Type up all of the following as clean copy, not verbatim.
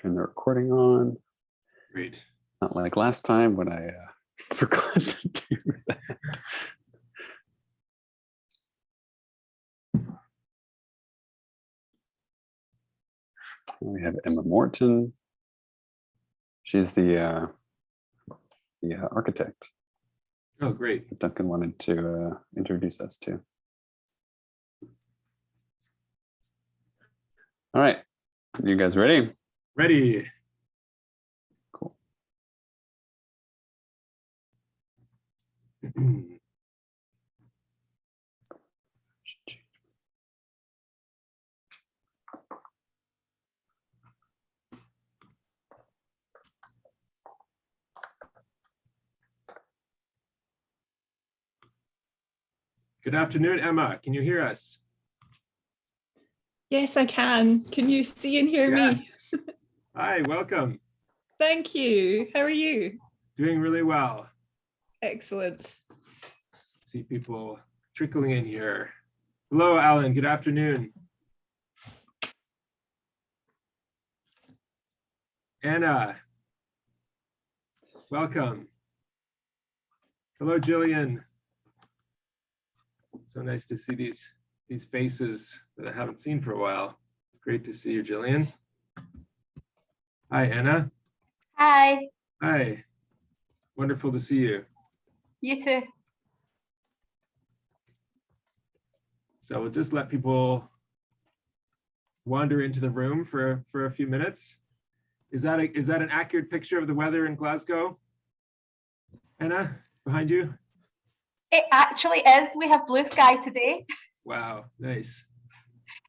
turn the recording on. Great. Not like last time when I forgot to do that. We have Emma Morton. She's the architect. Oh, great. Duncan wanted to introduce us to. All right, you guys ready? Ready. Cool. Good afternoon, Emma. Can you hear us? Yes, I can. Can you see and hear me? Hi, welcome. Thank you. How are you? Doing really well. Excellent. See people trickling in here. Hello, Alan. Good afternoon. Anna. Welcome. Hello, Jillian. So nice to see these faces that I haven't seen for a while. It's great to see you, Jillian. Hi, Anna. Hi. Hi. Wonderful to see you. You too. So we'll just let people wander into the room for a few minutes. Is that an accurate picture of the weather in Glasgow? Anna, behind you? It actually is. We have blue sky today. Wow, nice.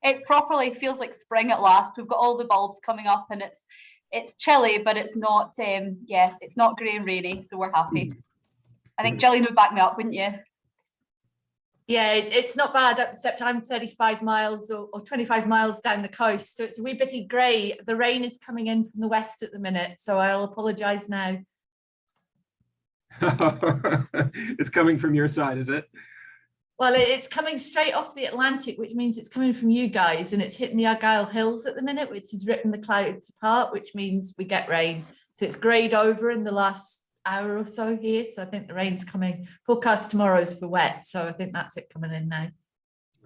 It's properly feels like spring at last. We've got all the bulbs coming up and it's chilly, but it's not it's not grey and rainy, so we're happy. I think Jillian would back me up, wouldn't you? Yeah, it's not bad, except I'm 35 miles or 25 miles down the coast, so it's a wee bitty grey. The rain is coming in from the west at the minute, so I'll apologise now. It's coming from your side, is it? Well, it's coming straight off the Atlantic, which means it's coming from you guys, and it's hitting the Argyll Hills at the minute, which is ripping the clouds apart, which means we get rain. So it's greyed over in the last hour or so here, so I think the rain's coming. Forecast tomorrow is for wet, so I think that's it coming in now.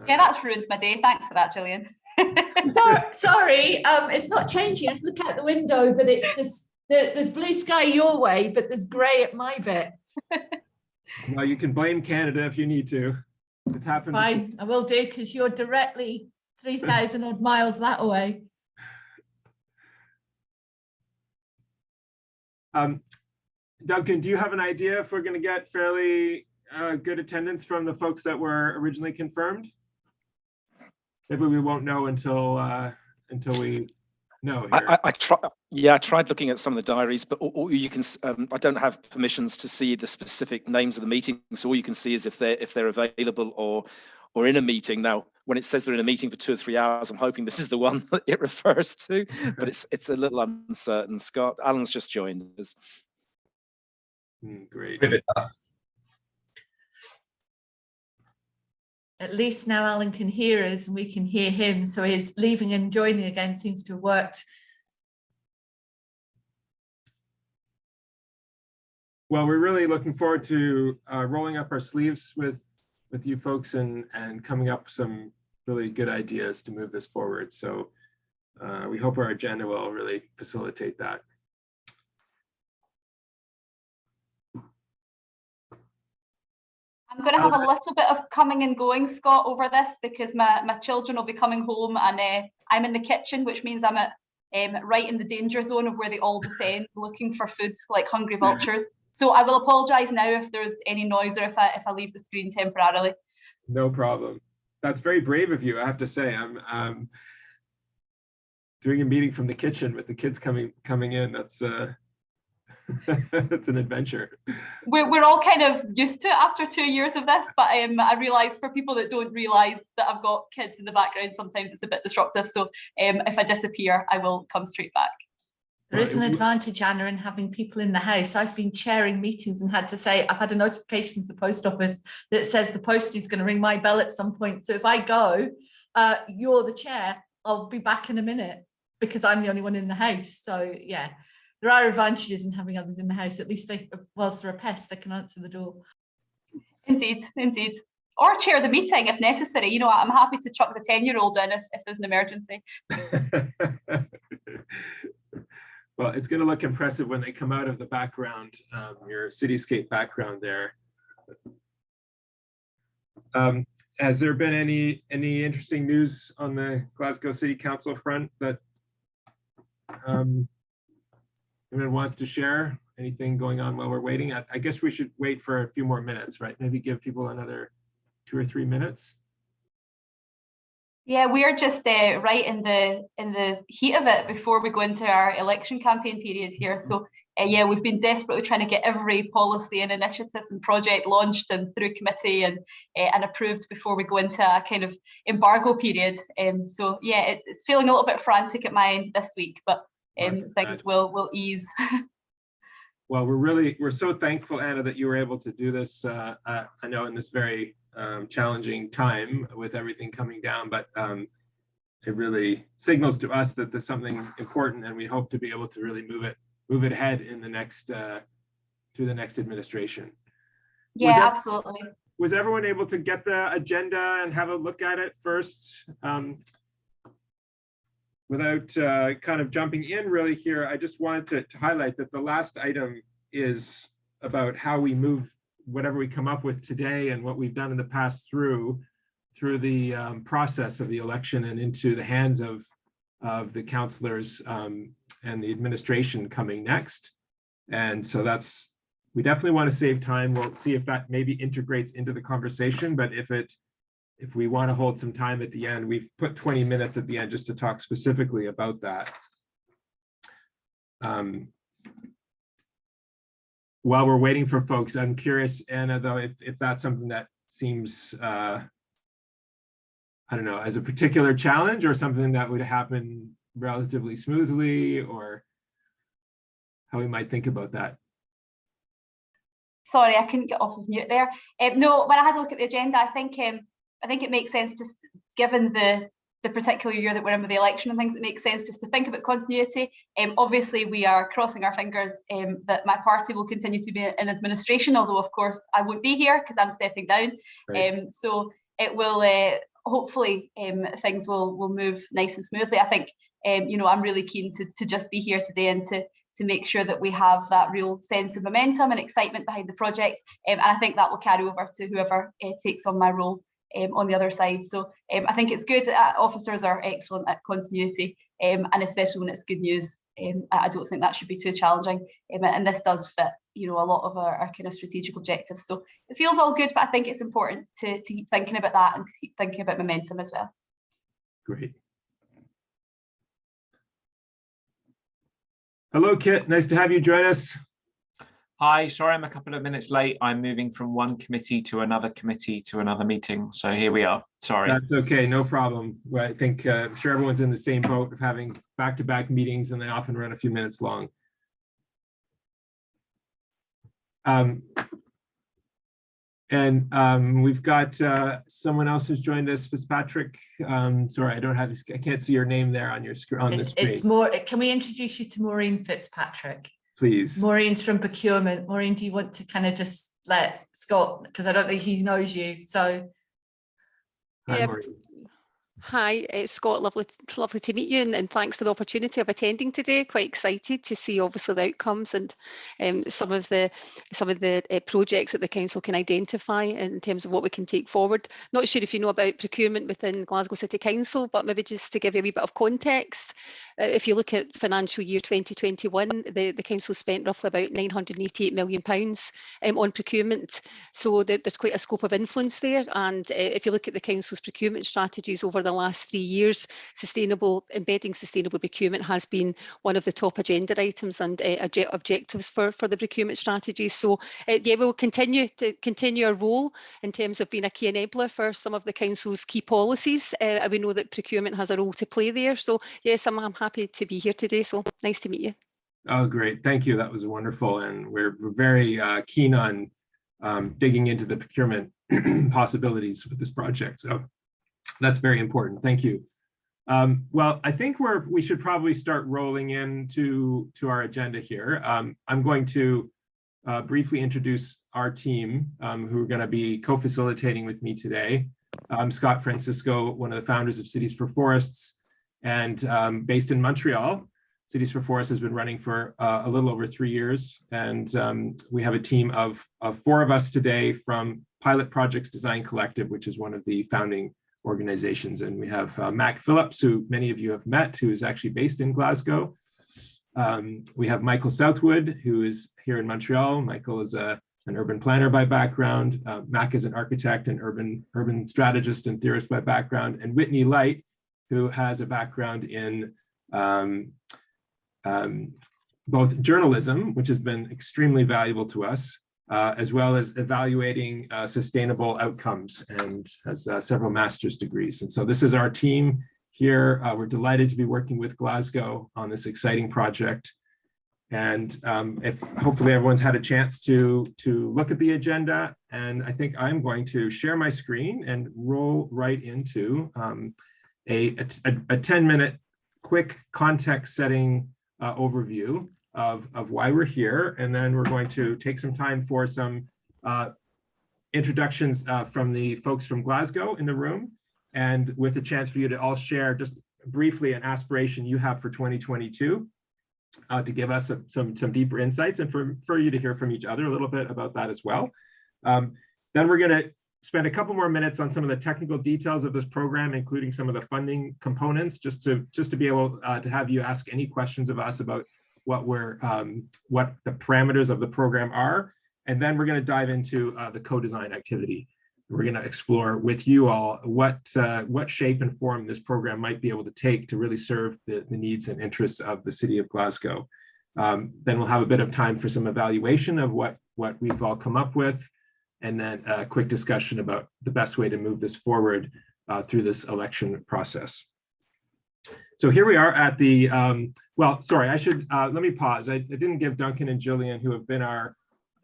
Yeah, that's ruined my day. Thanks for that, Jillian. Sorry, it's not changing. I look out the window, but it's just there's blue sky your way, but there's grey at my bit. Well, you can blame Canada if you need to. It's happened. It's fine, I will do, because you're directly 3,000 odd miles that way. Duncan, do you have an idea if we're going to get fairly good attendance from the folks that were originally confirmed? Maybe we won't know until we know. Here. I tried looking at some of the diaries, but all you can I don't have permissions to see the specific names of the meetings, so all you can see is if they're available or in a meeting. Now, when it says they're in a meeting for 2 or 3 hours, I'm hoping this is the one that it refers to, but it's a little uncertain. Scott, Alan's just joined us. Great. At least now Alan can hear us and we can hear him, so his leaving and joining again seems to have worked. Well, we're really looking forward to rolling up our sleeves with you folks and coming up with some really good ideas to move this forward. So we hope our agenda will really facilitate that. I'm going to have a little bit of coming and going, Scott, over this, because my children will be coming home and I'm in the kitchen, which means I'm at right in the danger zone of where they all descend, looking for food like hungry vultures. So I will apologise now if there's any noise or if I leave the screen temporarily. No problem. That's very brave of you, I have to say. I'm doing a meeting from the kitchen with the kids coming in. That's it's an adventure. We're all kind of used to it after 2 years of this, but I realise for people that don't realise that I've got kids in the background, sometimes it's a bit disruptive. So if I disappear, I will come straight back. There is an advantage, Anna, in having people in the house. I've been chairing meetings and had to say, I've had a notification from the post office that says the post is going to ring my bell at some point. So if I go, you're the chair, I'll be back in a minute, because I'm the only one in the house. So yeah, there are advantages in having others in the house. At least they, whilst they're a pest, they can answer the door. Indeed, indeed. Or chair the meeting if necessary. You know, I'm happy to chuck the 10-year-old in if there's an emergency. Well, it's going to look impressive when they come out of the background, your cityscape background there. Has there been any interesting news on the Glasgow City Council front that anyone wants to share? Anything going on while we're waiting? I guess we should wait for a few more minutes, right? Maybe give people another 2 or 3 minutes. Yeah, we're just right in the heat of it before we go into our election campaign period here. So yeah, we've been desperately trying to get every policy and initiative and project launched and through committee and approved before we go into a kind of embargo period. So yeah, it's feeling a little bit frantic at my end this week, but things will ease. Well, we're so thankful, Anna, that you were able to do this. I know in this very challenging time with everything coming down, but it really signals to us that there's something important, and we hope to be able to really move it ahead in the next through the next administration. Yeah, absolutely. Was everyone able to get the agenda and have a look at it first? Without kind of jumping in really here, I just wanted to highlight that the last item is about how we move whatever we come up with today and what we've done in the past through the process of the election and into the hands of the councillors and the administration coming next. And so we definitely want to save time. We'll see if that maybe integrates into the conversation, but if we want to hold some time at the end, we've put 20 minutes at the end just to talk specifically about that. While we're waiting for folks, I'm curious, Anna, though, if that's something that seems, I don't know, as a particular challenge or something that would happen relatively smoothly, or how we might think about that. Sorry, I couldn't get off of mute there. No, when I had to look at the agenda, I think it makes sense, just given the particular year that we're in with the election and things, it makes sense just to think about continuity. Obviously, we are crossing our fingers that my party will continue to be in administration, although of course I won't be here because I'm stepping down. Right. So it will, hopefully things will move nice and smoothly. I think, you know, I'm really keen to just be here today and to make sure that we have that real sense of momentum and excitement behind the project. And I think that will carry over to whoever takes on my role on the other side. So I think it's good. Officers are excellent at continuity, and especially when it's good news. I don't think that should be too challenging. And this does fit, you know, a lot of our kind of strategic objectives. So it feels all good, but I think it's important to keep thinking about that and keep thinking about momentum as well. Great. Hello, Kit. Nice to have you join us. Hi, sorry I'm a couple of minutes late. I'm moving from one committee to another meeting. So here we are. Sorry. That's okay, no problem. Well, I think I'm sure everyone's in the same boat of having back-to-back meetings, and they often run a few minutes long. We've got someone else who's joined us, Fitzpatrick. Sorry, I can't see your name there on your screen. On the screen. It's more. Can we introduce you to Maureen Fitzpatrick? Please. Maureen's from procurement. Maureen, do you want to kind of just let Scott, because I don't think he knows you, so. Hi, Maureen. Hi, it's Scott. Lovely to meet you, and thanks for the opportunity of attending today. Quite excited to see obviously the outcomes and some of the projects that the council can identify in terms of what we can take forward. Not sure if you know about procurement within Glasgow City Council, but maybe just to give you a wee bit of context. If you look at financial year 2021, the council spent roughly about £988 million on procurement. So there's quite a scope of influence there. And if you look at the council's procurement strategies over the last 3 years, embedding sustainable procurement has been one of the top agenda items and objectives for the procurement strategy. So yeah, we'll continue our role in terms of being a key enabler for some of the council's key policies. We know that procurement has a role to play there. So yes, I'm happy to be here today. So nice to meet you. Oh, great. Thank you. That was wonderful. And we're very keen on digging into the procurement possibilities with this project. So that's very important. Thank you. Well, I think we should probably start rolling into our agenda here. I'm going to briefly introduce our team who are going to be co-facilitating with me today. I'm Scott Francisco, one of the founders of Cities for Forests, and based in Montreal. Cities for Forests has been running for a little over 3 years, and we have a team of 4 of us today from Pilot Projects Design Collective, which is one of the founding organizations. And we have Mac Phillips, who many of you have met, who is actually based in Glasgow. We have Michael Southwood, who is here in Montreal. Michael is an urban planner by background. Mac is an architect and urban strategist and theorist by background. And Whitney Light, who has a background in both journalism, which has been extremely valuable to us, as well as evaluating sustainable outcomes, and has several master's degrees. And so this is our team here. We're delighted to be working with Glasgow on this exciting project. And if hopefully everyone's had a chance to look at the agenda, and I think I'm going to share my screen and roll right into a 10-minute quick context setting overview of why we're here. And then we're going to take some time for some introductions from the folks from Glasgow in the room, and with a chance for you to all share just briefly an aspiration you have for 2022 to give us some deeper insights, and for you to hear from each other a little bit about that as well. Then we're going to spend a couple more minutes on some of the technical details of this program, including some of the funding components, just to be able to have you ask any questions of us about what the parameters of the program are. And then we're going to dive into the co-design activity. We're going to explore with you all what shape and form this program might be able to take to really serve the needs and interests of the city of Glasgow. Then we'll have a bit of time for some evaluation of what we've all come up with, and then a quick discussion about the best way to move this forward through this election process. So here we are at the, well, sorry, I should, let me pause. I didn't give Duncan and Jillian, who have been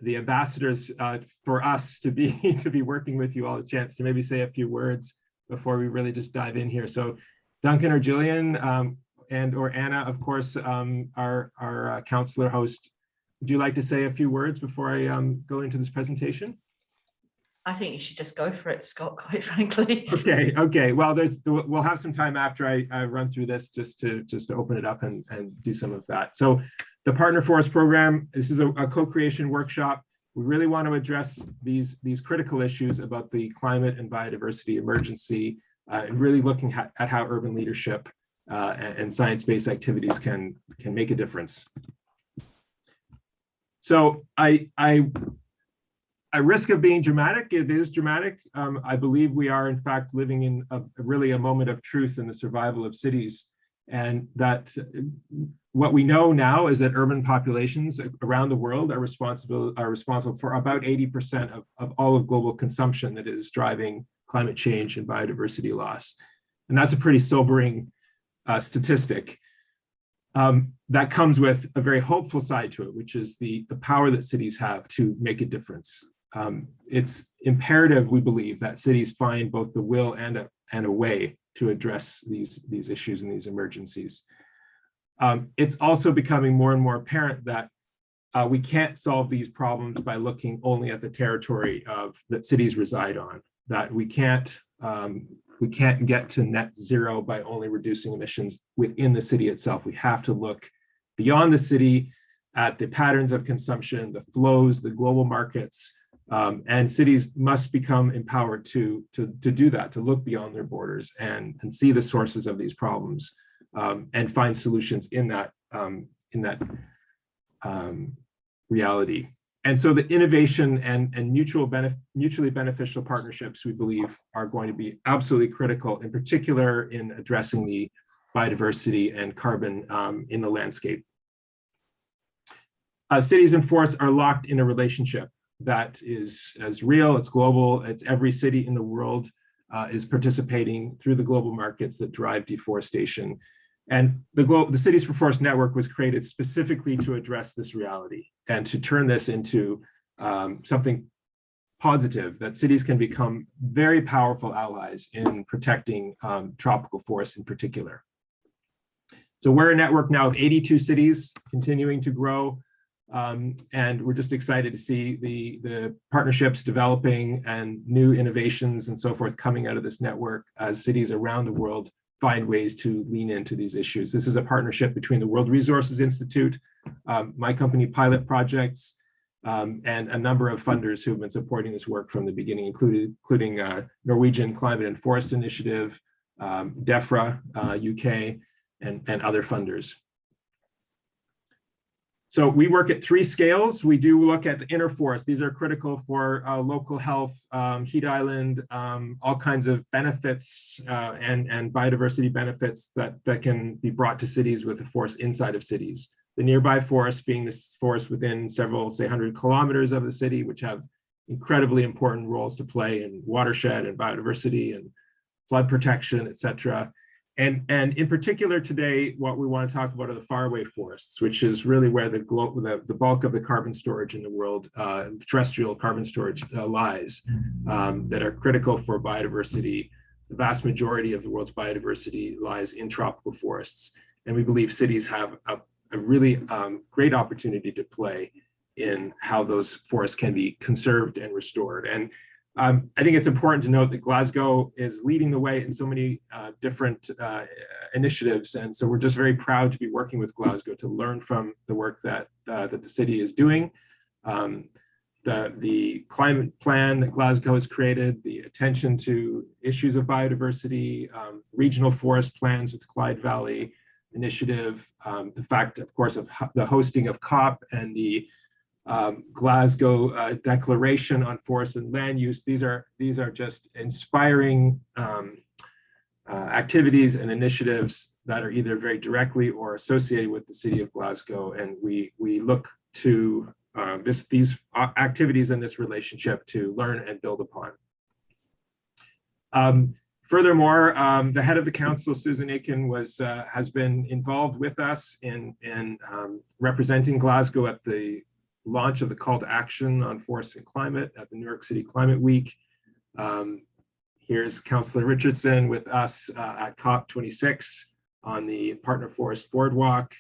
the ambassadors for us to be working with you all, a chance to maybe say a few words before we really just dive in here. So Duncan or Jillian and or Anna, of course, our counselor host, would you like to say a few words before I go into this presentation? I think you should just go for it, Scott, quite frankly. Okay. Well, we'll have some time after I run through this just to open it up and do some of that. So the Partner Forest Program, this is a co-creation workshop. We really want to address these critical issues about the climate and biodiversity emergency, and really looking at how urban leadership and science-based activities can make a difference. So at risk of being dramatic, it is dramatic. I believe we are in fact living in really a moment of truth in the survival of cities, and that what we know now is that urban populations around the world are responsible for about 80% of all of global consumption that is driving climate change and biodiversity loss. And that's a pretty sobering statistic. That comes with a very hopeful side to it, which is the power that cities have to make a difference. It's imperative, we believe, that cities find both the will and a way to address these issues and these emergencies. It's also becoming more and more apparent that we can't solve these problems by looking only at the territory that cities reside on, that we can't get to net zero by only reducing emissions within the city itself. We have to look beyond the city at the patterns of consumption, the flows, the global markets, and cities must become empowered to do that, to look beyond their borders and see the sources of these problems, and find solutions in that reality. And so the innovation and mutually beneficial partnerships, we believe, are going to be absolutely critical, in particular in addressing the biodiversity and carbon in the landscape. Cities and forests are locked in a relationship that is as real, it's global, it's every city in the world is participating through the global markets that drive deforestation. And the Cities for Forest Network was created specifically to address this reality and to turn this into something positive that cities can become very powerful allies in protecting tropical forests in particular. So we're a network now of 82 cities, continuing to grow. And we're just excited to see the partnerships developing and new innovations and so forth coming out of this network as cities around the world find ways to lean into these issues. This is a partnership between the World Resources Institute, my company Pilot Projects, and a number of funders who have been supporting this work from the beginning, including Norwegian Climate and Forest Initiative, DEFRA, UK, and other funders. So we work at 3 scales. We do look at the inner forest. These are critical for local health, heat island, all kinds of benefits and biodiversity benefits that can be brought to cities with the forest inside of cities. The nearby forest being this forest within several, say 100 kilometers of the city, which have incredibly important roles to play in watershed and biodiversity and flood protection, et cetera. And in particular today, what we want to talk about are the faraway forests, which is really where the bulk of the carbon storage in the world, terrestrial carbon storage lies, that are critical for biodiversity. The vast majority of the world's biodiversity lies in tropical forests. And we believe cities have a really great opportunity to play in how those forests can be conserved and restored. And I think it's important to note that Glasgow is leading the way in so many different initiatives. And so we're just very proud to be working with Glasgow to learn from the work that the city is doing. The climate plan that Glasgow has created, the attention to issues of biodiversity, regional forest plans with the Clyde Valley Initiative, the fact, of course, of the hosting of COP and the Glasgow Declaration on Forest and Land Use. These are just inspiring activities and initiatives that are either very directly or associated with the city of Glasgow, and we look to these activities and this relationship to learn and build upon. Furthermore, the head of the council, Susan Aiken, has been involved with us in representing Glasgow at the launch of the call to action on forest and climate at the New York City Climate Week. Here's Councillor Richardson with us at COP26 on the Partner Forest Boardwalk,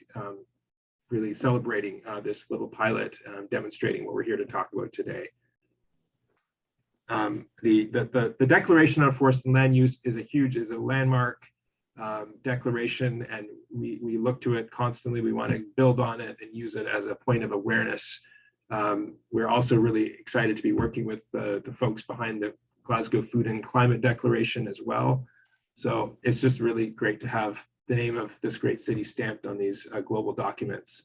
really celebrating this little pilot, demonstrating what we're here to talk about today. The Declaration on Forest and Land Use is a landmark declaration, and we look to it constantly. We want to build on it and use it as a point of awareness. We're also really excited to be working with the folks behind the Glasgow Food and Climate Declaration as well. So it's just really great to have the name of this great city stamped on these global documents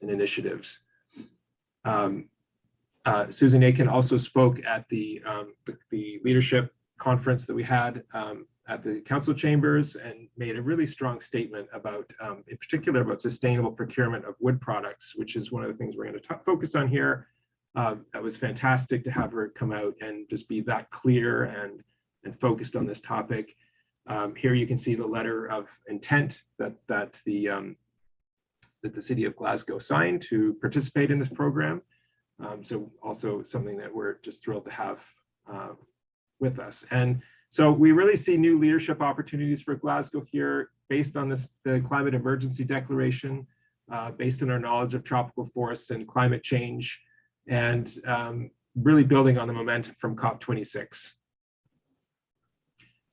and initiatives. Susan Aiken also spoke at the leadership conference that we had at the council chambers and made a really strong statement about, in particular, about sustainable procurement of wood products, which is one of the things we're going to focus on here. That was fantastic to have her come out and just be that clear and focused on this topic. Here you can see the letter of intent that the city of Glasgow signed to participate in this program. So also something that we're just thrilled to have with us. And so we really see new leadership opportunities for Glasgow here based on the climate emergency declaration, based on our knowledge of tropical forests and climate change, and really building on the momentum from COP26.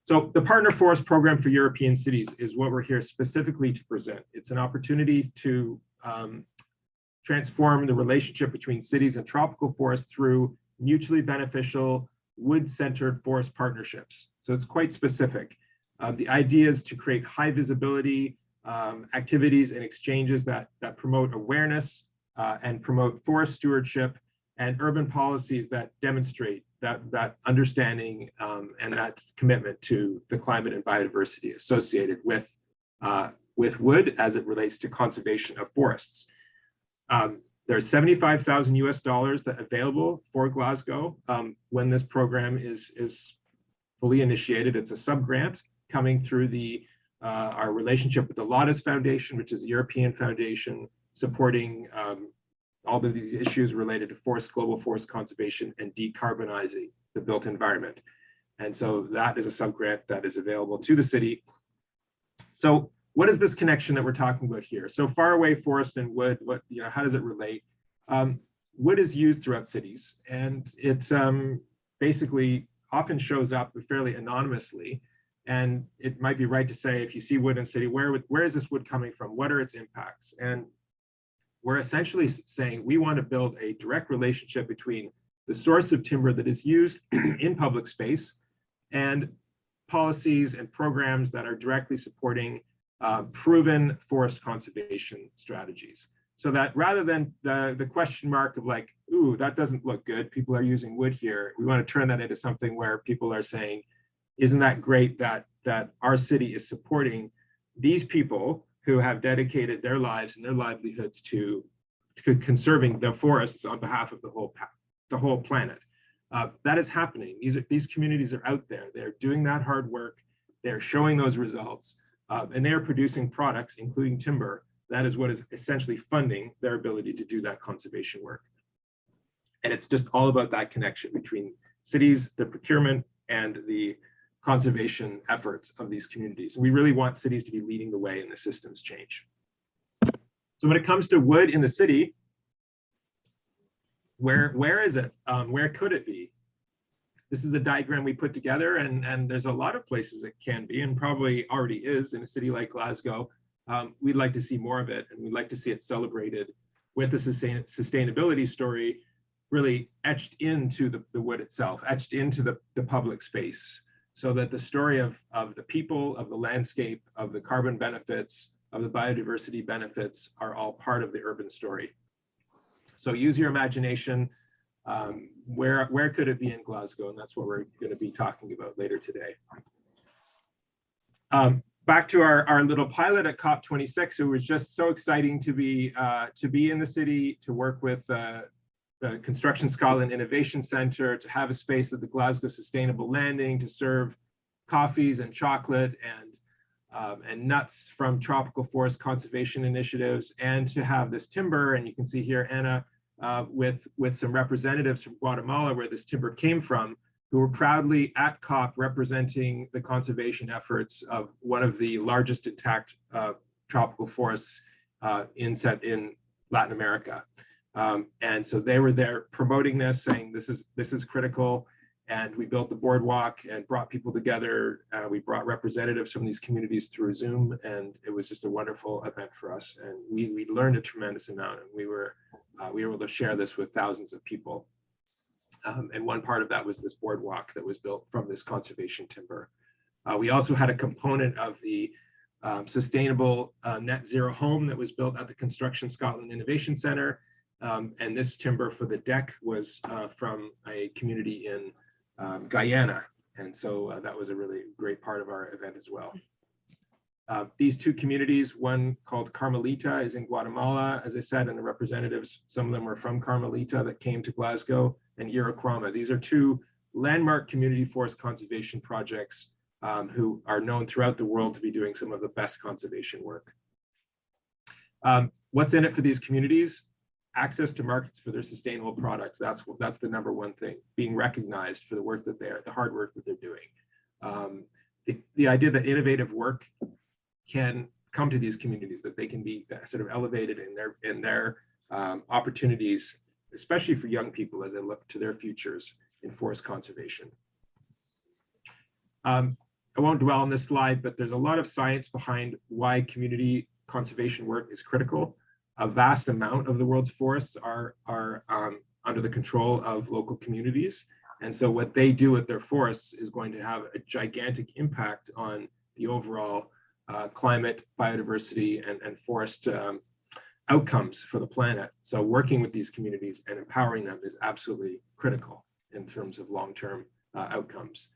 So the Partner Forest Program for European Cities is what we're here specifically to present. It's an opportunity to transform the relationship between cities and tropical forests through mutually beneficial wood-centered forest partnerships. So it's quite specific. The idea is to create high visibility activities and exchanges that promote awareness and promote forest stewardship and urban policies that demonstrate that understanding and that commitment to the climate and biodiversity associated with wood as it relates to conservation of forests. There's $75,000 US that available for Glasgow when this program is fully initiated. It's a sub-grant coming through our relationship with the Lotus Foundation, which is a European foundation supporting all of these issues related to global forest conservation and decarbonizing the built environment. And so that is a subgrant that is available to the city. So what is this connection that we're talking about here? So far away forest and wood, how does it relate? Wood is used throughout cities, and it basically often shows up fairly anonymously. And it might be right to say, if you see wood in city, where is this wood coming from? What are its impacts? And we're essentially saying we want to build a direct relationship between the source of timber that is used in public space and policies and programs that are directly supporting proven forest conservation strategies. So that rather than the question mark of like, ooh, that doesn't look good, people are using wood here, we want to turn that into something where people are saying, isn't that great that our city is supporting these people who have dedicated their lives and their livelihoods to conserving the forests on behalf of the whole planet. That is happening. These communities are out there. They're doing that hard work. They're showing those results, and they are producing products, including timber. That is what is essentially funding their ability to do that conservation work. And it's just all about that connection between cities, the procurement, and the conservation efforts of these communities. And we really want cities to be leading the way in the systems change. So when it comes to wood in the city, where is it? Where could it be? This is the diagram we put together, and there's a lot of places it can be, and probably already is in a city like Glasgow. We'd like to see more of it, and we'd like to see it celebrated with the sustainability story really etched into the wood itself, etched into the public space, so that the story of the people, of the landscape, of the carbon benefits, of the biodiversity benefits are all part of the urban story. So use your imagination. Where could it be in Glasgow? And that's what we're going to be talking about later today. Back to our little pilot at COP26, it was just so exciting to be in the city, to work with the Construction Scotland Innovation Centre, to have a space at the Glasgow Sustainable Landing, to serve coffees and chocolate and nuts from tropical forest conservation initiatives, and to have this timber. And you can see here Anna with some representatives from Guatemala, where this timber came from, who were proudly at COP representing the conservation efforts of one of the largest intact tropical forests in Latin America. And so they were there promoting this, saying this is critical. And we built the boardwalk and brought people together. We brought representatives from these communities through Zoom, and it was just a wonderful event for us. And we learned a tremendous amount, and we were able to share this with thousands of people. And one part of that was this boardwalk that was built from this conservation timber. We also had a component of the sustainable net zero home that was built at the Construction Scotland Innovation Centre. And this timber for the deck was from a community in Guyana. And so that was a really great part of our event as well. These two communities, one called Carmelita is in Guatemala, as I said, and the representatives, some of them were from Carmelita that came to Glasgow, and Iroquama. These are two landmark community forest conservation projects who are known throughout the world to be doing some of the best conservation work. What's in it for these communities? Access to markets for their sustainable products. That's the number one thing, being recognized for the work that the hard work that they're doing. The idea that innovative work can come to these communities, that they can be sort of elevated in their opportunities, especially for young people as they look to their futures in forest conservation. I won't dwell on this slide, but there's a lot of science behind why community conservation work is critical. A vast amount of the world's forests are under the control of local communities. And so what they do with their forests is going to have a gigantic impact on the overall climate, biodiversity, and forest outcomes for the planet. So working with these communities and empowering them is absolutely critical in terms of long-term outcomes.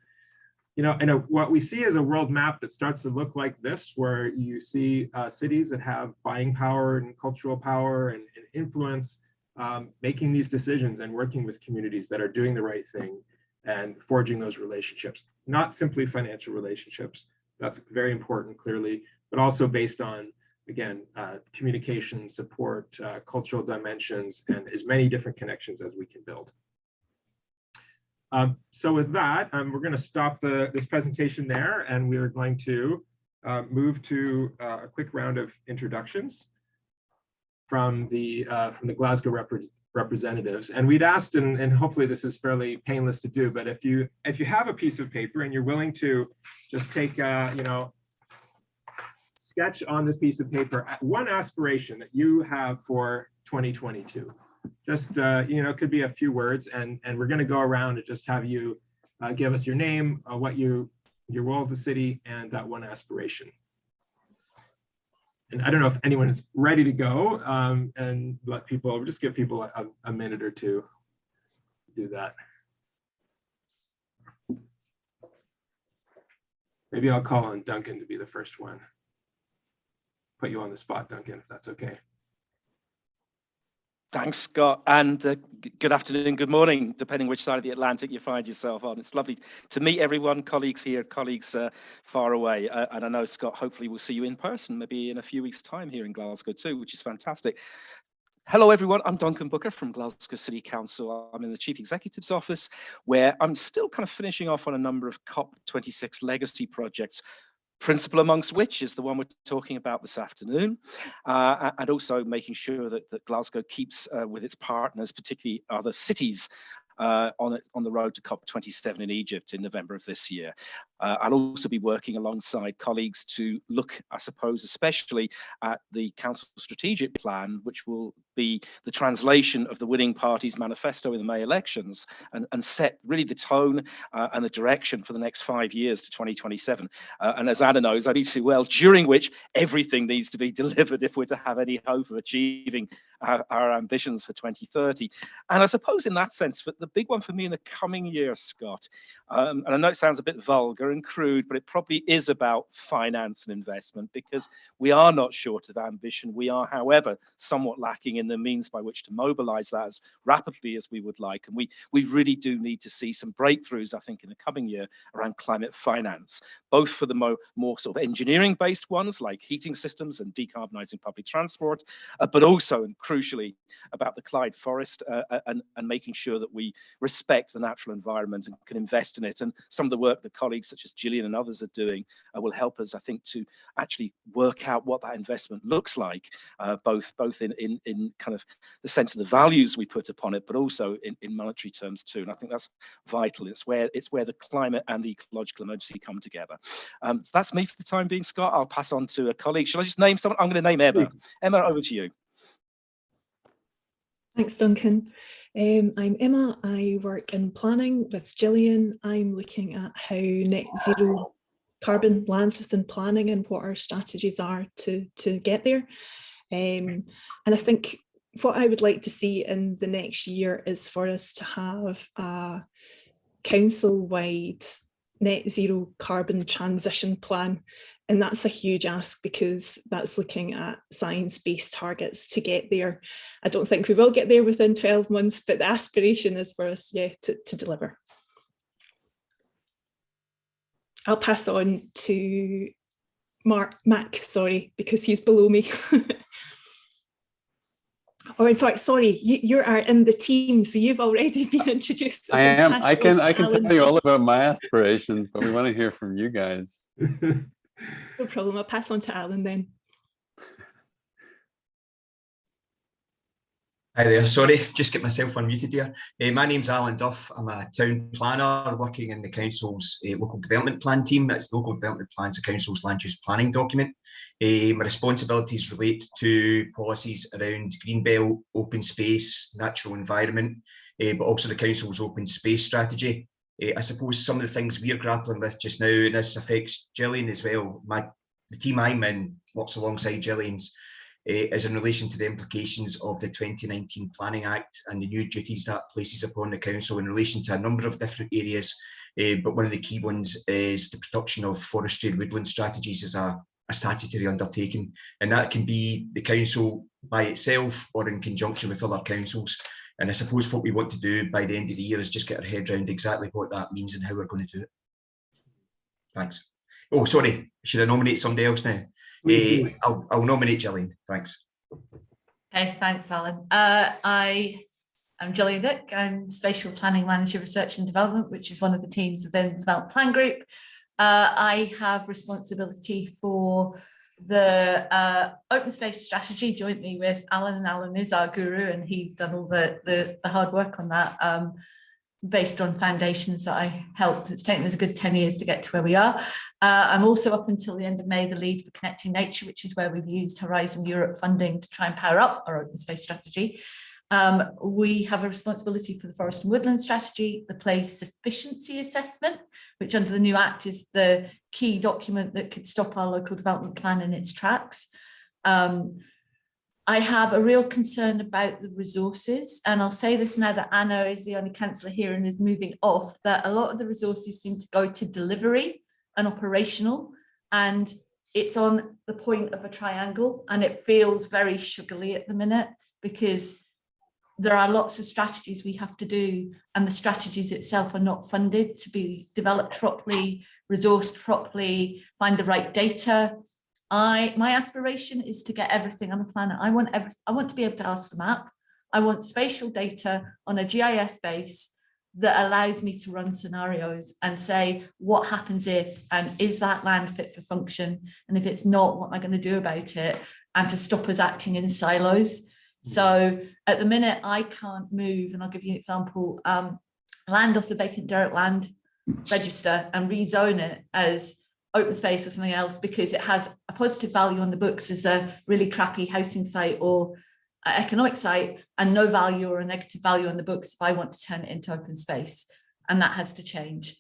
And what we see is a world map that starts to look like this, where you see cities that have buying power and cultural power and influence, making these decisions and working with communities that are doing the right thing and forging those relationships, not simply financial relationships. That's very important, clearly, but also based on again, communication, support, cultural dimensions, and as many different connections as we can build. So with that, we're going to stop this presentation there, and we are going to move to a quick round of introductions from the Glasgow representatives. And we'd asked, and hopefully this is fairly painless to do, but if you have a piece of paper and you're willing to just take sketch on this piece of paper one aspiration that you have for 2022. Just, it could be a few words, and we're going to go around and just have you give us your name, your role of the city, and that one aspiration. And I don't know if anyone is ready to go, and just give people a minute or two to do that. Maybe I'll call on Duncan to be the first one. Put you on the spot, Duncan, if that's okay. Thanks, Scott, and good afternoon, good morning, depending which side of the Atlantic you find yourself on. It's lovely to meet everyone, colleagues here, colleagues far away. And I know, Scott, hopefully we'll see you in person, maybe in a few weeks' time here in Glasgow too, which is fantastic. Hello, everyone. I'm Duncan Booker from Glasgow City Council. I'm in the Chief Executive's office, where I'm still kind of finishing off on a number of COP26 legacy projects, principal amongst which is the one we're talking about this afternoon, and also making sure that Glasgow keeps with its partners, particularly other cities, on the road to COP27 in Egypt in November of this year. I'll also be working alongside colleagues to look, I suppose, especially at the Council Strategic Plan, which will be the translation of the winning party's manifesto in the May elections, and set really the tone and the direction for the next 5 years to 2027. And as Anna knows only too well, during which everything needs to be delivered if we're to have any hope of achieving our ambitions for 2030. And I suppose in that sense, but the big one for me in the coming year, Scott, and I know it sounds a bit vulgar and crude, but it probably is about finance and investment, because we are not short of ambition. We are, however, somewhat lacking in the means by which to mobilize that as rapidly as we would like. And we really do need to see some breakthroughs, I think, in the coming year around climate finance, both for the more sort of engineering-based ones like heating systems and decarbonizing public transport, but also, and crucially, about the Clyde Forest and making sure that we respect the natural environment and can invest in it. And some of the work that colleagues such as Gillian and others are doing will help us, I think, to actually work out what that investment looks like, both in kind of the sense of the values we put upon it, but also in monetary terms too. And I think that's vital. It's where the climate and the ecological emergency come together. So that's me for the time being, Scott. I'll pass on to a colleague. Shall I just name someone? I'm going to name Emma. Emma, over to you. Thanks, Duncan. I'm Emma. I work in planning with Gillian. I'm looking at how net zero carbon lands within planning and what our strategies are to get there. And I think what I would like to see in the next year is for us to have a council-wide net zero carbon transition plan. And that's a huge ask, because that's looking at science-based targets to get there. I don't think we will get there within 12 months, but the aspiration is for us, to deliver. I'll pass on to Mac, sorry, because he's below me. Or in fact, sorry, you are in the team, so you've already been introduced. I am. I can tell you all about my aspirations, but we want to hear from you guys. No problem. I'll pass on to Alan then. Hi there, sorry, just get myself unmuted here. My name's Alan Duff. I'm a town planner working in the council's local development plan team. That's the local development plan's the council's land use planning document. My responsibilities relate to policies around greenbelt, open space, natural environment, but also the council's open space strategy. I suppose some of the things we're grappling with just now, and this affects Gillian as well. The team I'm in works alongside Gillian's, is in relation to the implications of the 2019 Planning Act and the new duties that places upon the council in relation to a number of different areas. But one of the key ones is the production of forestry and woodland strategies as a statutory undertaking. And that can be the council by itself or in conjunction with other councils. And I suppose what we want to do by the end of the year is just get our head around exactly what that means and how we're going to do it. Thanks. Oh, sorry, should I nominate somebody else now? Please do. I'll nominate Gillian. Thanks. Okay, thanks, Alan. I'm Gillian Dick. I'm Spatial Planning Manager, Research and Development, which is one of the teams within the Development Plan Group. I have responsibility for the open space strategy jointly with Alan, and Alan is our guru, and he's done all the hard work on that based on foundations that I helped. It's taken us a good 10 years to get to where we are. I'm also, up until the end of May, the lead for Connecting Nature, which is where we've used Horizon Europe funding to try and power up our open space strategy. We have a responsibility for the forest and woodland strategy, the place efficiency assessment, which under the new Act is the key document that could stop our local development plan in its tracks. I have a real concern about the resources, and I'll say this now that Anna is the only councillor here and is moving off, that a lot of the resources seem to go to delivery and operational, and it's on the point of a triangle, and it feels very sugary at the minute because there are lots of strategies we have to do, and the strategies itself are not funded to be developed properly, resourced properly, find the right data. My aspiration is to get everything on the planet. I want to be able to ask the map. I want spatial data on a GIS base that allows me to run scenarios and say, what happens if, and is that land fit for function? And if it's not, what am I going to do about it? And to stop us acting in silos. So at the minute, I can't move, and I'll give you an example, land off the vacant dirt land register and rezone it as open space or something else because it has a positive value on the books as a really crappy housing site or economic site, and no value or a negative value on the books if I want to turn it into open space. And that has to change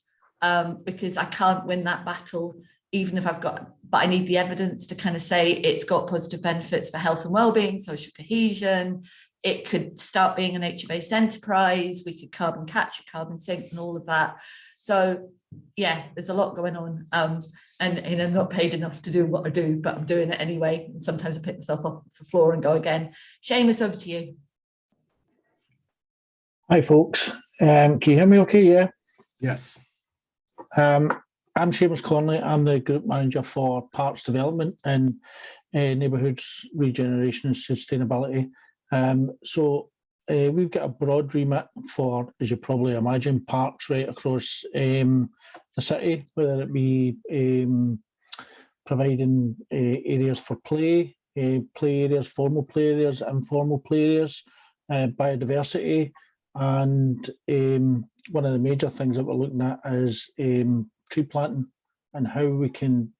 because I can't win that battle even if I've got, but I need the evidence to kind of say it's got positive benefits for health and well-being, social cohesion. It could start being a nature-based enterprise. We could carbon capture, carbon sink, and all of that. So yeah, there's a lot going on, and I'm not paid enough to do what I do, but I'm doing it anyway. And sometimes I pick myself up off the floor and go again. Seamus, over to you. Hi, folks. Can you hear me okay? Yeah. Yes. I'm Seamus Conley. I'm the Group Manager for Parks Development and Neighbourhoods Regeneration and Sustainability. We've got a broad remit for, as you probably imagine, parks right across the city, whether it be providing areas for play areas, formal play areas, informal play areas, biodiversity, and one of the major things that we're looking at is tree planting and how we can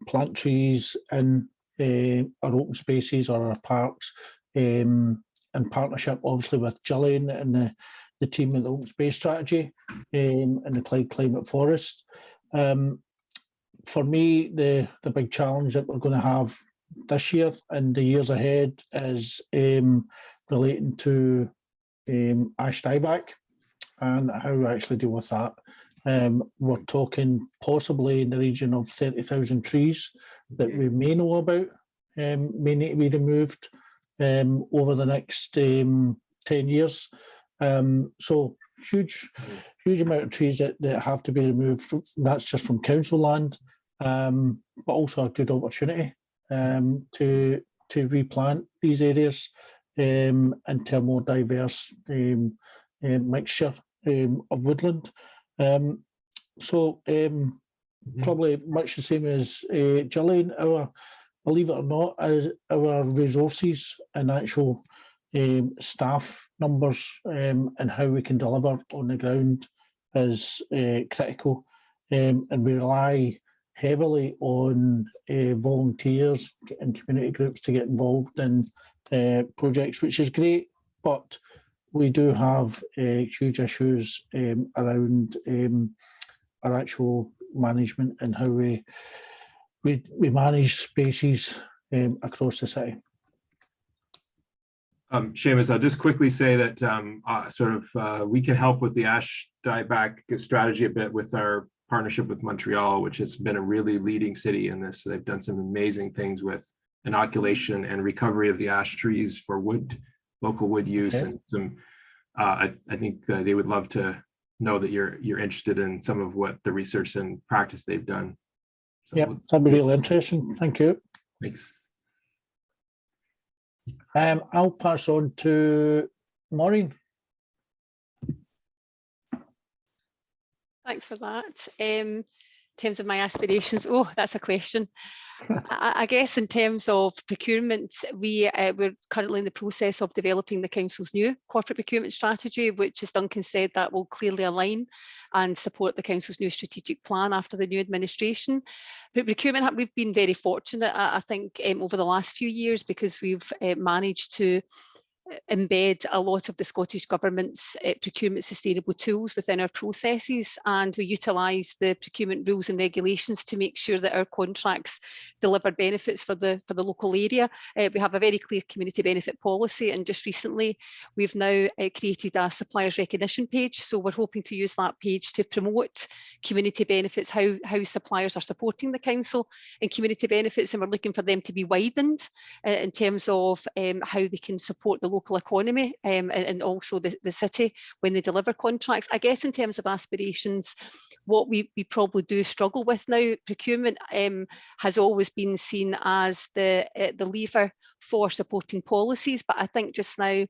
plant trees in our open spaces or our parks in partnership obviously with Gillian and the team at the open space strategy and the Clyde Climate Forest. For me, the big challenge that we're going to have this year and the years ahead is relating to ash dieback and how we actually deal with that. We're talking possibly in the region of 30,000 trees that we may know about, may need to be removed over the next 10 years. So huge amount of trees that have to be removed. That's just from council land, but also a good opportunity to replant these areas into a more diverse mixture of woodland. Probably much the same as Gillian, believe it or not, as our resources and actual staff numbers and how we can deliver on the ground is critical, and we rely heavily on volunteers and community groups to get involved in projects, which is great, but we do have huge issues around our actual management and how we manage spaces across the city. Seamus, I'll just quickly say that we can help with the ash dieback strategy a bit with our partnership with Montreal, which has been a really leading city in this. They've done some amazing things with inoculation and recovery of the ash trees for local wood use, and some. I think they would love to know that you're interested in some of what the research and practice they've done. So Yep, that'd be really interesting. Thank you. thanks. I'll pass on to Maureen. Thanks for that. In terms of my aspirations, oh, that's a question. I guess in terms of procurement, we're currently in the process of developing the council's new corporate procurement strategy, which, as Duncan said, that will clearly align and support the council's new strategic plan after the new administration. But procurement, we've been very fortunate, I think, over the last few years, because we've managed to embed a lot of the Scottish Government's procurement sustainable tools within our processes, and we utilise the procurement rules and regulations to make sure that our contracts deliver benefits for the local area. We have a very clear community benefit policy, and just recently we've now created a suppliers recognition page. So we're hoping to use that page to promote community benefits, how suppliers are supporting the council in community benefits, and we're looking for them to be widened in terms of how they can support the local economy and also the city when they deliver contracts. I guess in terms of aspirations, what we probably do struggle with now, procurement has always been seen as the lever for supporting policies, but I think just now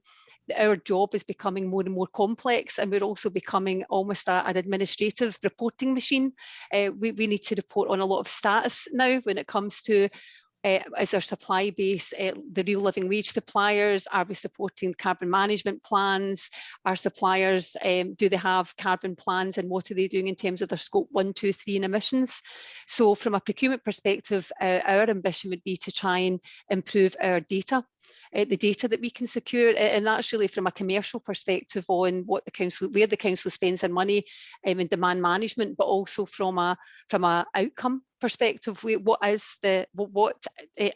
our job is becoming more and more complex, and we're also becoming almost an administrative reporting machine. We need to report on a lot of status now when it comes to is our supply base the real living wage suppliers? Are we supporting carbon management plans? Our suppliers, do they have carbon plans, and what are they doing in terms of their scope 1, 2, 3 and emissions? So from a procurement perspective, our ambition would be to try and improve our data. The data that we can secure, and that's really from a commercial perspective on what the council, where the council spends their money in demand management, but also from a outcome perspective, what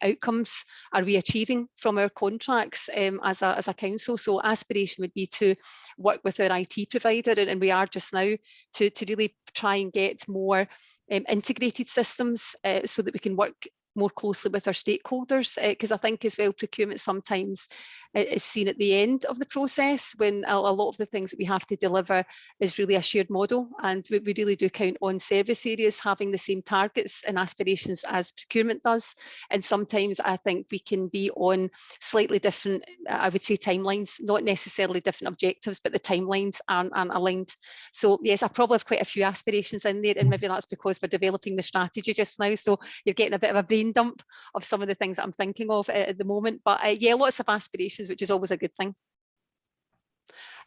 outcomes are we achieving from our contracts as a council? So aspiration would be to work with our IT provider, and we are just now to really try and get more integrated systems so that we can work more closely with our stakeholders, because I think as well procurement sometimes is seen at the end of the process when a lot of the things that we have to deliver is really a shared model, and we really do count on service areas having the same targets and aspirations as procurement does, and sometimes I think we can be on slightly different, I would say, timelines, not necessarily different objectives, but the timelines aren't aligned. So yes, I probably have quite a few aspirations in there, and maybe that's because we're developing the strategy just now, so you're getting a bit of a brain dump of some of the things that I'm thinking of at the moment, but yeah, lots of aspirations, which is always a good thing.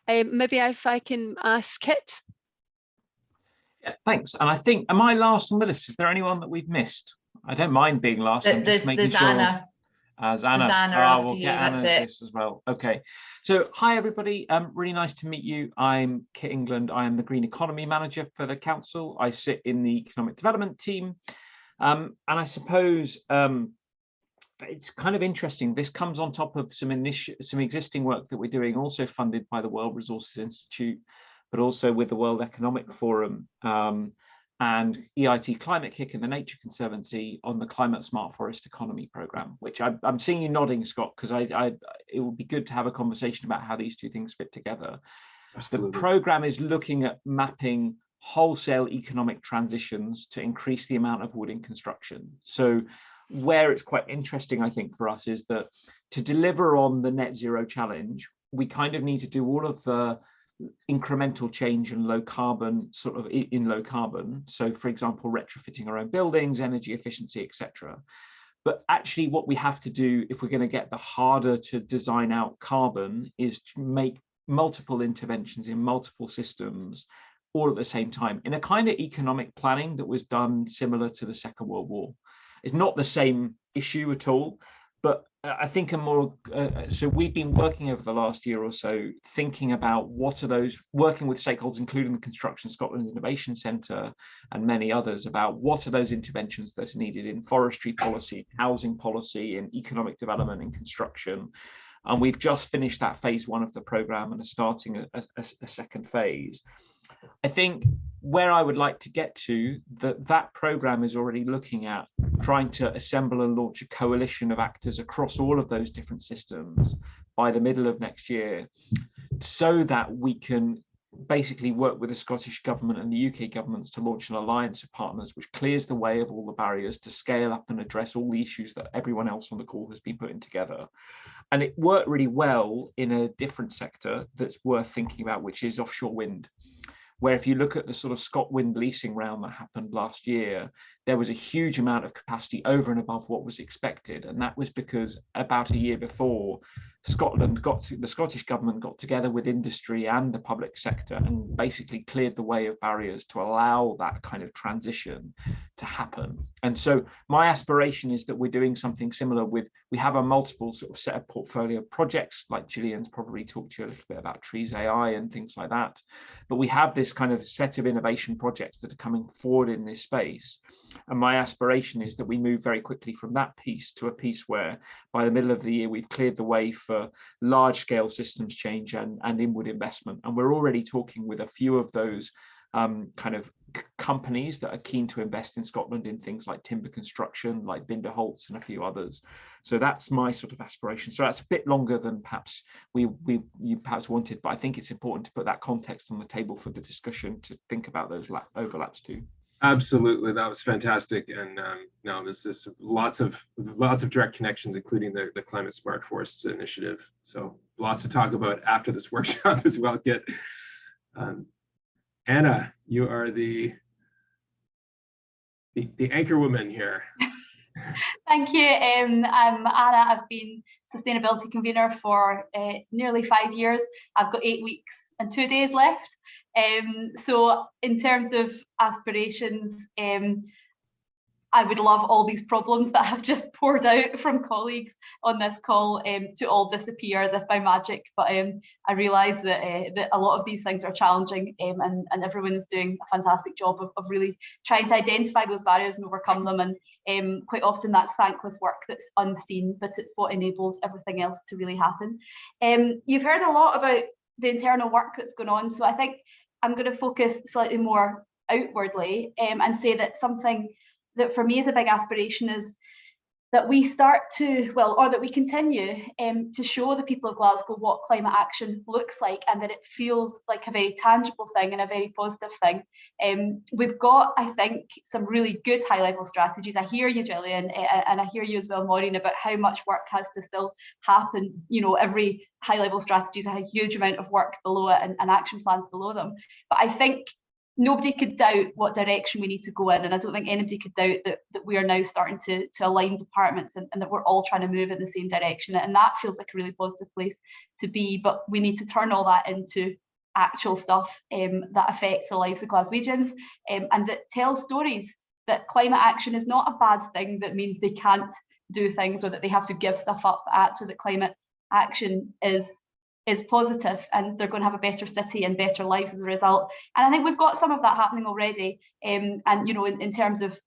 Maybe if I can ask Kit. Yeah, thanks. And I think, am I last on the list? Is there anyone that we've missed? I don't mind being last. I'm just making there's sure. Anna. As Anna. There's Anna We'll after you, get that's Anna's it. list as well. Okay. So hi everybody. Really nice to meet you. I'm Kit England. I am the Green Economy Manager for the council. I sit in the Economic Development team. And I suppose it's kind of interesting. This comes on top of some existing work that we're doing, also funded by the World Resources Institute, but also with the World Economic Forum and EIT Climate Kick and the Nature Conservancy on the Climate Smart Forest Economy Programme, which I'm seeing you nodding, Scott, because it would be good to have a conversation about how these two things fit together. Absolutely. The programme is looking at mapping wholesale economic transitions to increase the amount of wood in construction. So where it's quite interesting, I think, for us is that to deliver on the net zero challenge, we kind of need to do all of the incremental change and low carbon, sort of in low carbon. So for example, retrofitting our own buildings, energy efficiency, etc. But actually what we have to do if we're going to get the harder to design out carbon is to make multiple interventions in multiple systems all at the same time in a kind of economic planning that was done similar to the Second World War. It's not the same issue at all, but I think so we've been working over the last year or so thinking about what are those, working with stakeholders, including the Construction Scotland Innovation Centre and many others, about what are those interventions that are needed in forestry policy, housing policy, and economic development and construction. And we've just finished that phase 1 of the programme and are starting a second phase. I think where I would like to get to, that programme is already looking at trying to assemble and launch a coalition of actors across all of those different systems by the middle of next year, so that we can basically worked with the Scottish Government and the UK governments to launch an alliance of partners which clears the way of all the barriers to scale up and address all the issues that everyone else on the call has been putting together. And it worked really well in a different sector that's worth thinking about, which is offshore wind, where if you look at the sort of ScotWind leasing round that happened last year, there was a huge amount of capacity over and above what was expected. And that was because about a year before, the Scottish Government got together with industry and the public sector and basically cleared the way of barriers to allow that kind of transition to happen. And so my aspiration is that we're doing something similar we have a multiple sort of set of portfolio projects, like Gillian's probably talked to you a little bit about Trees AI and things like that. But we have this kind of set of innovation projects that are coming forward in this space. And my aspiration is that we move very quickly from that piece to a piece where by the middle of the year, we've cleared the way for large scale systems change and inward investment. And we're already talking with a few of those kind of companies that are keen to invest in Scotland in things like timber construction, like Binder Holtz and a few others. So that's my sort of aspiration. So that's a bit longer than perhaps you perhaps wanted, but I think it's important to put that context on the table for the discussion to think about those overlaps too. Absolutely, that was fantastic, and no, there's lots of direct connections, including the Climate Smart Forests initiative. So lots to talk about after this workshop as well. Anna, you are the anchor woman here. Thank you. I'm Anna. I've been sustainability convener for nearly 5 years. I've got 8 weeks and 2 days left. So in terms of aspirations, I would love all these problems that have just poured out from colleagues on this call to all disappear as if by magic. But I realise that a lot of these things are challenging, and everyone is doing a fantastic job of really trying to identify those barriers and overcome them. And quite often that's thankless work that's unseen, but it's what enables everything else to really happen. You've heard a lot about the internal work that's going on, so I think I'm going to focus slightly more outwardly and say that something that for me is a big aspiration is that we start to, or that we continue to show the people of Glasgow what climate action looks like, and that it feels like a very tangible thing and a very positive thing. We've got, I think, some really good high-level strategies. I hear you, Gillian, and I hear you as well, Maureen, about how much work has to still happen. You know, every high-level strategy has a huge amount of work below it and action plans below them. But I think nobody could doubt what direction we need to go in, and I don't think anybody could doubt that we are now starting to align departments and that we're all trying to move in the same direction, and that feels like a really positive place to be. But we need to turn all that into actual stuff that affects the lives of Glaswegians and that tells stories that climate action is not a bad thing that means they can't do things or that they have to give stuff up at, so that climate action is positive and they're going to have a better city and better lives as a result. And I think we've got some of that happening already. And you know, in terms of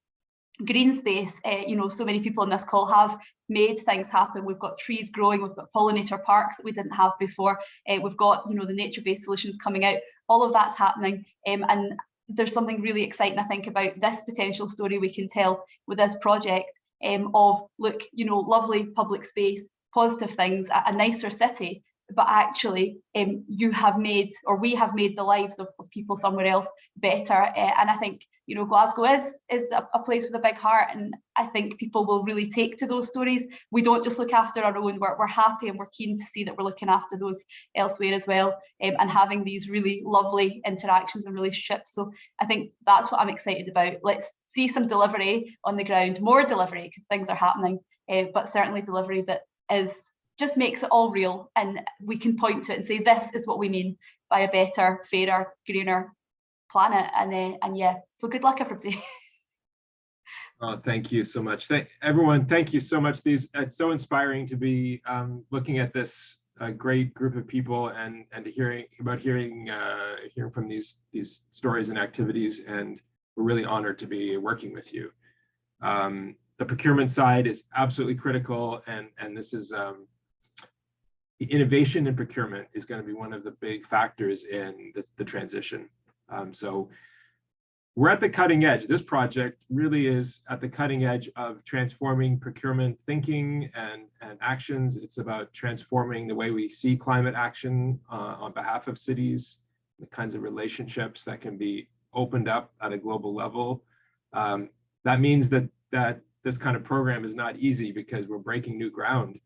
green space, you know, so many people on this call have made things happen. We've got trees growing, we've got pollinator parks that we didn't have before. We've got, you know, the nature-based solutions coming out. All of that's happening. And there's something really exciting, I think, about this potential story we can tell with this project of, look, you know, lovely public space, positive things, a nicer city, but actually you have made, or we have made, the lives of people somewhere else better. And I think, you know, Glasgow is a place with a big heart, and I think people will really take to those stories. We don't just look after our own, we're happy and we're keen to see that we're looking after those elsewhere as well, and having these really lovely interactions and relationships. So I think that's what I'm excited about. Let's see some delivery on the ground, more delivery, because things are happening, but certainly delivery that just makes it all real, and we can point to it and say, this is what we mean by a better, fairer, greener planet. And yeah, so good luck, everybody. Oh, thank you so much. Everyone, thank you so much. It's so inspiring to be looking at this great group of people and to hearing from these stories and activities. And we're really honored to be working with you. The procurement side is absolutely critical, and this is the innovation in procurement is going to be one of the big factors in the transition. So we're at the cutting edge. This project really is at the cutting edge of transforming procurement thinking and actions. It's about transforming the way we see climate action on behalf of cities the kinds of relationships that can be opened up at a global level. That means that this kind of program is not easy because we're breaking new ground.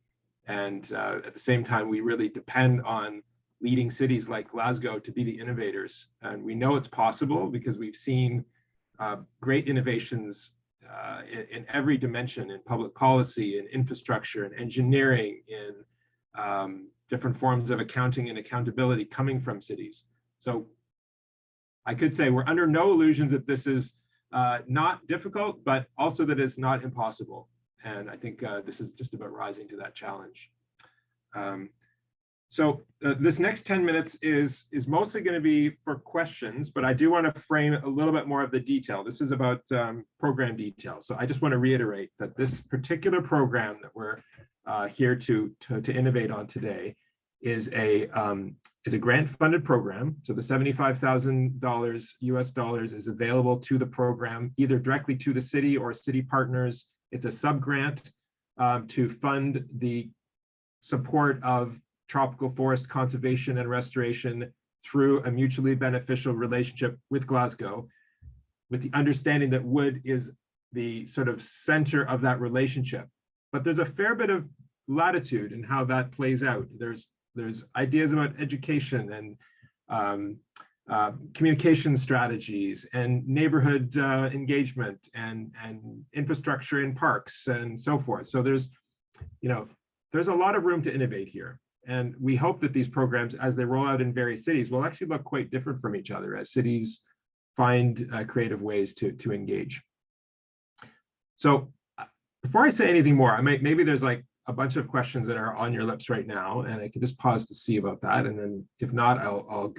And at the same time, we really depend on leading cities like Glasgow to be the innovators. And we know it's possible because we've seen great innovations in every dimension, in public policy, in infrastructure, in engineering, in different forms of accounting and accountability coming from cities. So I could say we're under no illusions that this is not difficult, but also that it's not impossible. And I think this is just about rising to that challenge. So this next 10 minutes is mostly going to be for questions, but I do want to frame a little bit more of the detail. This is about program details. So I just want to reiterate that this particular program that we're here to innovate on today is a grant-funded program. So the $75,000 US dollars is available to the program, either directly to the city or city partners. It's a sub-grant to fund the support of tropical forest conservation and restoration through a mutually beneficial relationship with Glasgow, with the understanding that wood is the sort of center of that relationship. But there's a fair bit of latitude in how that plays out. There's ideas about education and communication strategies and neighborhood engagement and infrastructure in parks and so forth. So there's a lot of room to innovate here. And we hope that these programs, as they roll out in various cities, will actually look quite different from each other as cities find creative ways to engage. So before I say anything more, maybe there's like a bunch of questions that are on your lips right now, and I can just pause to see about that. And then if not, I'll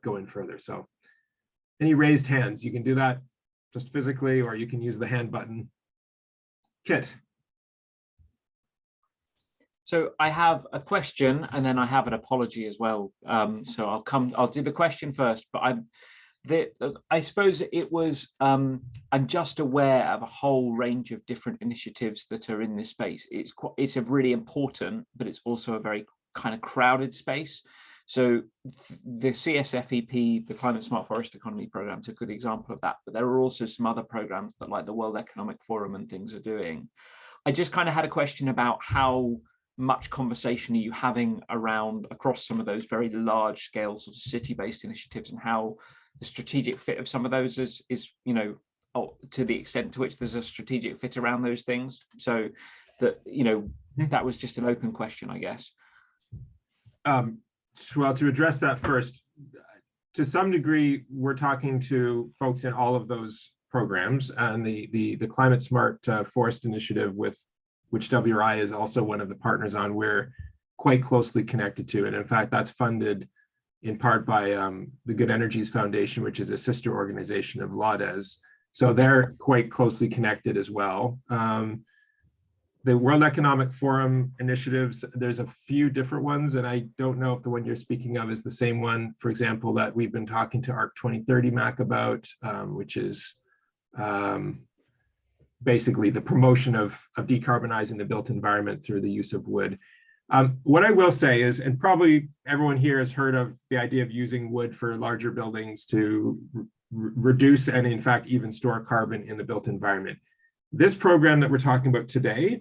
go in further. So any raised hands, you can do that just physically, or you can use the hand button. Kit. So I have a question and then I have an apology as well. So I'll do the question first, but I suppose it was, I'm just aware of a whole range of different initiatives that are in this space. It's a really important, but it's also a very kind of crowded space. So the CSFEP, the Climate Smart Forest Economy Program, is a good example of that, but there are also some other programs that like the World Economic Forum and things are doing. I just kind of had a question about how much conversation are you having around across some of those very large scale sort of city-based initiatives, and how the strategic fit of some of those is to the extent to which there's a strategic fit around those things. So that, that was just an open question, I guess. Well, to address that first, to some degree, we're talking to folks in all of those programs, and the Climate Smart Forest Initiative, which WRI is also one of the partners on, we're quite closely connected to. And in fact, that's funded in part by the Good Energies Foundation, which is a sister organization of LADES. So they're quite closely connected as well. The World Economic Forum initiatives, there's a few different ones, and I don't know if the one you're speaking of is the same one, for example, that we've been talking to ARC 2030 MAC about, which is basically the promotion of decarbonizing the built environment through the use of wood. What I will say is, and probably everyone here has heard of the idea of using wood for larger buildings to reduce and in fact even store carbon in the built environment. This program that we're talking about today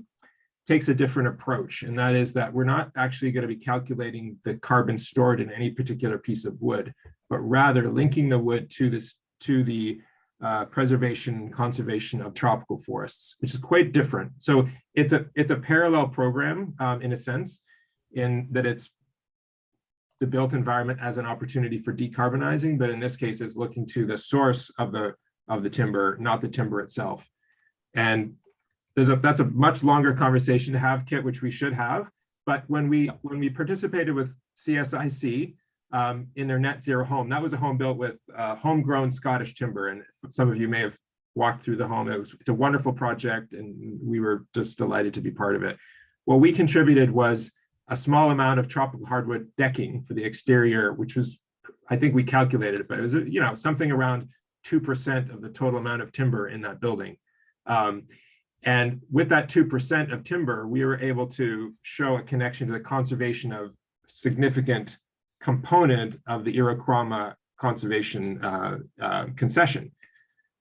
takes a different approach, and that is that we're not actually going to be calculating the carbon stored in any particular piece of wood, but rather linking the wood to the preservation and conservation of tropical forests, which is quite different. So it's a parallel program in a sense, in that it's the built environment as an opportunity for decarbonizing, but in this case, it's looking to the source of the timber, not the timber itself. And that's a much longer conversation to have, Kit, which we should have. But when we participated with CSIC in their net zero home, that was a home built with homegrown Scottish timber, and some of you may have walked through the home. It's a wonderful project, and we were just delighted to be part of it. What we contributed was a small amount of tropical hardwood decking for the exterior, which was, I think we calculated it, but it was something around 2% of the total amount of timber in that building. And with that 2% of timber, we were able to show a connection to the conservation of significant component of the Iroquois conservation concession.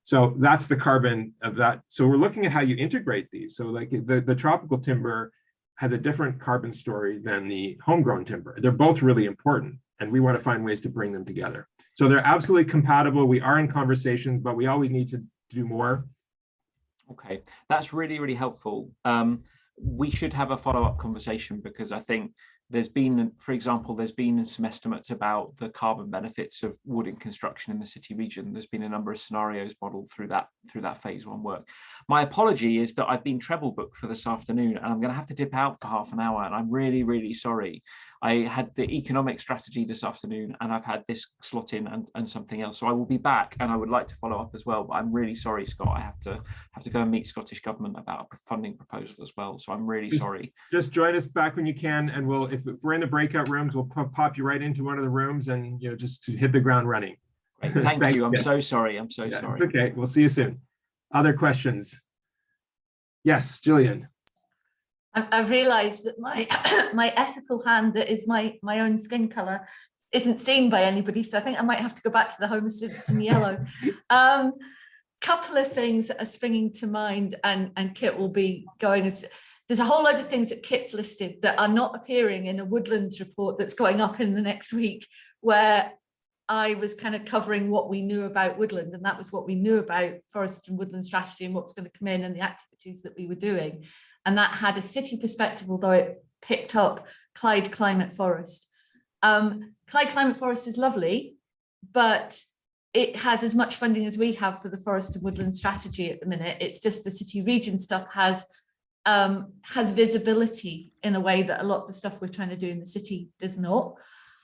So that's the carbon of that. So we're looking at how you integrate these. So like the tropical timber has a different carbon story than the homegrown timber. They're both really important, and we want to find ways to bring them together. So they're absolutely compatible. We are in conversations, but we always need to do more. Okay, that's really, really helpful. We should have a follow-up conversation, because I think there's been, for example, there's been some estimates about the carbon benefits of wood in construction in the city region. There's been a number of scenarios modeled through that phase 1 work. My apology is that I've been treble booked for this afternoon, and I'm going to have to dip out for half an hour, and I'm really, really sorry. I had the economic strategy this afternoon, and I've had this slot in and something else. So I will be back, and I would like to follow up as well. But I'm really sorry, Scott. I have to go and meet Scottish Government about a funding proposal as well. So I'm really sorry. Just join us back when you can, and we'll, if we're in the breakout rooms, we'll pop you right into one of the rooms, and just to hit the ground running. Great. Thank you. I'm so sorry. I'm so sorry. Okay, we'll see you soon. Other questions? Yes, Gillian. I've realised that my my ethical hand, that is my own skin colour, isn't seen by anybody. So I think I might have to go back to the Homer Simpson yellow. Couple of things that are springing to mind, and Kit will be going as. There's a whole load of things that Kit's listed that are not appearing in a woodlands report that's going up in the next week, where I was kind of covering what we knew about woodland, and that was what we knew about forest and woodland strategy and what was going to come in and the activities that we were doing. And that had a city perspective, although it picked up Clyde Climate Forest. Clyde Climate Forest is lovely, but it has as much funding as we have for the forest and woodland strategy at the minute. It's just the city region stuff has visibility in a way that a lot of the stuff we're trying to do in the city does not.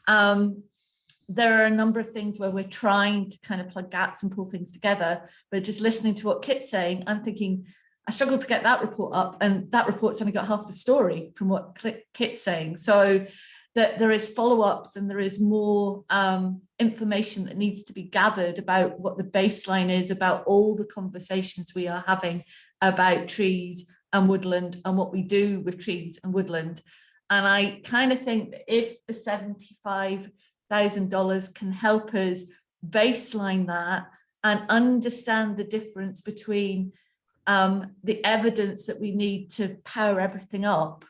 There are a number of things where we're trying to kind of plug gaps and pull things together, but just listening to what Kit's saying, I'm thinking, I struggled to get that report up, and that report's only got half the story from what Kit's saying. So that there is follow-ups, and there is more information that needs to be gathered about what the baseline is, about all the conversations we are having about trees and woodland and what we do with trees and woodland. And I kind of think that if the $75,000 can help us baseline that and understand the difference between the evidence that we need to power everything up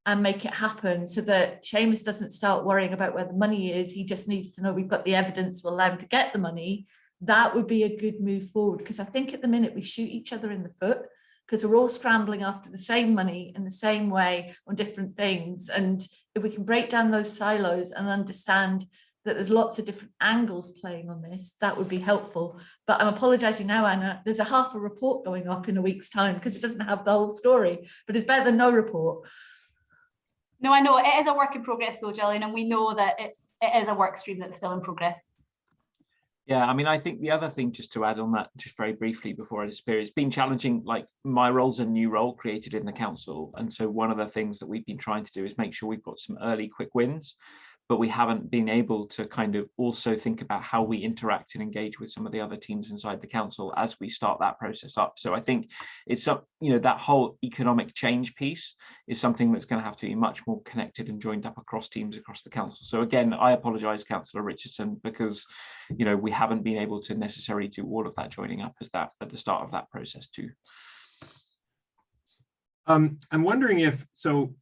and make it happen, so that Seamus doesn't start worrying about where the money is. He just needs to know we've got the evidence to allow him to get the money. That would be a good move forward, because I think at the minute we shoot each other in the foot, because we're all scrambling after the same money in the same way on different things. And if we can break down those silos and understand that there's lots of different angles playing on this, that would be helpful. But I'm apologising now, Anna, there's a half a report going up in a week's time because it doesn't have the whole story, but it's better than no report. No, I know it is a work in progress though, Gillian, and we know that it is a work stream that's still in progress. Yeah, I mean, I think the other thing, just to add on that, just very briefly before I disappear, it's been challenging. Like, my role's a new role created in the council. And so one of the things that we've been trying to do is make sure we've got some early quick wins, but we haven't been able to kind of also think about how we interact and engage with some of the other teams inside the council as we start that process up. So I think it's up, that whole economic change piece is something that's going to have to be much more connected and joined up across teams across the council. So again, I apologise, Councillor Richardson, because we haven't been able to necessarily do all of that joining up as that at the start of that process too. I'm wondering if, so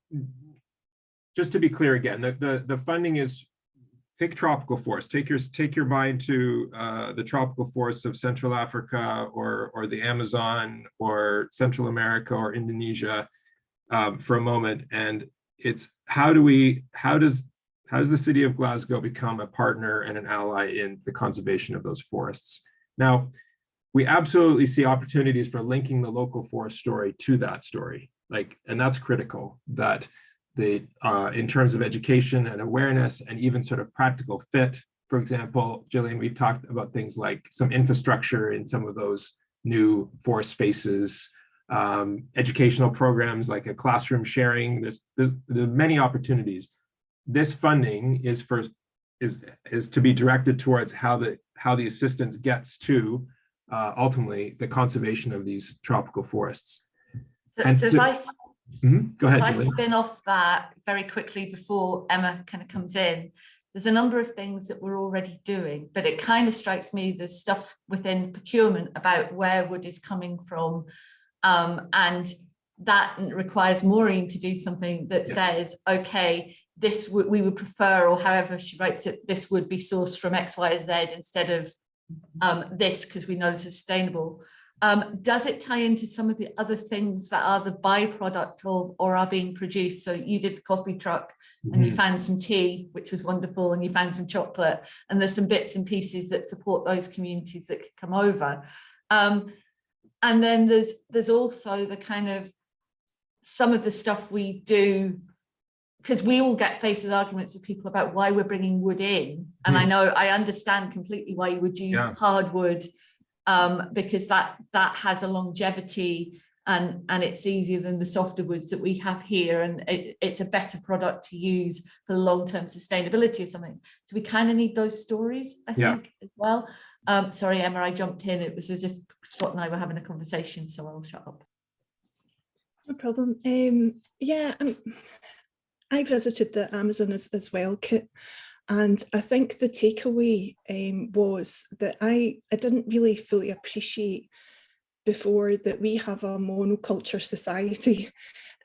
just to be clear again, the funding is, think tropical forest, take your mind to the tropical forests of Central Africa or the Amazon or Central America or Indonesia for a moment. And it's how does the city of Glasgow become a partner and an ally in the conservation of those forests? Now, we absolutely see opportunities for linking the local forest story to that story, and that's critical, that in terms of education and awareness and even sort of practical fit. For example, Gillian, we've talked about things like some infrastructure in some of those new forest spaces, educational programs like a classroom sharing. There's many opportunities. This funding is to be directed towards how the assistance gets to ultimately the conservation of these tropical forests. Go ahead, I Gillian. spin off that very quickly before Emma kind of comes in. there's a number of things that we're already doing, but it kind of strikes me there's stuff within procurement about where wood is coming from, and that requires Maureen to do something that says, okay, this we would prefer, or however she writes it, this would be sourced from X, Y, Z instead of this, because we know it's sustainable. Does it tie into some of the other things that are the byproduct of or are being produced? So you did the coffee truck and you found some tea, which was wonderful, and you found some chocolate, and there's some bits and pieces that support those communities that could come over. And then there's also the kind of some of the stuff we do, because we all get faced with arguments with people about why we're bringing wood in. And I understand completely why you would use hardwood, because that has a longevity and it's easier than the softer woods that we have here, and it's a better product to use for long-term sustainability of something. So we kind of need those stories, I think, as well. Sorry, Emma, I jumped in. It was as if Scott and I were having a conversation, so I'll shut up. No problem. I visited the Amazon as well, Kit, and I think the takeaway was that I didn't really fully appreciate before that we have a monoculture society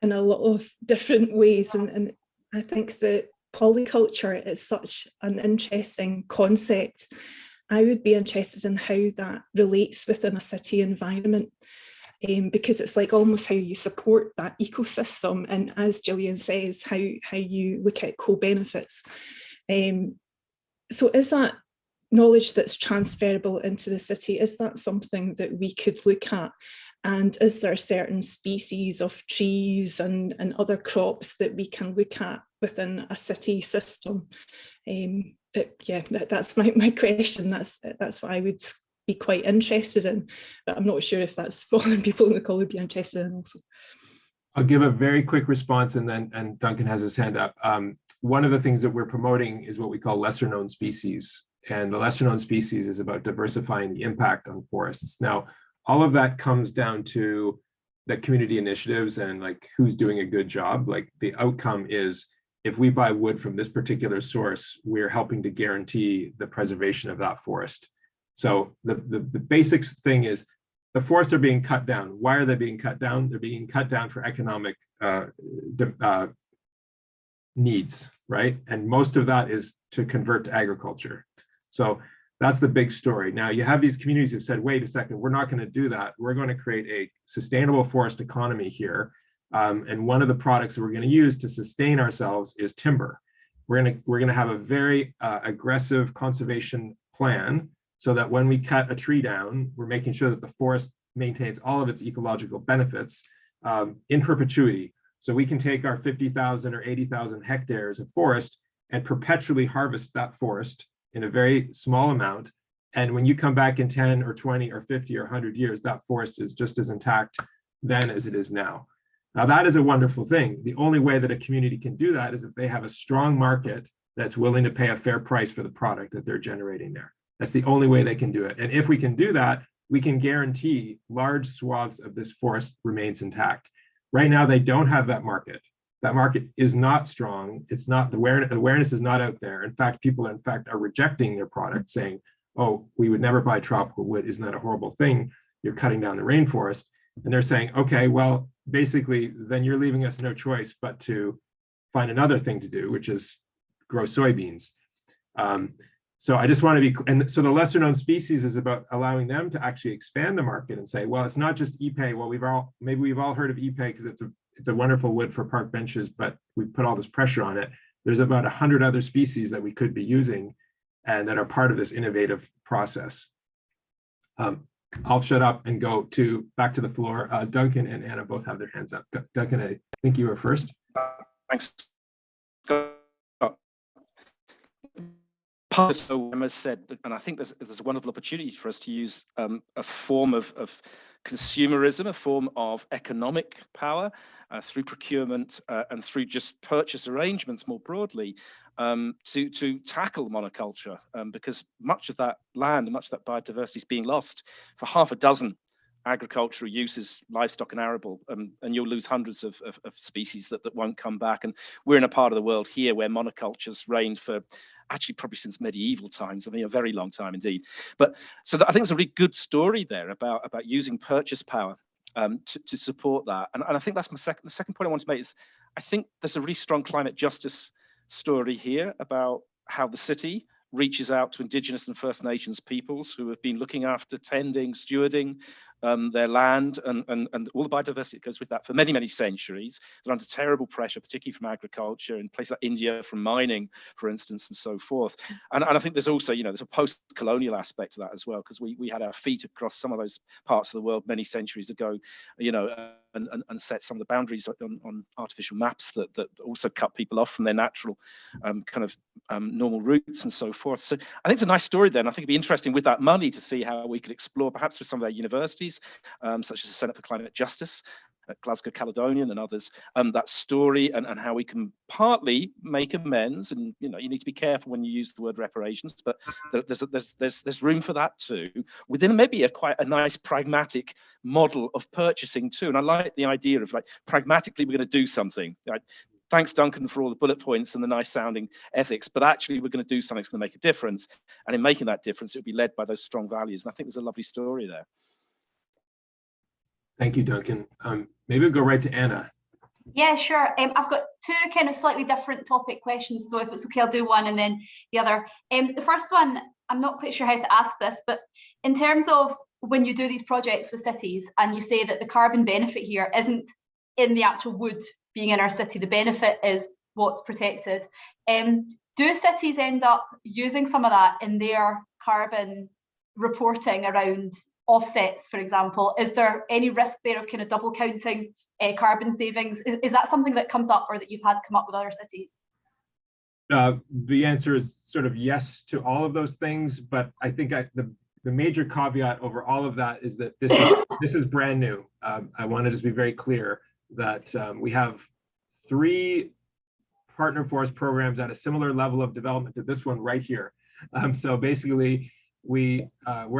in a lot of different ways, and I think that polyculture is such an interesting concept. I would be interested in how that relates within a city environment. Because it's like almost how you support that ecosystem, and as Gillian says, how you look at co-benefits. So is that knowledge that's transferable into the city? Is that something that we could look at? And is there certain species of trees and other crops that we can look at within a city system? That's my question. That's what I would be quite interested in, but I'm not sure if that's what people in the call would be interested in also. I'll give a very quick response, and then Duncan has his hand up. One of the things that we're promoting is what we call lesser known species, and the lesser known species is about diversifying the impact on forests. Now, all of that comes down to the community initiatives and like who's doing a good job. Like the outcome is, if we buy wood from this particular source, we're helping to guarantee the preservation of that forest. So the basic thing is the forests are being cut down. Why are they being cut down? They're being cut down for economic needs, right? And most of that is to convert to agriculture. So that's the big story. Now you have these communities who've said, wait a second, we're not going to do that. We're going to create a sustainable forest economy here. And one of the products that we're going to use to sustain ourselves is timber. We're going to have a very aggressive conservation plan, so that when we cut a tree down, we're making sure that the forest maintains all of its ecological benefits in perpetuity. So we can take our 50,000 or 80,000 hectares of forest and perpetually harvest that forest in a very small amount. And when you come back in 10 or 20 or 50 or 100 years, that forest is just as intact then as it is now. Now that is a wonderful thing. The only way that a community can do that is if they have a strong market that's willing to pay a fair price for the product that they're generating there. That's the only way they can do it. And if we can do that, we can guarantee large swaths of this forest remains intact. Right now, they don't have that market. That market is not strong. It's not, the awareness is not out there. In fact, people are rejecting their product, saying, oh, we would never buy tropical wood. Isn't that a horrible thing? You're cutting down the rainforest. And they're saying, okay, well, basically, then you're leaving us no choice but to find another thing to do, which is grow soybeans. So I just want to be, and so the lesser known species is about allowing them to actually expand the market and say, well, it's not just Ipe. Well, maybe we've all heard of Ipe because it's a wonderful wood for park benches, but we put all this pressure on it. There's about 100 other species that we could be using and that are part of this innovative process. I'll shut up and go back to the floor. Duncan and Anna both have their hands up. Duncan, I think you were first. Thanks. As Emma said, and I think there's a wonderful opportunity for us to use a form of consumerism, a form of economic power through procurement and through just purchase arrangements more broadly to tackle monoculture, because much of that land and much of that biodiversity is being lost for half a dozen agricultural uses, livestock and arable, and you'll lose hundreds of species that won't come back. And we're in a part of the world here where monocultures reigned for actually probably since medieval times. I mean, a very long time indeed. But so I think there's a really good story there about using purchase power to support that. And I think that's the second point I want to make is I think there's a really strong climate justice story here about how the city reaches out to Indigenous and First Nations peoples who have been looking after, tending, stewarding their land and all the biodiversity that goes with that for many, many centuries. They're under terrible pressure, particularly from agriculture, in places like India, from mining, for instance, and so forth. And I think there's also, there's a post-colonial aspect to that as well, because we had our feet across some of those parts of the world many centuries ago, and set some of the boundaries on artificial maps that also cut people off from their natural normal routes and so forth. So I think it's a nice story there, and I think it'd be interesting with that money to see how we could explore, perhaps with some of our universities, such as the Centre for Climate Justice at Glasgow Caledonian and others, that story and how we can partly make amends. And you need to be careful when you use the word reparations, but there's room for that too, within maybe quite a nice pragmatic model of purchasing too. And I like the idea of pragmatically we're going to do something. Thanks, Duncan, for all the bullet points and the nice sounding ethics, but actually we're going to do something that's going to make a difference. And in making that difference, it'll be led by those strong values. And I think there's a lovely story there. Thank you, Duncan. Maybe we'll go right to Anna. Yeah, sure. I've got two kind of slightly different topic questions. So if it's okay, I'll do one and then the other. The first one, I'm not quite sure how to ask this, but in terms of when you do these projects with cities and you say that the carbon benefit here isn't in the actual wood being in our city, the benefit is what's protected. Do cities end up using some of that in their carbon reporting around offsets, for example? Is there any risk there of kind of double counting carbon savings? Is that something that comes up or that you've had come up with other cities? The answer is sort of yes to all of those things, but I think the major caveat over all of that is that this is brand new. I wanted to be very clear that we have 3 partner forest programs at a similar level of development to this one right here. So basically, we're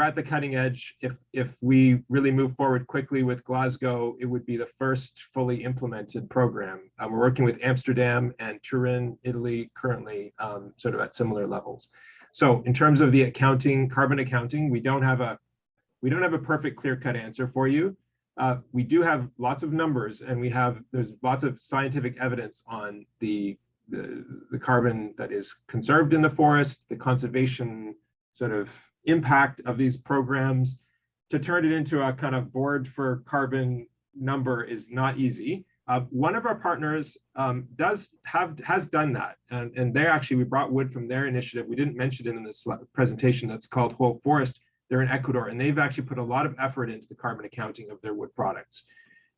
at the cutting edge. If we really move forward quickly with Glasgow, it would be the first fully implemented program. We're working with Amsterdam and Turin, Italy, currently sort of at similar levels. So in terms of the accounting, carbon accounting, we don't have a perfect clear-cut answer for you. We do have lots of numbers, and there's lots of scientific evidence on the carbon that is conserved in the forest, the conservation sort of impact of these programs. To turn it into a kind of board for carbon number is not easy. One of our partners has done that, and we brought wood from their initiative. We didn't mention it in this presentation. That's called Whole Forest. They're in Ecuador, and they've actually put a lot of effort into the carbon accounting of their wood products.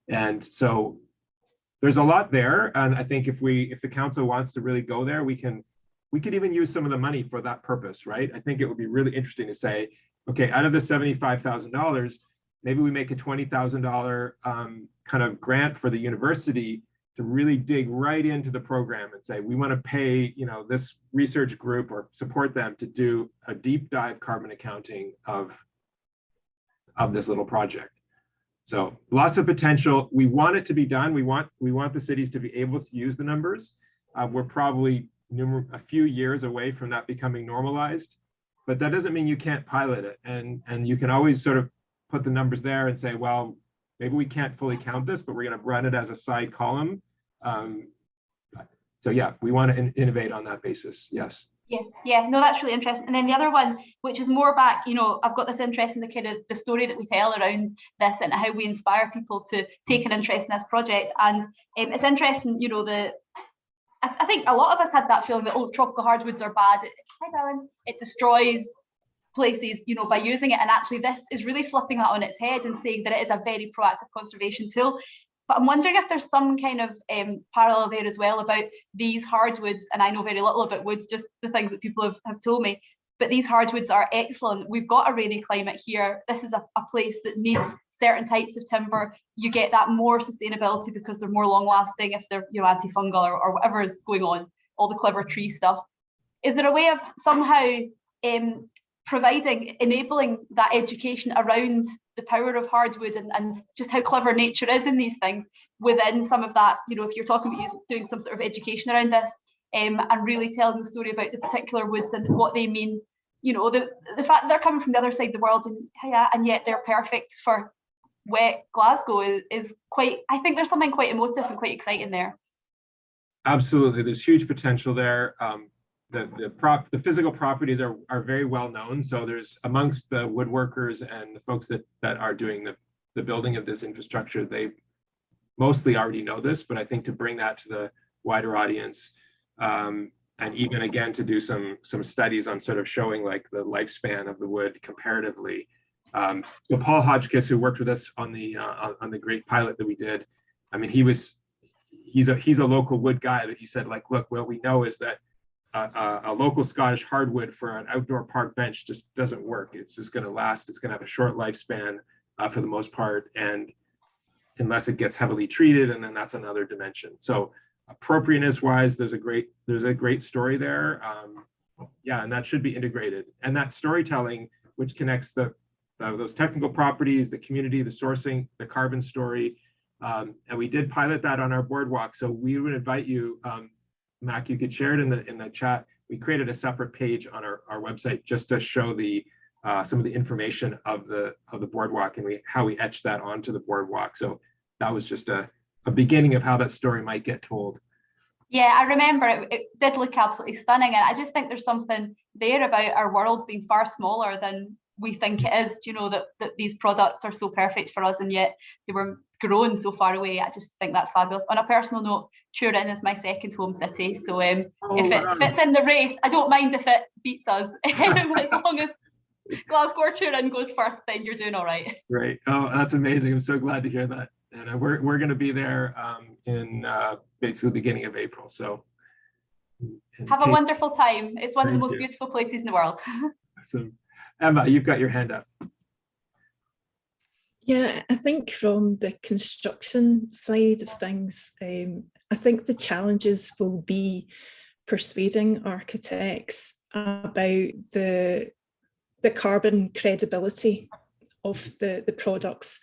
And so there's a lot there. And I think if the council wants to really go there, we could even use some of the money for that purpose, right? I think it would be really interesting to say, okay, out of the $75,000, maybe we make a $20,000 kind of grant for the university to really dig right into the program and say, we want to pay, this research group or support them to do a deep dive carbon accounting of this little project. So lots of potential. We want it to be done. We want the cities to be able to use the numbers. We're probably a few years away from that becoming normalized, but that doesn't mean you can't pilot it. And you can always sort of put the numbers there and say, well, maybe we can't fully count this, but we're going to run it as a side column. So yeah, we want to innovate on that basis. Yes. Yeah, no, that's really interesting. And then the other one, which is more back, I've got this interest in the kind of the story that we tell around this and how we inspire people to take an interest in this project. And it's interesting, I think a lot of us had that feeling that, tropical hardwoods are bad. Hi, darling. It destroys places, by using it. And actually this is really flipping that on its head and saying that it is a very proactive conservation tool. But I'm wondering if there's some kind of parallel there as well about these hardwoods, and I know very little about woods, just the things that people have told me, but these hardwoods are excellent. We've got a rainy climate here. This is a place that needs certain types of timber. You get that more sustainability because they're more long lasting if they're antifungal or whatever is going on, all the clever tree stuff. Is there a way of somehow enabling that education around the power of hardwood and just how clever nature is in these things within some of that, you know, if you're talking about doing some sort of education around this, and really telling the story about the particular woods and what they mean, you know, the fact that they're coming from the other side of the world and yet they're perfect for wet Glasgow is quite, I think there's something quite emotive and quite exciting there. Absolutely, there's huge potential there. The physical properties are very well known. So there's amongst the woodworkers and the folks that are doing the building of this infrastructure, they mostly already know this, but I think to bring that to the wider audience, and even again to do some studies on sort of showing like the lifespan of the wood comparatively. So Paul Hodgkiss, who worked with us on the great pilot that we did, I mean, he's a local wood guy, but he said, like, look, what we know is that a local Scottish hardwood for an outdoor park bench just doesn't work. It's just going to last. It's going to have a short lifespan for the most part, and unless it gets heavily treated, and then that's another dimension. So appropriateness wise, there's a great story there. Yeah, and that should be integrated. And that storytelling, which connects those technical properties, the community, the sourcing, the carbon story, and we did pilot that on our boardwalk. So we would invite you. Mac, you could share it in the chat. We created a separate page on our website just to show some of the information of the boardwalk and how we etched that onto the boardwalk. So that was just a beginning of how that story might get told. Yeah, I remember it did look absolutely stunning, and I just think there's something there about our world being far smaller than we think it is. You know, that these products are so perfect for us, and yet they were grown so far away. I just think that's fabulous. On a personal note, Turin is my second home city, so if it's in the race, I don't mind if it beats us. As long as Glasgow or Turin goes first, then you're doing all right. Right. Oh, that's amazing. I'm so glad to hear that. And we're going to be there in basically the beginning of April. So have a wonderful time. It's one of the most beautiful places in the world. So Emma, you've got your hand up. Yeah, I think from the construction side of things, I think the challenges will be persuading architects about the carbon credibility of the products,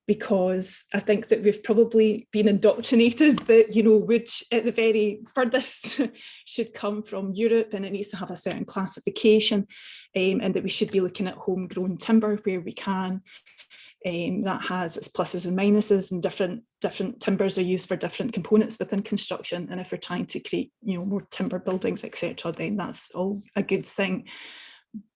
because I think that we've probably been indoctrinated that, you know, wood at the very furthest should come from Europe and it needs to have a certain classification, and that we should be looking at homegrown timber where we can. That has its pluses and minuses, and different timbers are used for different components within construction. And if we're trying to create, you know, more timber buildings, etc., then that's all a good thing.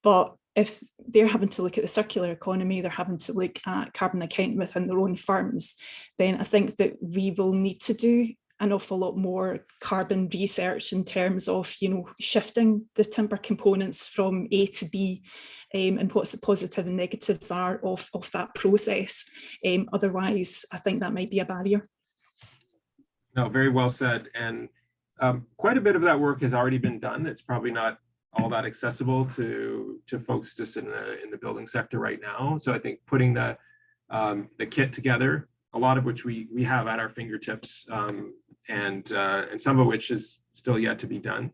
But if they're having to look at the circular economy, they're having to look at carbon accounting within their own firms, then I think that we will need to do an awful lot more carbon research in terms of, you know, shifting the timber components from A to B, and what's the positive and negatives are of that process. Otherwise, I think that might be a barrier. No, very well said. And quite a bit of that work has already been done. It's probably not all that accessible to folks just in the building sector right now. So I think putting the kit together, a lot of which we have at our fingertips, and some of which is still yet to be done.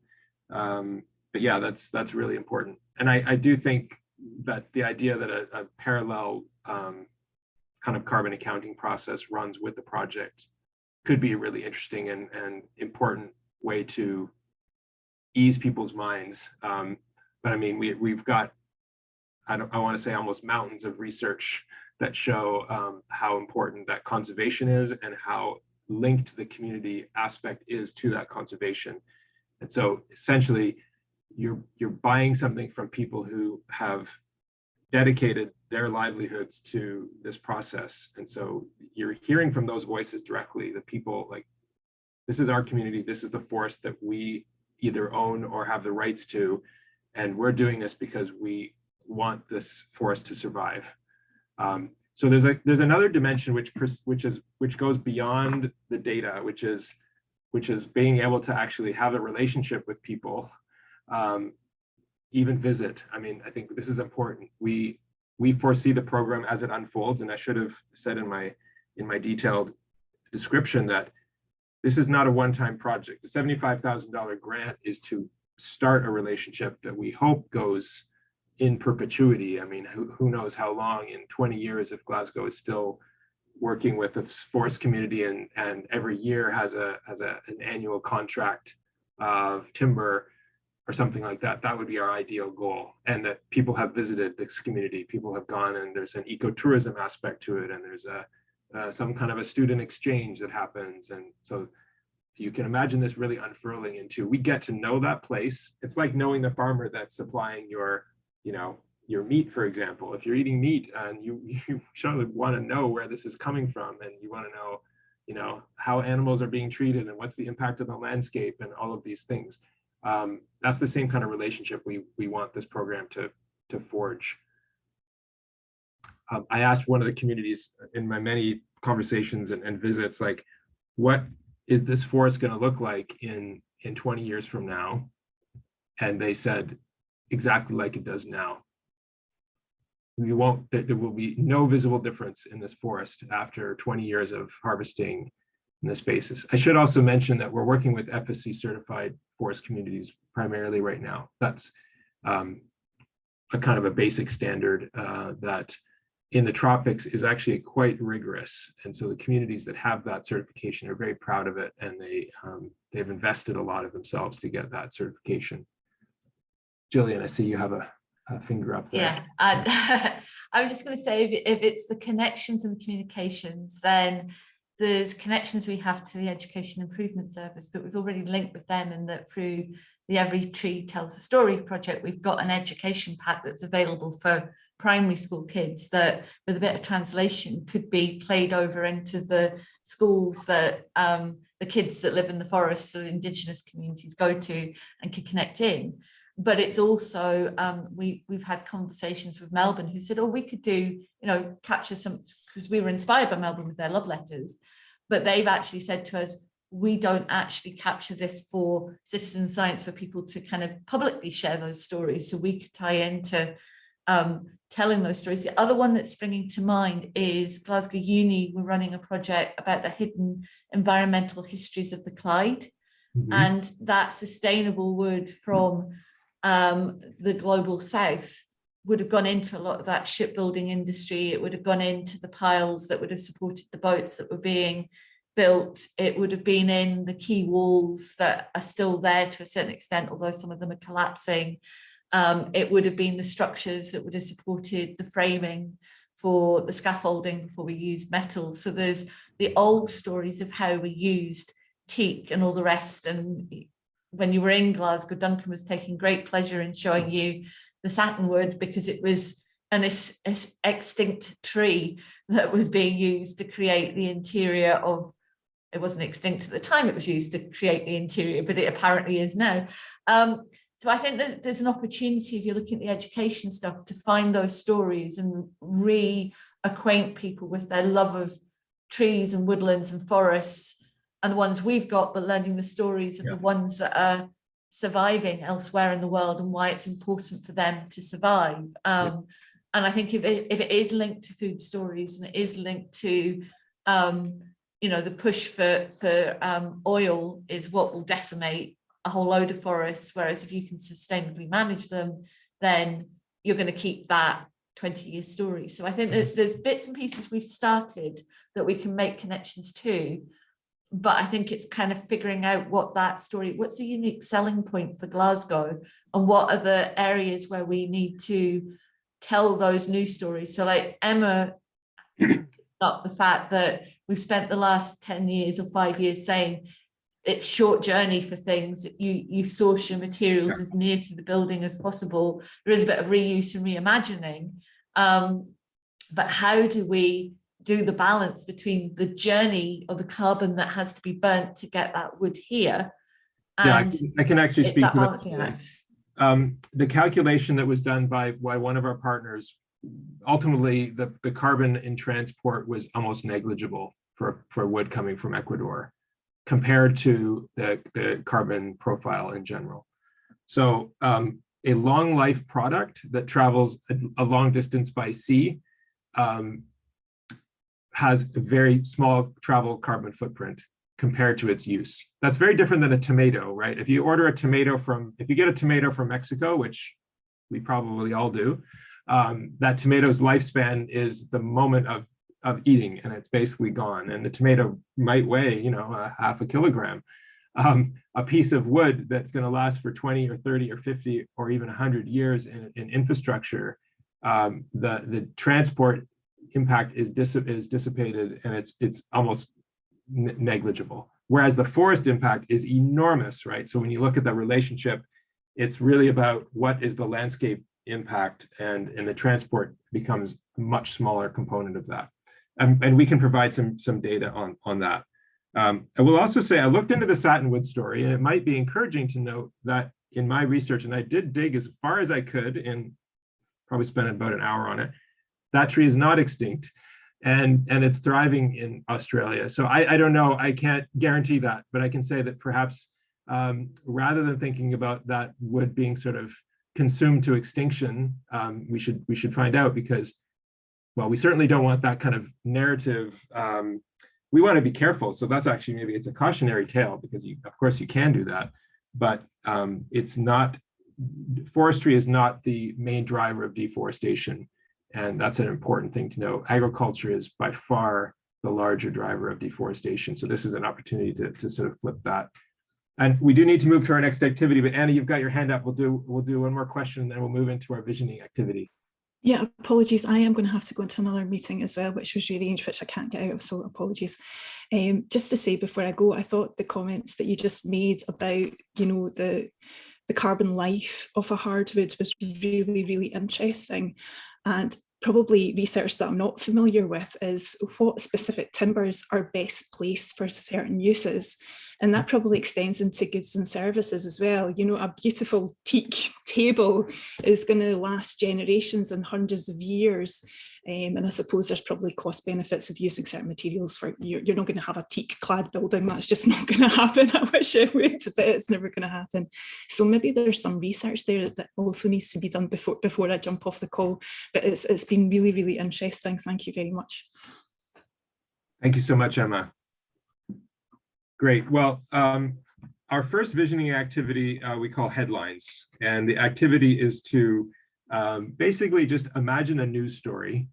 But yeah, that's really important. And I do think that the idea that a parallel kind of carbon accounting process runs with the project could be a really interesting and important way to ease people's minds. But I mean, we've got, I want to say almost mountains of research that show how important that conservation is and how linked the community aspect is to that conservation. And so essentially you're buying something from people who have dedicated their livelihoods to this process. And so you're hearing from those voices directly, the people like, this is our community, this is the forest that we either own or have the rights to, and we're doing this because we want this forest to survive. So there's another dimension which goes beyond the data, which is being able to actually have a relationship with people, even visit. I mean, I think this is important. We foresee the program as it unfolds, and I should have said in my detailed description that this is not a one-time project. The $75,000 grant is to start a relationship that we hope goes in perpetuity. I mean, who knows how long in 20 years if Glasgow is still working with the forest community and every year has an annual contract of timber or something like that. That would be our ideal goal. And that people have visited this community, people have gone, and there's an ecotourism aspect to it, and there's some kind of a student exchange that happens. And so you can imagine this really unfurling into, we get to know that place. It's like knowing the farmer that's supplying your, your meat, for example. If you're eating meat and you surely want to know where this is coming from, and you want to know, how animals are being treated and what's the impact of the landscape and all of these things. That's the same kind of relationship we want this program to forge. I asked one of the communities in my many conversations and visits, like, what is this forest going to look like in 20 years from now? And they said exactly like it does now. There will be no visible difference in this forest after 20 years of harvesting in this basis. I should also mention that we're working with FSC certified forest communities primarily right now. That's a kind of a basic standard that in the tropics is actually quite rigorous. And so the communities that have that certification are very proud of it, and they've invested a lot of themselves to get that certification. Jillian, I see you have a finger up there. Yeah, I was just going to say, if it's the connections and the communications, then there's connections we have to the Education Improvement Service, but we've already linked with them in that through the Every Tree Tells a Story project, we've got an education pack that's available for primary school kids that, with a bit of translation, could be played over into the schools that the kids that live in the forests or Indigenous communities go to and can connect in. But it's also, we've had conversations with Melbourne who said, oh, we could do, capture some, because we were inspired by Melbourne with their love letters, but they've actually said to us, we don't actually capture this for citizen science, for people to kind of publicly share those stories. So we could tie into telling those stories. The other one that's springing to mind is Glasgow Uni. We're running a project about the hidden environmental histories of the Clyde. Mm-hmm. And that sustainable wood from the global south would have gone into a lot of that shipbuilding industry. It would have gone into the piles that would have supported the boats that were being built. It would have been in the quay walls that are still there to a certain extent, although some of them are collapsing. It would have been the structures that would have supported the framing for the scaffolding before we used metal. So there's the old stories of how we used teak and all the rest. And when you were in Glasgow, Duncan was taking great pleasure in showing you the satinwood, because it was an extinct tree that was being used to create the interior of, it wasn't extinct at the time it was used to create the interior, but it apparently is now. So I think that there's an opportunity, if you're looking at the education stuff, to find those stories and reacquaint people with their love of trees and woodlands and forests, and the ones we've got, but learning the stories of the ones that are surviving elsewhere in the world and why it's important for them to survive. And I think if it is linked to food stories, and it is linked to, the push for oil is what will decimate a whole load of forests, whereas if you can sustainably manage them, then you're going to keep that 20-year story. So I think that there's bits and pieces we've started that we can make connections to, but I think it's kind of figuring out what that story, what's the unique selling point for Glasgow, and what are the areas where we need to tell those new stories. So like Emma, not the fact that we've spent the last 10 years or 5 years saying it's short journey for things. You source your materials as near to the building as possible. There is a bit of reuse and reimagining, but how do we do the balance between the journey of the carbon that has to be burnt to get that wood here? And I can actually speak that to balancing act. The calculation that was done by one of our partners, ultimately the carbon in transport was almost negligible for wood coming from Ecuador, compared to the carbon profile in general. So a long life product that travels a long distance by sea has a very small travel carbon footprint compared to its use. That's very different than a tomato, right? If you get a tomato from Mexico, which we probably all do, that tomato's lifespan is the moment of eating, and it's basically gone. And the tomato might weigh, you know, a half a kilogram. A piece of wood that's going to last for 20 or 30 or 50 or even 100 years in infrastructure, the transport impact is dissipated, and it's almost negligible. Whereas the forest impact is enormous, right? So when you look at the relationship, it's really about what is the landscape impact, and the transport becomes a much smaller component of that. And we can provide some data on that. I will also say I looked into the satinwood story, and it might be encouraging to note that in my research, and I did dig as far as I could and probably spent about an hour on it, that tree is not extinct, and it's thriving in Australia. So I don't know, I can't guarantee that, but I can say that perhaps rather than thinking about that wood being sort of consumed to extinction, we should find out, because, well, we certainly don't want that kind of narrative. We want to be careful. So that's actually, maybe it's a cautionary tale, because of course you can do that, but it's not, forestry is not the main driver of deforestation. And that's an important thing to know. Agriculture is by far the larger driver of deforestation. So this is an opportunity to sort of flip that. And we do need to move to our next activity, but Anna, you've got your hand up. We'll do one more question, and then we'll move into our visioning activity. Yeah, apologies. I am going to have to go into another meeting as well, which was rearranged, which I can't get out of, so apologies. Just to say before I go, I thought the comments that you just made about, you know, the carbon life of a hardwood was really, really interesting. And probably research that I'm not familiar with is what specific timbers are best placed for certain uses. And that probably extends into goods and services as well. You know, a beautiful teak table is going to last generations and hundreds of years. And I suppose there's probably cost benefits of using certain materials. For you're not going to have a teak clad building. That's just not going to happen. I wish it would, but it's never going to happen. So maybe there's some research there that also needs to be done before I jump off the call. But it's been really, really interesting. Thank you very much. Thank you so much, Emma. Great. Well, our first visioning activity we call headlines. And the activity is to basically just imagine a news story.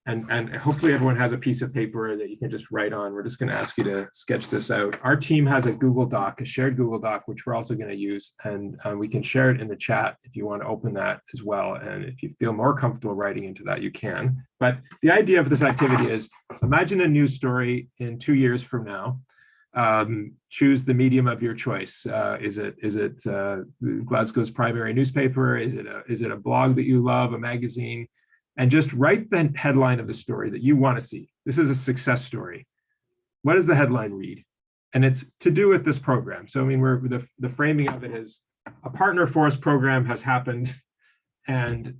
And hopefully everyone has a piece of paper that you can just write on. We're just going to ask you to sketch this out. Our team has a Google Doc, a shared Google Doc, which we're also going to use. And we can share it in the chat if you want to open that as well. And if you feel more comfortable writing into that, you can. But the idea of this activity is imagine a news story in 2 years from now. Choose the medium of your choice. Is it Glasgow's primary newspaper? Is it a blog that you love, a magazine? And just write the headline of the story that you want to see. This is a success story. What does the headline read? And it's to do with this program. So I mean, the framing of it is a partner forest program has happened, and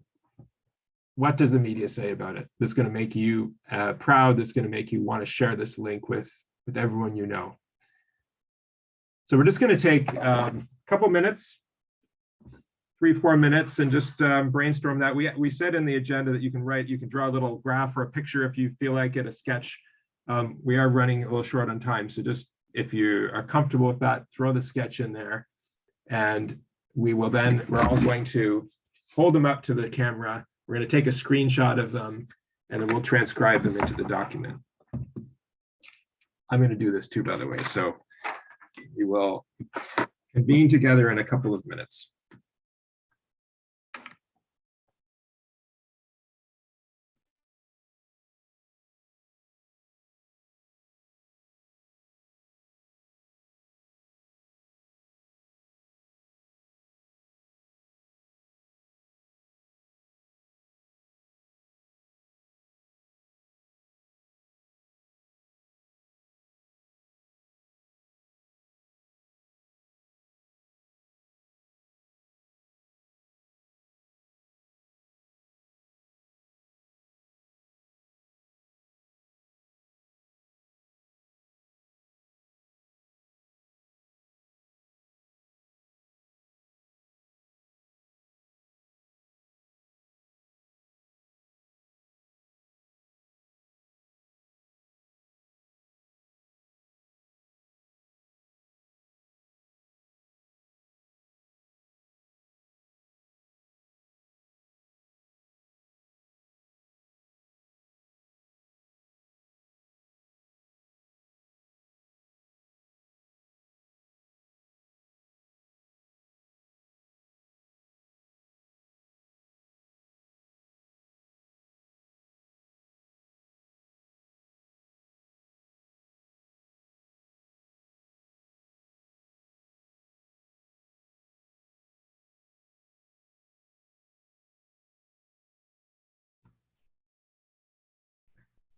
what does the media say about it? That's going to make you proud. That's going to make you want to share this link with everyone you know. So we're just going to take a couple minutes, 3-4 minutes, and just brainstorm that. We said in the agenda that you can draw a little graph or a picture if you feel like it, a sketch. We are running a little short on time. So just if you are comfortable with that, throw the sketch in there. And we're all going to hold them up to the camera. We're going to take a screenshot of them, and then we'll transcribe them into the document. I'm going to do this too, by the way. So we will convene together in a couple of minutes.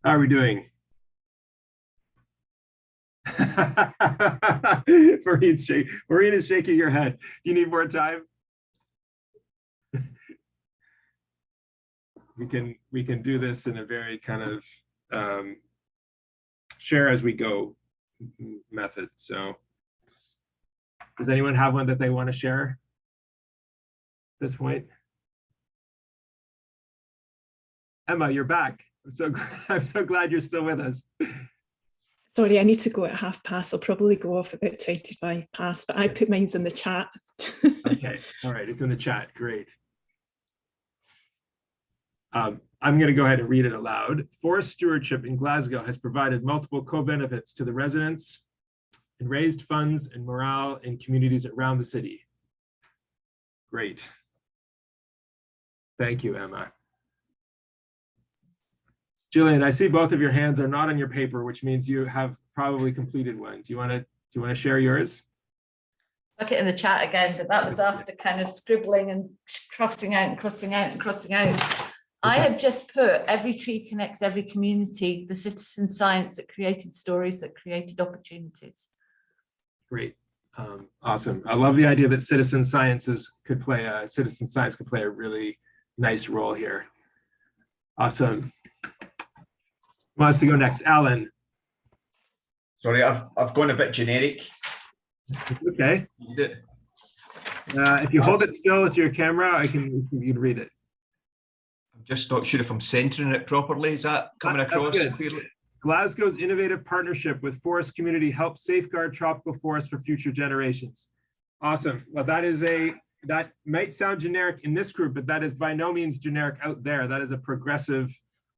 How are we doing? Maureen is shaking her head. Do you need more time? We can do this in a very kind of share as we go method. So does anyone have one that they want to share at this point? Emma, you're back. I'm so glad you're still with us. Sorry, I need to go at 5:30. I'll probably go off about 25 past, but I put mine's in the chat. Okay, all right, it's in the chat. Great. I'm going to go ahead and read it aloud. Forest stewardship in Glasgow has provided multiple co-benefits to the residents and raised funds and morale in communities around the city. Great. Thank you, Emma. Jillian, I see both of your hands are not on your paper, which means you have probably completed one. Do you want to share yours? Look it in the chat again, but that was after kind of scribbling and crossing out and crossing out and crossing out. I have just put every tree connects every community, the citizen science that created stories that created opportunities. Great. Awesome. I love the idea that citizen science could play a really nice role here. Awesome. Who wants to go next? Alan. Sorry, I've gone a bit generic. Okay. If you hold it still with your camera, you can read it. I'm just not sure if I'm centering it properly. Is that coming across clearly? Glasgow's innovative partnership with forest community helps safeguard tropical forests for future generations. Awesome. Well, that might sound generic in this group, but that is by no means generic out there. That is a progressive,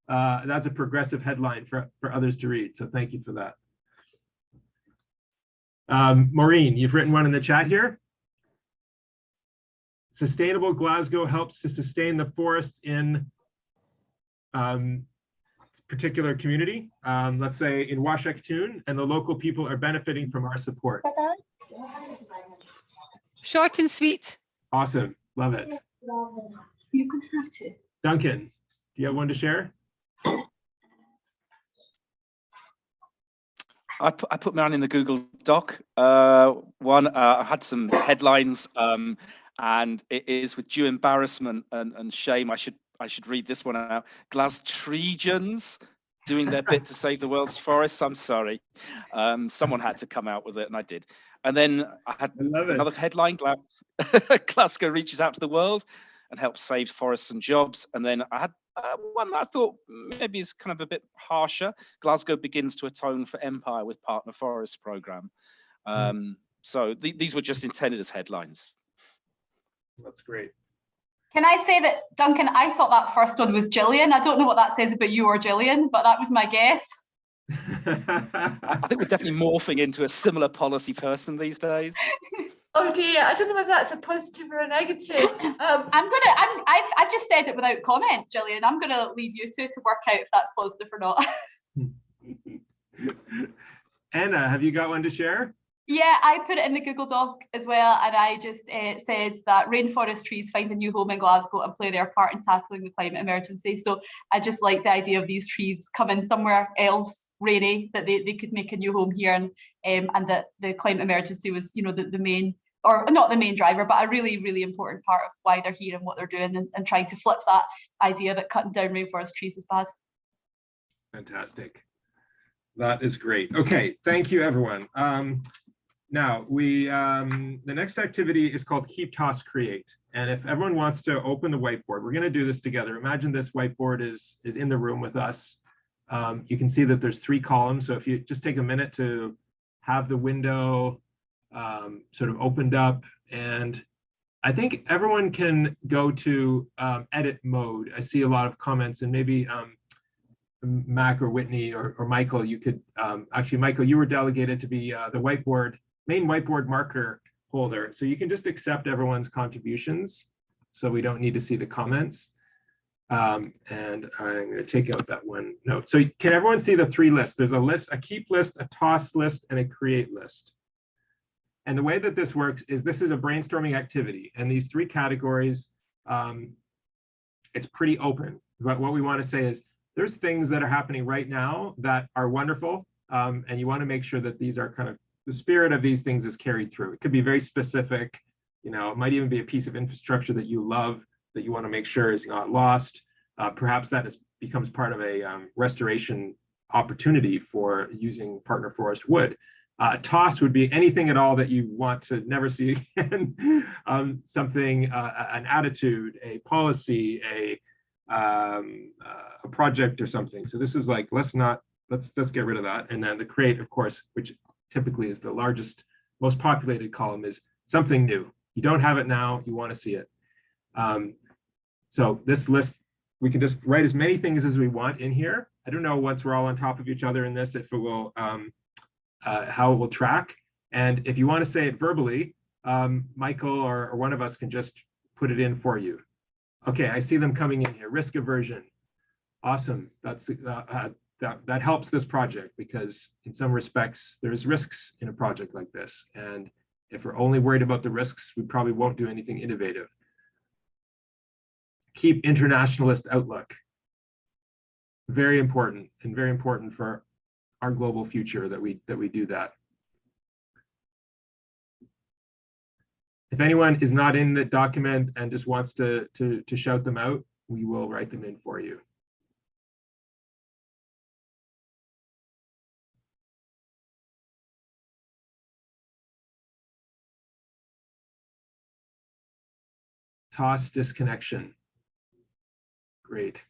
that's a progressive headline for others to read. So thank you for that. Maureen, you've written one in the chat here. Sustainable Glasgow helps to sustain the forests in particular community, let's say in Washington, and the local people are benefiting from our support. Short and sweet. Awesome, love it. You can have to. Duncan, do you have one to share? I put mine in the Google Doc. I had some headlines, and it is with due embarrassment and shame. I should read this one out. Glaswegians doing their bit to save the world's forests. I'm sorry. Someone had to come out with it, and I did. And then I had another headline, Glasgow reaches out to the world and helps save forests and jobs. And then I had one that I thought maybe is kind of a bit harsher. Glasgow begins to atone for empire with partner forest program. So these were just intended as headlines. That's great. Can I say that, Duncan, I thought that first one was Gillian. I don't know what that says about you or Gillian, but that was my guess. I think we're definitely morphing into a similar policy person these days. Oh dear, I don't know whether that's a positive or a negative. I've just said it without comment, Gillian. I'm gonna leave you two to work out if that's positive or not. Anna, have you got one to share? Yeah, I put it in the Google Doc as well, and I just said that rainforest trees find a new home in Glasgow and play their part in tackling the climate emergency. So I just like the idea of these trees coming somewhere else rainy, that they could make a new home here, and that the climate emergency was, you know, the main, or not the main driver, but a really, really important part of why they're here and what they're doing, and trying to flip that idea that cutting down rainforest trees is bad. Fantastic. That is great. Okay, thank you, everyone. Now, the next activity is called Keep, Toss, Create. And if everyone wants to open the whiteboard, we're going to do this together. Imagine this whiteboard is in the room with us. You can see that there's 3 columns. So if you just take a minute to have the window sort of opened up, and I think everyone can go to edit mode. I see a lot of comments, and maybe Mac or Whitney or Michael, you could, actually, Michael, you were delegated to be the main whiteboard marker holder. So you can just accept everyone's contributions, so we don't need to see the comments. And I'm going to take out that one note. So can everyone see the 3 lists? There's a list, a keep list, a toss list, and a create list. And the way that this works is this is a brainstorming activity, and these 3 categories, it's pretty open. But what we want to say is, there's things that are happening right now that are wonderful. And you want to make sure that these are kind of, the spirit of these things is carried through. It could be very specific, you know, it might even be a piece of infrastructure that you love, that you want to make sure is not lost. Perhaps that becomes part of a restoration opportunity for using partner forest wood. Toss would be anything at all that you want to never see again. Something, an attitude, a policy, a project or something. So this is like, let's get rid of that. And then the create, of course, which typically is the largest, most populated column, is something new. You don't have it now, you want to see it. So this list, we can just write as many things as we want in here. I don't know, once we're all on top of each other in this, if it will, how it will track. And if you want to say it verbally, Michael or one of us can just put it in for you. Okay, I see them coming in here. Risk aversion. Awesome. That's that helps this project, because in some respects there's risks in a project like this. And if we're only worried about the risks, we probably won't do anything innovative. Keep internationalist outlook. Very important, and very important for our global future that we do that. If anyone is not in the document and just wants to shout them out, we will write them in for you. Toss disconnection. Great.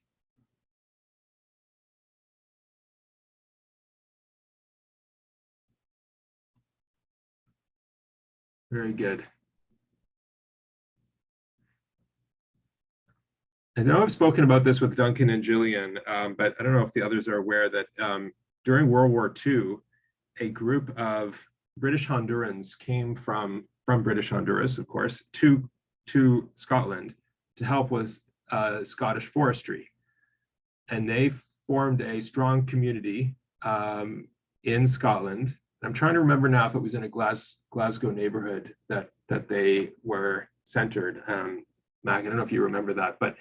Very good. I know I've spoken about this with Duncan and Gillian, but I don't know if the others are aware that during World War II, a group of British Hondurans came from British Honduras, of course, to Scotland to help with Scottish forestry. And they formed a strong community in Scotland. I'm trying to remember now if it was in a Glasgow neighborhood that they were centered. Mac, I don't know if you remember that, but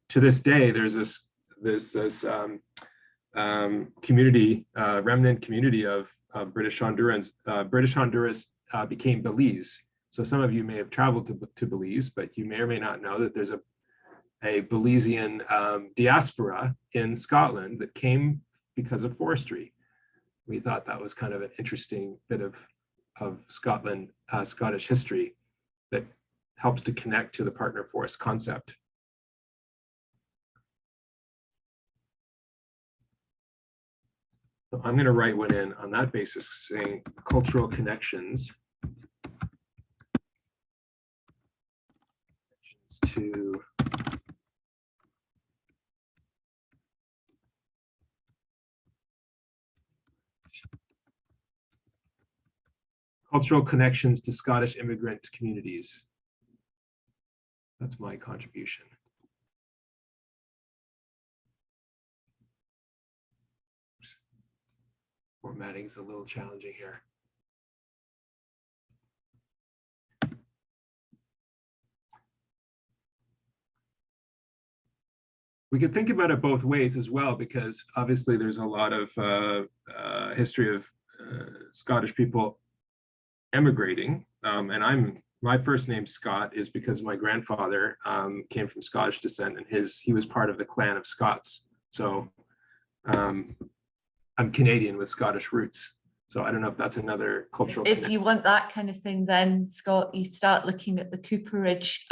to this day, there's this community, remnant community of British Hondurans. British Honduras became Belize. So some of you may have traveled to Belize, but you may or may not know that there's a Belizean diaspora in Scotland that came because of forestry. We thought that was kind of an interesting bit of Scotland, Scottish history that helps to connect to the partner forest concept. So I'm going to write one in on that basis, saying cultural connections to cultural connections to Scottish immigrant communities. That's my contribution. Formatting is a little challenging here. We could think about it both ways as well, because obviously there's a lot of history of Scottish people emigrating. And my first name Scott is because my grandfather came from Scottish descent, and he was part of the clan of Scots. So I'm Canadian with Scottish roots. So I don't know if that's another cultural If connection. you want that kind of thing, then Scott, you start looking at the cooperage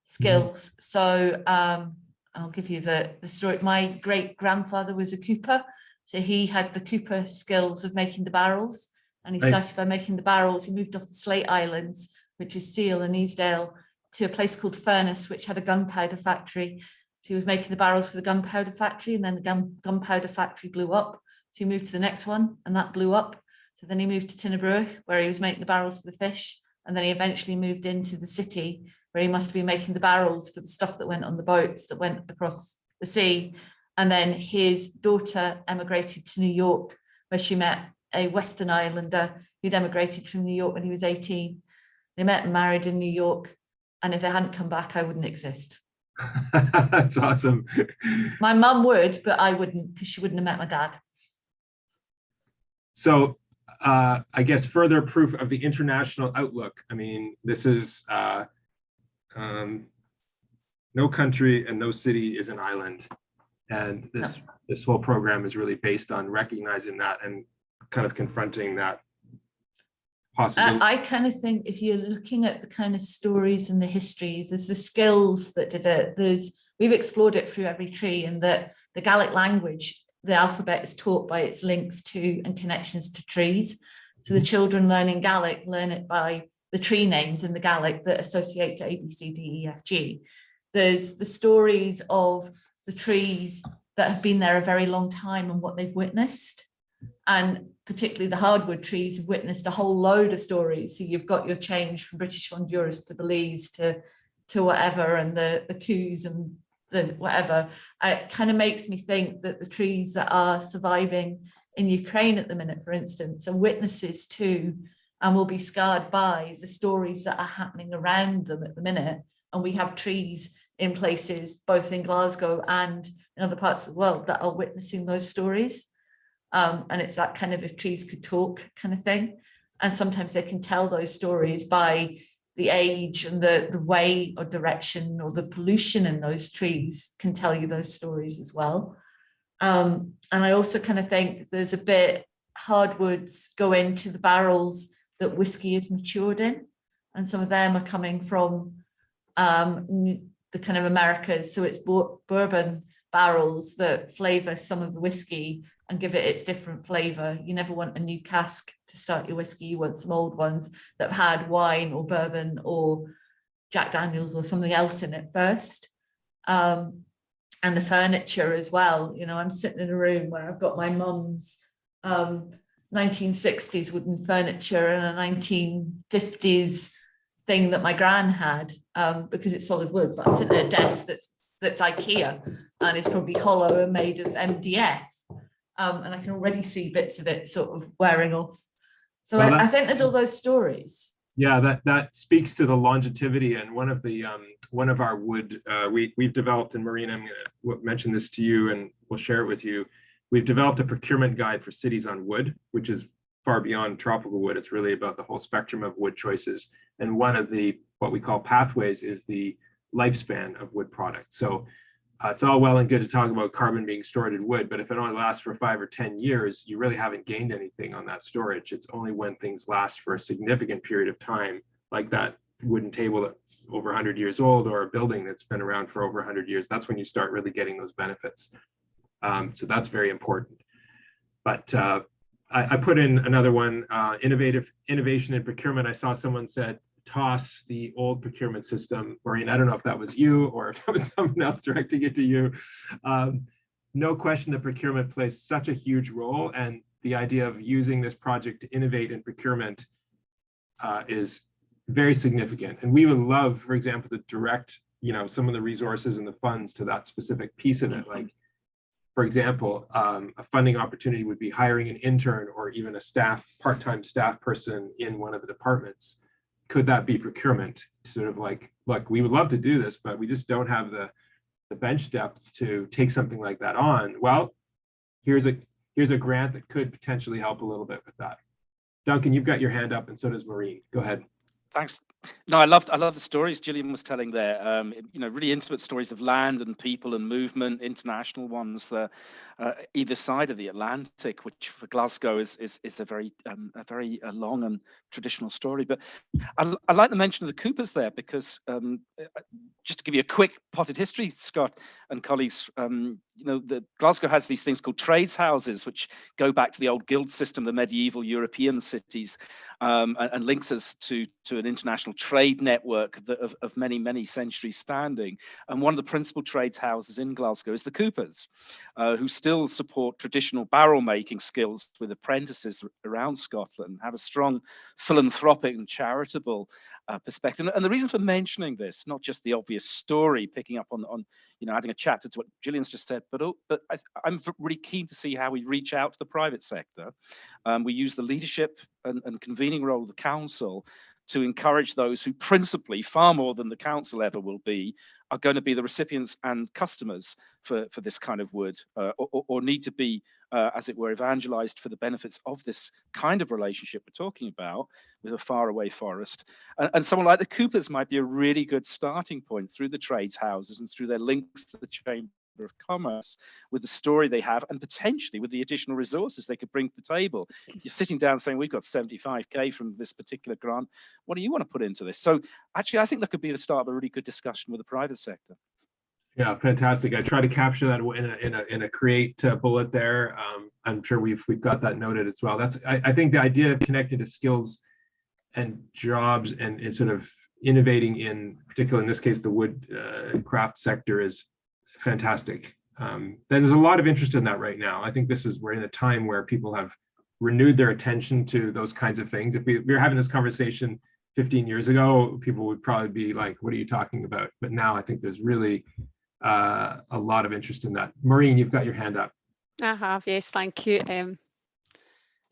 skills. So I'll give you the story. My great grandfather was a cooper. So he had the cooper skills of making the barrels. And he started by making the barrels. He moved off the Slate Islands, which is Seal and Easdale, to a place called Furness, which had a gunpowder factory. So he was making the barrels for the gunpowder factory, and then the gunpowder factory blew up. So he moved to the next one, and that blew up. So then he moved to Tinnaburra, where he was making the barrels for the fish. And then he eventually moved into the city, where he must be making the barrels for the stuff that went on the boats that went across the sea. And then his daughter emigrated to New York, where she met a Western Islander who'd emigrated from New York when he was 18. They met and married in New York. And if they hadn't come back, I wouldn't exist. That's awesome. My mum would, but I wouldn't, because she wouldn't have met my dad. So I guess further proof of the international outlook. I mean, this is no country and no city is an island. And this whole program is really based on recognizing that and kind of confronting that possibility. I kind of think if you're looking at the kind of stories and the history, there's the skills that did it. We've explored it through every tree, and that the Gaelic language, the alphabet is taught by its links to and connections to trees. So the children learning Gaelic learn it by the tree names in the Gaelic that associate to A, B, C, D, E, F, G. There's the stories of the trees that have been there a very long time and what they've witnessed. And particularly the hardwood trees have witnessed a whole load of stories. So you've got your change from British Honduras to Belize to whatever, and the coups and the whatever. It kind of makes me think that the trees that are surviving in Ukraine at the minute, for instance, are witnesses to and will be scarred by the stories that are happening around them at the minute. And we have trees in places, both in Glasgow and in other parts of the world, that are witnessing those stories. And it's that kind of if trees could talk kind of thing. And sometimes they can tell those stories by the age and the way or direction or the pollution in those trees can tell you those stories as well. And I also kind of think there's a bit hardwoods go into the barrels that whiskey is matured in. And some of them are coming from the kind of Americas. So it's bourbon barrels that flavor some of the whiskey and give it its different flavor. You never want a new cask to start your whiskey. You want some old ones that have had wine or bourbon or Jack Daniels or something else in it first. And the furniture as well. You know, I'm sitting in a room where I've got my mum's 1960s wooden furniture and a 1950s thing that my gran had, because it's solid wood, but I'm sitting at a desk that's IKEA and it's probably hollow and made of MDF. And I can already see bits of it sort of wearing off. So well, I think there's all those stories. Yeah, that speaks to the longevity. And one of our wood, we've developed, and Marina, I'm going to mention this to you and we'll share it with you. We've developed a procurement guide for cities on wood, which is far beyond tropical wood. It's really about the whole spectrum of wood choices. And one of the, what we call pathways, is the lifespan of wood products. So it's all well and good to talk about carbon being stored in wood, but if it only lasts for 5 or 10 years, you really haven't gained anything on that storage. It's only when things last for a significant period of time, like that wooden table that's over 100 years old, or a building that's been around for over 100 years, that's when you start really getting those benefits. So that's very important. But I put in another one, innovation in procurement. I saw someone said, toss the old procurement system. Maureen, I don't know if that was you or if that was someone else directing it to you. No question that procurement plays such a huge role, and the idea of using this project to innovate in procurement is very significant. And we would love, for example, to direct, some of the resources and the funds to that specific piece of it. Like, for example, a funding opportunity would be hiring an intern or even a part-time staff person in one of the departments. Could that be procurement? Sort of like, look, we would love to do this, but we just don't have the bench depth to take something like that on. Well, here's a grant that could potentially help a little bit with that. Duncan, you've got your hand up, and so does Maureen. Go ahead. Thanks. No, I love the stories Gillian was telling there. Really intimate stories of land and people and movement, international ones. Either side of the Atlantic, which for Glasgow is a very long and traditional story. But I like the mention of the Coopers there, because just to give you a quick potted history, Scott and colleagues, the Glasgow has these things called trades houses, which go back to the old guild system, the medieval European cities, and links us to an international trade network of many centuries standing. And one of the principal trades houses in Glasgow is the Coopers, who still support traditional barrel making skills with apprentices around Scotland, have a strong philanthropic and charitable perspective. And the reason for mentioning this, not just the obvious story, picking up on adding a chapter to what Gillian's just said, but I'm really keen to see how we reach out to the private sector. We use the leadership and convening role of the council to encourage those who principally, far more than the council ever will be, are going to be the recipients and customers for this kind of wood, or need to be, as it were, evangelized for the benefits of this kind of relationship we're talking about with a faraway forest. And someone like the Coopers might be a really good starting point through the trades houses and through their links to the Chamber of Commerce, with the story they have and potentially with the additional resources they could bring to the table. You're sitting down saying, we've got 75k from this particular grant, what do you want to put into this? So actually, I think that could be the start of a really good discussion with the private sector. Yeah, fantastic. I try to capture that in a create bullet there. I'm sure we've got that noted as well. That's I think the idea of connecting to skills and jobs and sort of innovating in particular, in this case, the wood craft sector is fantastic. There's a lot of interest in that right now. I think we're in a time where people have renewed their attention to those kinds of things. If we were having this conversation 15 years ago, people would probably be like, what are you talking about? But now I think there's really a lot of interest in that. Maureen, you've got your hand up. I have, yes, thank you.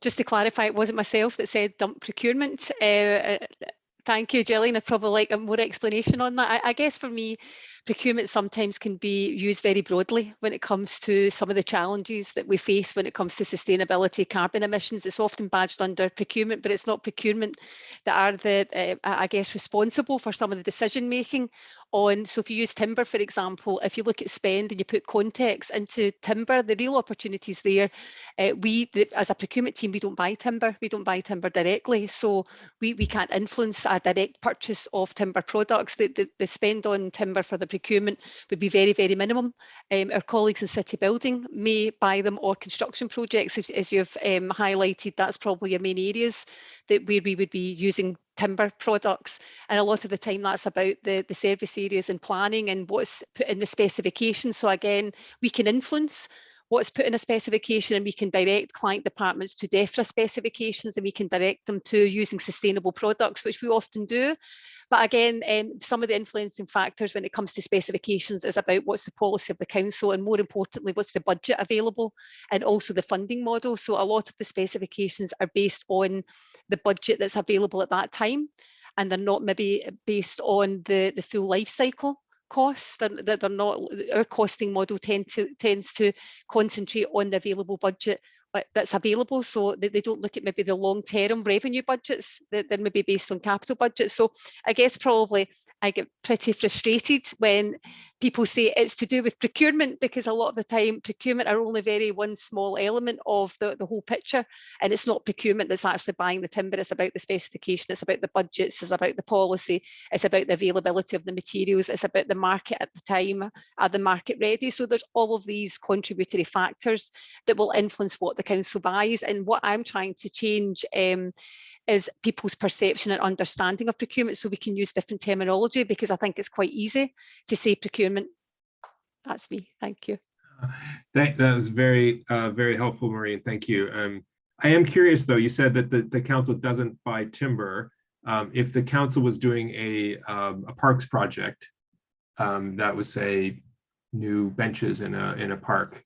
Just to clarify, it wasn't myself that said dump procurement. Thank you, Gillian. I'd probably like a more explanation on that. I guess for me, procurement sometimes can be used very broadly when it comes to some of the challenges that we face when it comes to sustainability, carbon emissions. It's often badged under procurement, but it's not procurement that are the, I guess, responsible for some of the decision making on. So if you use timber, for example, if you look at spend and you put context into timber, the real opportunities there, as a procurement team, we don't buy timber. We don't buy timber directly. So we can't influence a direct purchase of timber products. The spend on timber for the procurement would be very, very minimum. Our colleagues in city building may buy them, or construction projects, as you've highlighted, that's probably your main areas that where we would be using timber products. And a lot of the time that's about the service areas and planning and what's put in the specification. So again, we can influence what's put in a specification, and we can direct client departments to DEFRA specifications, and we can direct them to using sustainable products, which we often do. But again, some of the influencing factors when it comes to specifications is about what's the policy of the council, and more importantly, what's the budget available, and also the funding model. So a lot of the specifications are based on the budget that's available at that time, and they're not maybe based on the full life cycle costs. They're not. Our costing model tends to concentrate on the available budget that's available, so they don't look at maybe the long-term revenue budgets that may be based on capital budgets. So I guess probably I get pretty frustrated when people say it's to do with procurement, because a lot of the time procurement are only very one small element of the whole picture, and it's not procurement that's actually buying the timber. It's about the specification, it's about the budgets, it's about the policy, it's about the availability of the materials, it's about the market at the time. Are the market ready? So there's all of these contributory factors that will influence what the council buys. And what I'm trying to change is people's perception and understanding of procurement, so we can use different terminology, because I think it's quite easy to say procurement. That's me. Thank you. That was very, very helpful, Maureen. Thank you. I am curious, though. You said that the council doesn't buy timber. If the council was doing a parks project that was, say, new benches in a park,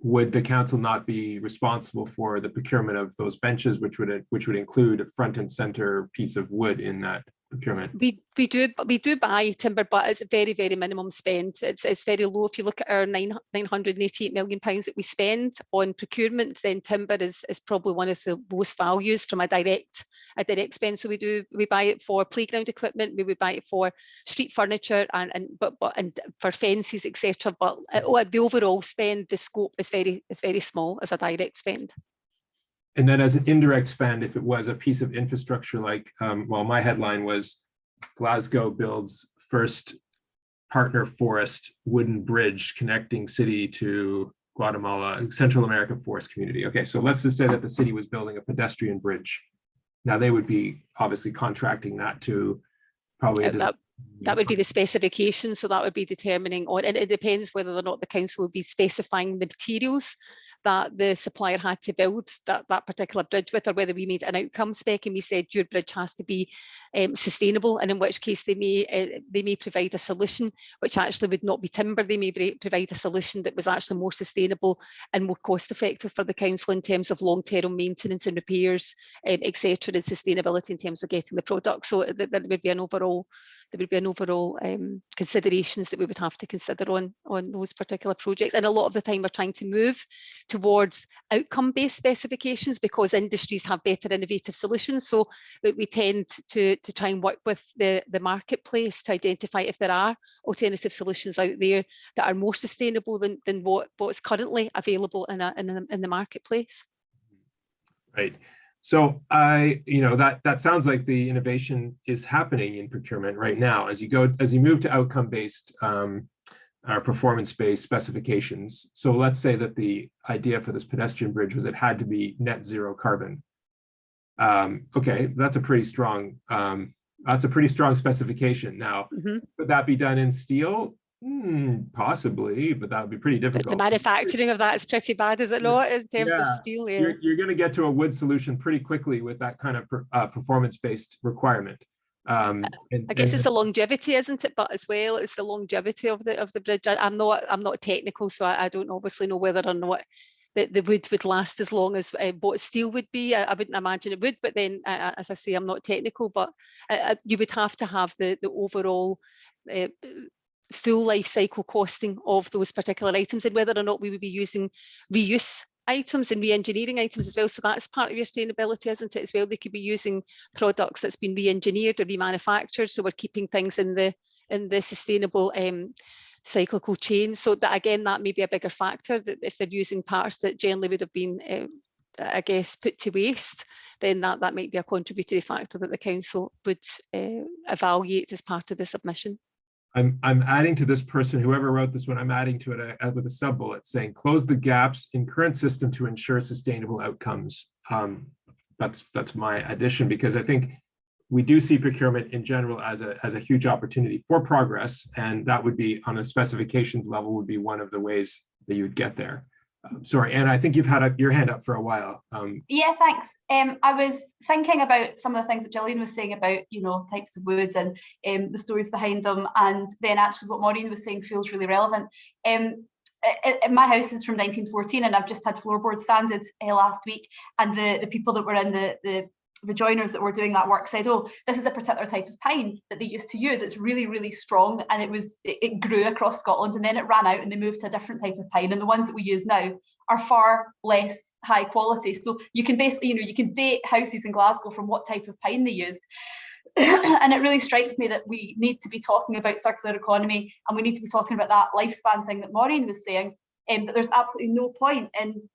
would the council not be responsible for the procurement of those benches, which would include a front and center piece of wood in that procurement? We do buy timber, but it's a very, very minimum spend. It's very low. If you look at our £988 million that we spend on procurement, then timber is probably one of the lowest values from a direct spend. So we buy it for playground equipment, we would buy it for street furniture and for fences, etc. But the overall spend, the scope is very small as a direct spend. And then as an indirect spend, if it was a piece of infrastructure like, well, my headline was Glasgow builds first partner forest wooden bridge connecting city to Guatemala, Central American forest community. Okay, so let's just say that the city was building a pedestrian bridge. Now they would be obviously contracting that to probably that would be the specification. So that would be determining on, and it depends whether or not the council would be specifying the materials that the supplier had to build that particular bridge with, or whether we made an outcome spec and we said your bridge has to be sustainable, and in which case they may provide a solution which actually would not be timber. They may provide a solution that was actually more sustainable and more cost effective for the council in terms of long-term maintenance and repairs, etc., and sustainability in terms of getting the product. So there would be an overall considerations that we would have to consider on those particular projects. And a lot of the time we're trying to move towards outcome-based specifications because industries have better innovative solutions. So we tend to try and work with the marketplace to identify if there are alternative solutions out there that are more sustainable than what's currently available in the marketplace. Right. So that sounds like the innovation is happening in procurement right now as you move to outcome-based performance-based specifications. So let's say that the idea for this pedestrian bridge was it had to be net zero carbon. Okay, that's a pretty strong specification. Now, could that be done in steel? Possibly, but that would be pretty difficult. The manufacturing of that is pretty bad, is it not, in terms of steel? Yeah. You're going to get to a wood solution pretty quickly with that kind of performance-based requirement. I guess it's the longevity, isn't it? But as well, it's the longevity of the bridge. I'm not technical, so I don't obviously know whether or not the wood would last as long as what steel would be. I wouldn't imagine it would, but then, as I say, I'm not technical, but you would have to have the overall full life cycle costing of those particular items, and whether or not we would be using reuse items and re-engineering items as well. So that's part of your sustainability, isn't it, as well? They could be using products that's been re-engineered or remanufactured, so we're keeping things in the sustainable cyclical chain. So that, again, that may be a bigger factor, that if they're using parts that generally would have been I guess put to waste, then that might be a contributory factor that the council would evaluate as part of the submission. I'm adding to this person, whoever wrote this one, I'm adding to it with a sub bullet saying, close the gaps in current system to ensure sustainable outcomes. That's my addition, because I think we do see procurement in general as a huge opportunity for progress. And that would be, on a specifications level, would be one of the ways that you would get there. Sorry, Anna, I think you've had your hand up for a while. Yeah, thanks. I was thinking about some of the things that Gillian was saying about, types of woods and the stories behind them. And then actually what Maureen was saying feels really relevant. My house is from 1914, and I've just had floorboards sanded last week. And the people that were in the joiners that were doing that work said, oh, this is a particular type of pine that they used to use. It's really, really strong, and it grew across Scotland, and then it ran out and they moved to a different type of pine. And the ones that we use now are far less high quality. So you can basically, you can date houses in Glasgow from what type of pine they used. And it really strikes me that we need to be talking about circular economy, and we need to be talking about that lifespan thing that Maureen was saying. But there's absolutely no point in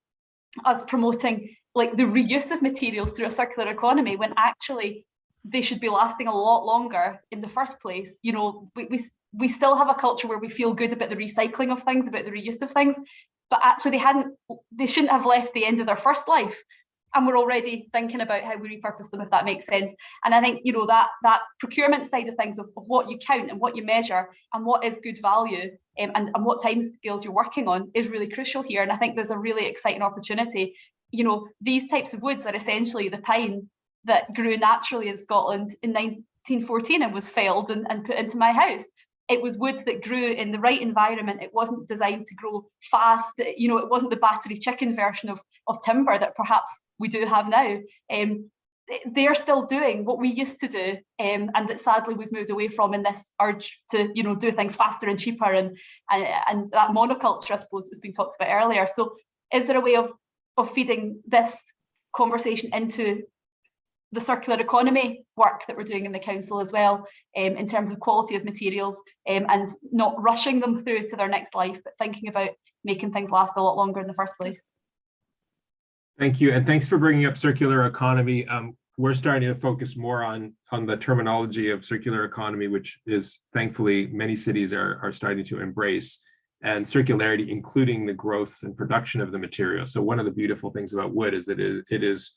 us promoting like the reuse of materials through a circular economy when actually they should be lasting a lot longer in the first place. We still have a culture where we feel good about the recycling of things, about the reuse of things, but actually they shouldn't have left the end of their first life. And we're already thinking about how we repurpose them, if that makes sense. And I think, that procurement side of things, of what you count and what you measure and what is good value and what timescales you're working on is really crucial here. And I think there's a really exciting opportunity. These types of woods are essentially the pine that grew naturally in Scotland in 1914 and was felled and put into my house. It was wood that grew in the right environment. It wasn't designed to grow fast. It wasn't the battery chicken version of timber that perhaps we do have now. They're still doing what we used to do, and that sadly we've moved away from in this urge to do things faster and cheaper, and that monoculture, I suppose, was being talked about earlier. So is there a way of feeding this conversation into the circular economy work that we're doing in the council as well, in terms of quality of materials, and not rushing them through to their next life, but thinking about making things last a lot longer in the first place? Thank you, and thanks for bringing up circular economy. We're starting to focus more on the terminology of circular economy, which is thankfully many cities are starting to embrace, and circularity, including the growth and production of the material. So one of the beautiful things about wood is that it is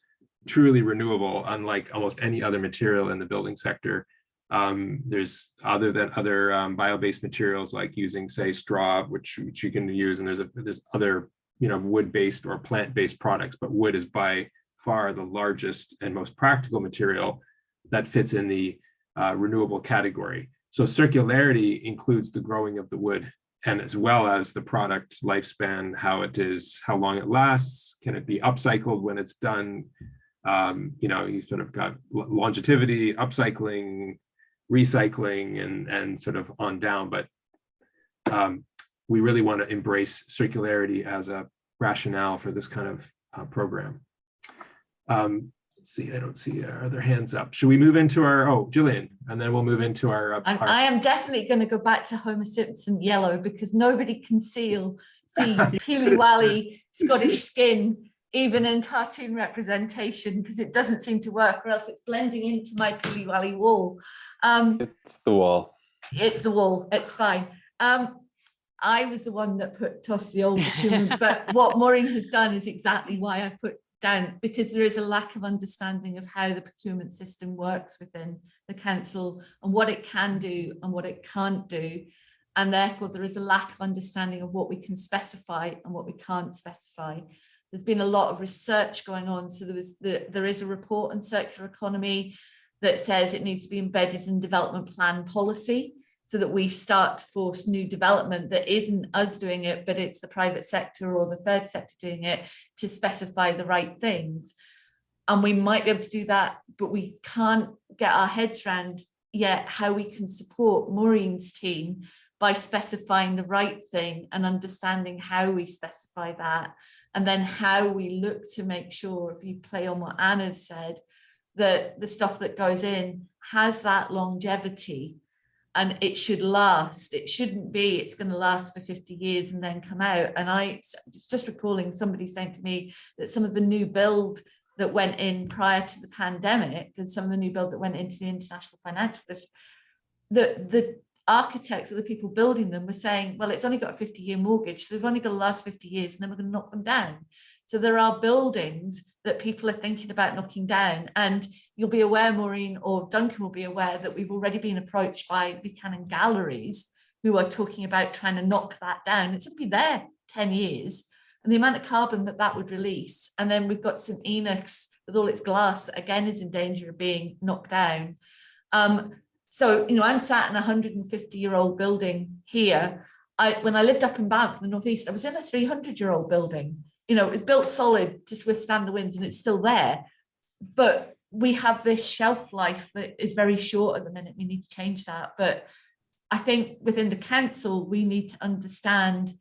truly renewable, unlike almost any other material in the building sector. There's other bio-based materials like using, say, straw, which you can use, and there's other wood-based or plant-based products, but wood is by far the largest and most practical material that fits in the renewable category. So circularity includes the growing of the wood, and as well as the product lifespan, how long it lasts, can it be upcycled when it's done? You sort of got longevity, upcycling, recycling, and sort of on down. But we really want to embrace circularity as a rationale for this kind of program. Let's see, I don't see other hands up. Should we move into our, Gillian, and then we'll move into our. I am definitely going to go back to Homer Simpson yellow, because nobody can see peely-wally Scottish skin, even in cartoon representation, because it doesn't seem to work, or else it's blending into my peely-wally wall. It's the wall. It's the wall, it's fine. I was the one that tossed the old procurement, but what Maureen has done is exactly why I put down, because there is a lack of understanding of how the procurement system works within the council and what it can do and what it can't do. And therefore there is a lack of understanding of what we can specify and what we can't specify. There's been a lot of research going on. So there is a report on circular economy that says it needs to be embedded in development plan policy, so that we start to force new development that isn't us doing it, but it's the private sector or the third sector doing it, to specify the right things. And we might be able to do that, but we can't get our heads around yet how we can support Maureen's team by specifying the right thing and understanding how we specify that. And then how we look to make sure, if you play on what Anna's said, that the stuff that goes in has that longevity. And it should last. It shouldn't be, it's going to last for 50 years and then come out. And I just recalling somebody saying to me that some of the new build that went in prior to the pandemic, and some of the new build that went into the international financial district, the architects or the people building them were saying, well, it's only got a 50-year mortgage, so they've only got to last 50 years and then we're going to knock them down. So there are buildings that people are thinking about knocking down. And you'll be aware, Maureen, or Duncan will be aware, that we've already been approached by Buchanan Galleries, who are talking about trying to knock that down. It's going to be there 10 years. And the amount of carbon that would release. And then we've got St. Enoch's with all its glass that again is in danger of being knocked down. So, I'm sat in a 150-year-old building here. When I lived up in Banff in the northeast, I was in a 300-year-old building. It was built solid to withstand the winds, and it's still there. But we have this shelf life that is very short at the minute. We need to change that. But I think within the council, we need to understand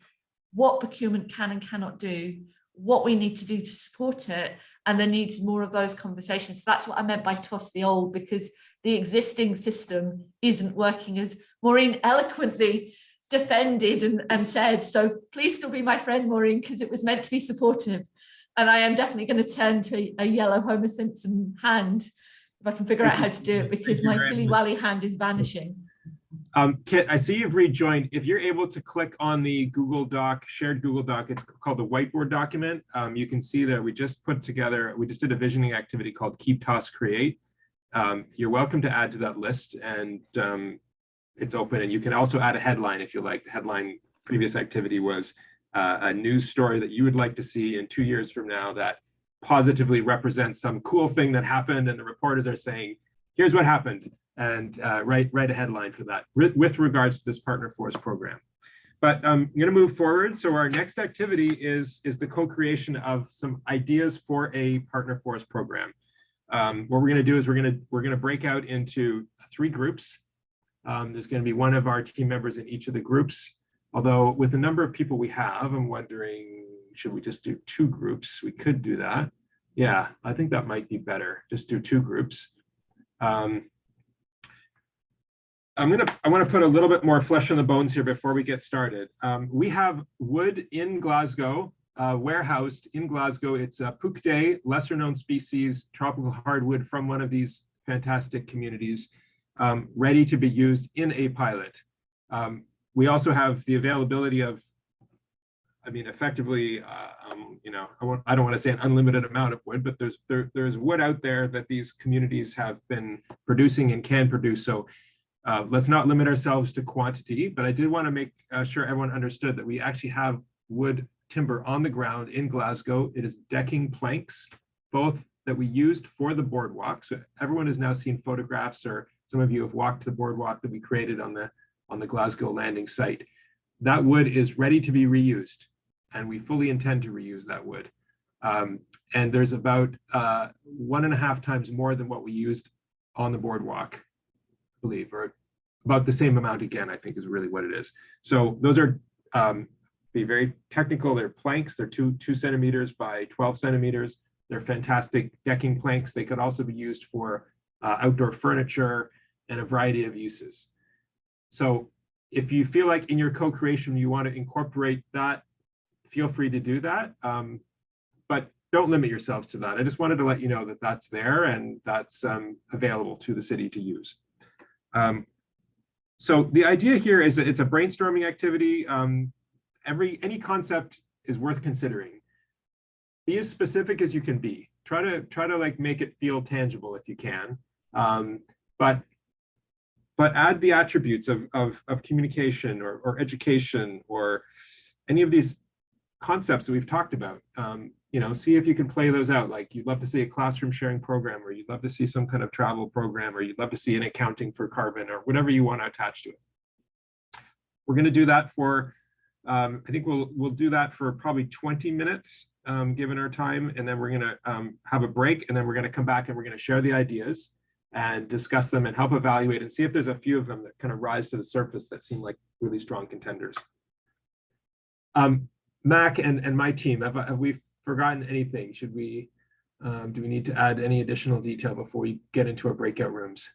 what procurement can and cannot do, what we need to do to support it, and there needs more of those conversations. So that's what I meant by toss the old, because the existing system isn't working, as Maureen eloquently defended and said. So please still be my friend, Maureen, because it was meant to be supportive. And I am definitely going to turn to a yellow Homer Simpson hand if I can figure out how to do it, because my pilly-wally hand is vanishing. Kit, I see you've rejoined. If you're able to click on the Google Doc, shared Google Doc, it's called the whiteboard document. You can see that we just did a visioning activity called Keep, Toss, Create. You're welcome to add to that list, and it's open. And you can also add a headline if you like. The headline previous activity was a news story that you would like to see in 2 years from now that positively represents some cool thing that happened, and the reporters are saying, here's what happened, and write a headline for that with regards to this Partner Force program. But I'm going to move forward. So our next activity is the co-creation of some ideas for a Partner Force program. What we're going to do is we're going to break out into 3 groups. There's going to be one of our team members in each of the groups. Although with the number of people we have, I'm wondering, should we just do 2 groups? We could do that. Yeah, I think that might be better. Just do 2 groups. I want to put a little bit more flesh on the bones here before we get started. We have wood in Glasgow, warehoused in Glasgow. It's a Pukde, lesser known species, tropical hardwood from one of these fantastic communities, ready to be used in a pilot. We also have the availability of, effectively, I don't want to say an unlimited amount of wood, but there's wood out there that these communities have been producing and can produce. So let's not limit ourselves to quantity, but I did want to make sure everyone understood that we actually have wood timber on the ground in Glasgow. It is decking planks, both that we used for the boardwalk. So everyone has now seen photographs, or some of you have walked the boardwalk that we created on the Glasgow landing site. That wood is ready to be reused, and we fully intend to reuse that wood. And there's about 1.5 times more than what we used on the boardwalk, I believe, or about the same amount again, I think is really what it is. So those are, be very technical, they're planks, they're 2 centimeters by 12 centimeters. They're fantastic decking planks. They could also be used for outdoor furniture and a variety of uses. So if you feel like in your co-creation you want to incorporate that, feel free to do that. But don't limit yourselves to that. I just wanted to let you know that that's there and that's available to the city to use. So the idea here is that it's a brainstorming activity. Any concept is worth considering. Be as specific as you can be. Try to like make it feel tangible if you can. But add the attributes of communication or education or any of these concepts that we've talked about. You know, see if you can play those out. Like you'd love to see a classroom sharing program, or you'd love to see some kind of travel program, or you'd love to see an accounting for carbon, or whatever you want to attach to it. We're going to do that for, I think we'll do that for probably 20 minutes, given our time, and then we're going to have a break, and then we're going to come back and we're going to share the ideas and discuss them and help evaluate and see if there's a few of them that kind of rise to the surface that seem like really strong contenders. Mac and my team, have we forgotten anything? Should we, do we need to add any additional detail before we get into our breakout rooms?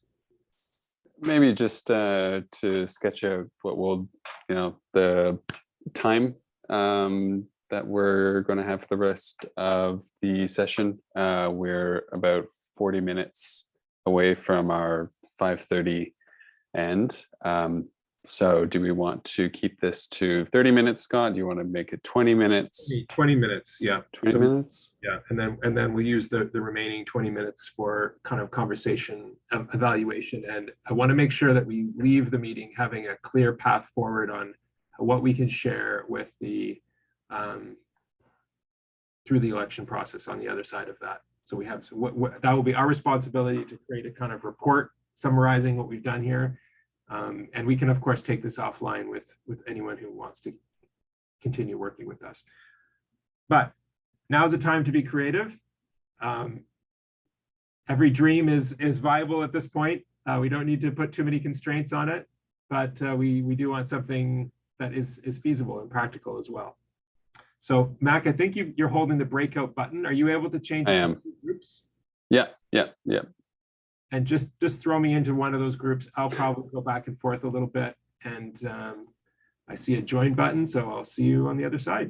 Maybe just to sketch out what we'll, the time that we're going to have for the rest of the session. We're about 40 minutes away from our 5:30 end. So do we want to keep this to 30 minutes, Scott? Do you want to make it 20 minutes? 20 minutes, yeah. 20 minutes? Yeah, and then we'll use the remaining 20 minutes for kind of conversation, evaluation. And I want to make sure that we leave the meeting having a clear path forward on what we can share with the, through the election process on the other side of that. So we have, that will be our responsibility to create a kind of report summarizing what we've done here. And we can, of course, take this offline with anyone who wants to continue working with us. But now's the time to be creative. Every dream is viable at this point. We don't need to put too many constraints on it, but we do want something that is feasible and practical as well. So Mac, I think you're holding the breakout button. Are you able to change it to groups? Yeah. And just throw me into one of those groups. I'll probably go back and forth a little bit. And I see a join button, so I'll see you on the other side.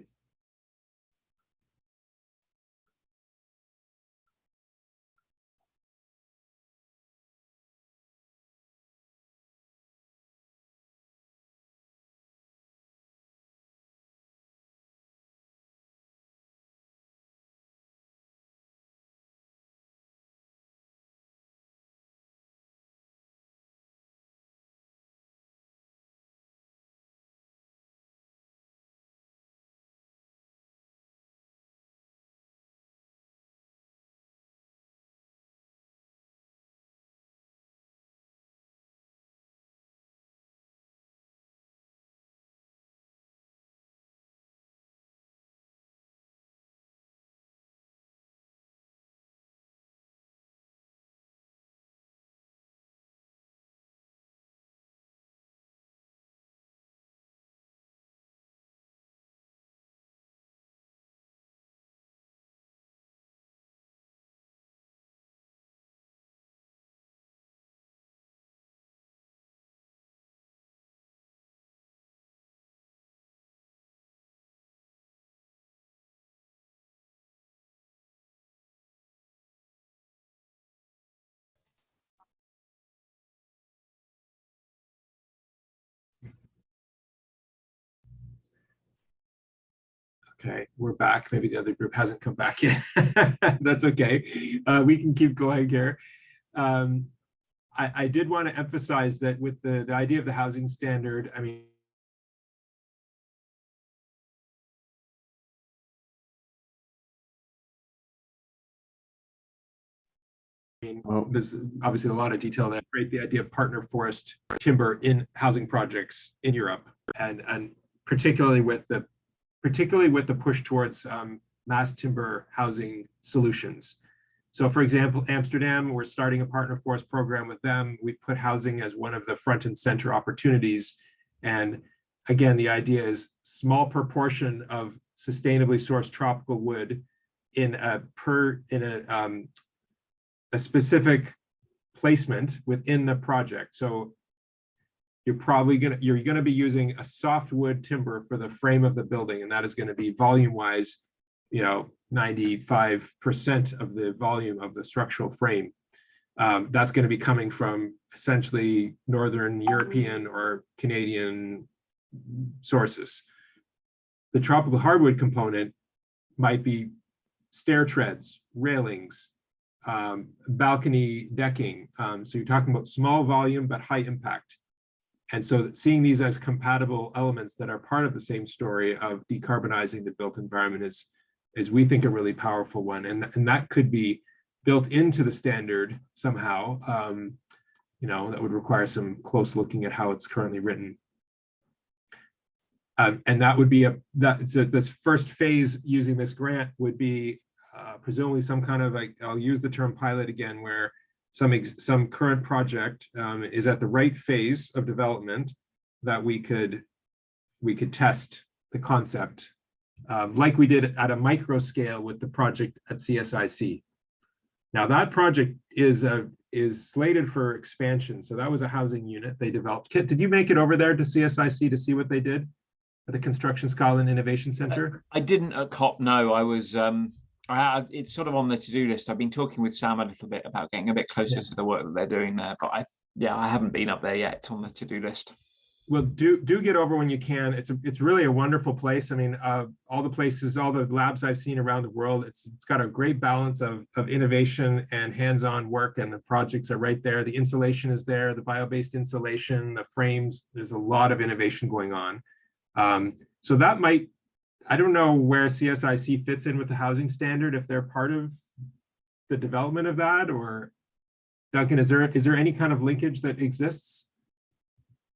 Okay, we're back. Maybe the other group hasn't come back yet. That's okay. We can keep going here. I did want to emphasize that with the idea of the housing standard, I mean, mean, Well, there's obviously a lot of detail there. Great, the idea of partner forest timber in housing projects in Europe, and particularly with the push towards mass timber housing solutions. So, for example, Amsterdam, we're starting a partner forest program with them. We put housing as one of the front and center opportunities, and again, the idea is small proportion of sustainably sourced tropical wood in a specific placement within the project. So you're gonna be using a softwood timber for the frame of the building, and that is going to be volume wise, 95% of the volume of the structural frame. That's going to be coming from essentially Northern European or Canadian sources. The tropical hardwood component might be stair treads, railings, balcony decking. So you're talking about small volume but high impact. And so seeing these as compatible elements that are part of the same story of decarbonizing the built environment is we think a really powerful one. And that could be built into the standard somehow. That would require some close looking at how it's currently written. And that would be this first phase using this grant would be presumably some kind of, I'll use the term pilot again, where some current project is at the right phase of development that we could test the concept, like we did at a micro scale with the project at CSIC. Now that project is slated for expansion. So that was a housing unit they developed. Kit, did you make it over there to CSIC to see what they did at the Construction Scotland Innovation Centre? I didn't at COP, no. I was, it's sort of on the to-do list. I've been talking with Sam a little bit about getting a bit closer to the work that they're doing there, but I haven't been up there yet. It's on the to-do list. Well, do get over when you can. It's really a wonderful place. I mean, all the labs I've seen around the world, it's got a great balance of innovation and hands-on work, and the projects are right there. The insulation is there, the bio-based insulation, the frames. There's a lot of innovation going on. So that might, I don't know where CSIC fits in with the housing standard, if they're part of the development of that, or Duncan, is there any kind of linkage that exists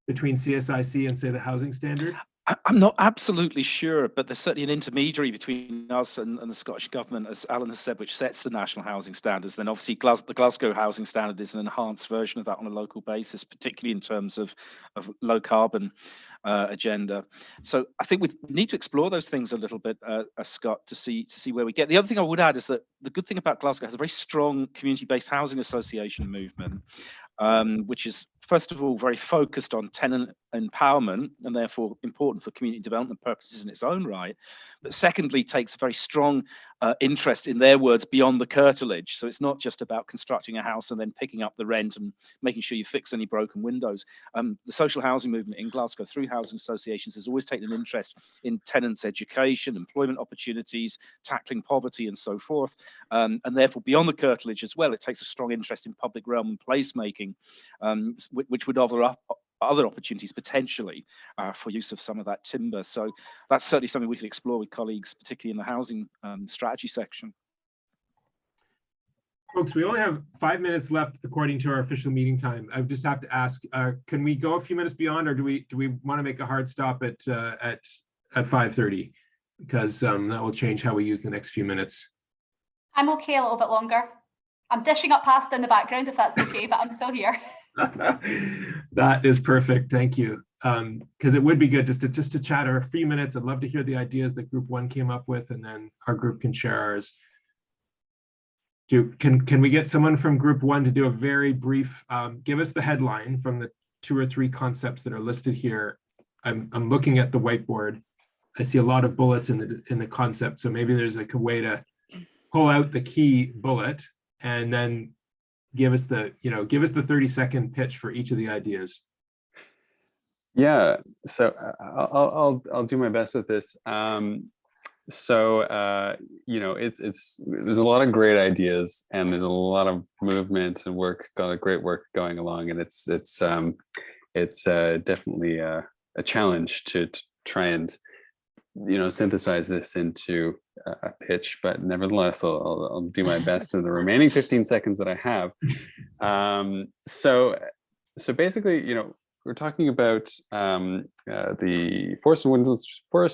between CSIC and, say, the housing standard? I'm not absolutely sure, but there's certainly an intermediary between us and the Scottish Government, as Alan has said, which sets the national housing standards. Then obviously the Glasgow housing standard is an enhanced version of that on a local basis, particularly in terms of low carbon agenda. So I think we need to explore those things a little bit, Scott, to see where we get. The other thing I would add is that the good thing about Glasgow has a very strong community-based housing association movement, which is, first of all, very focused on tenant empowerment and therefore important for community development purposes in its own right. But secondly, takes a very strong interest, in their words, beyond the curtilage. So it's not just about constructing a house and then picking up the rent and making sure you fix any broken windows. The social housing movement in Glasgow through housing associations has always taken an interest in tenants' education, employment opportunities, tackling poverty and so forth. And therefore, beyond the curtilage as well, it takes a strong interest in public realm and placemaking, which would offer up other opportunities potentially for use of some of that timber. So that's certainly something we could explore with colleagues, particularly in the housing strategy section. Folks, we only have 5 minutes left according to our official meeting time. I just have to ask, can we go a few minutes beyond, or do we want to make a hard stop at 5:30? Because that will change how we use the next few minutes. I'm okay a little bit longer. I'm dishing up pasta in the background if that's okay, but I'm still here. That is perfect. Thank you. Because it would be good just to chat a few minutes. I'd love to hear the ideas that Group 1 came up with, and then our group can share ours. Can we get someone from Group 1 to do a very brief, give us the headline from the 2 or 3 concepts that are listed here? I'm looking at the whiteboard. I see a lot of bullets in the concept, so maybe there's like a way to pull out the key bullet and then give us the 30-second pitch for each of the ideas. Yeah, so I'll do my best at this. There's a lot of great ideas, and there's a lot of movement and work, great work going along, and it's definitely a challenge to try and synthesize this into a pitch, but nevertheless, I'll do my best in the remaining 15 seconds that I have. So basically, we're talking about the forest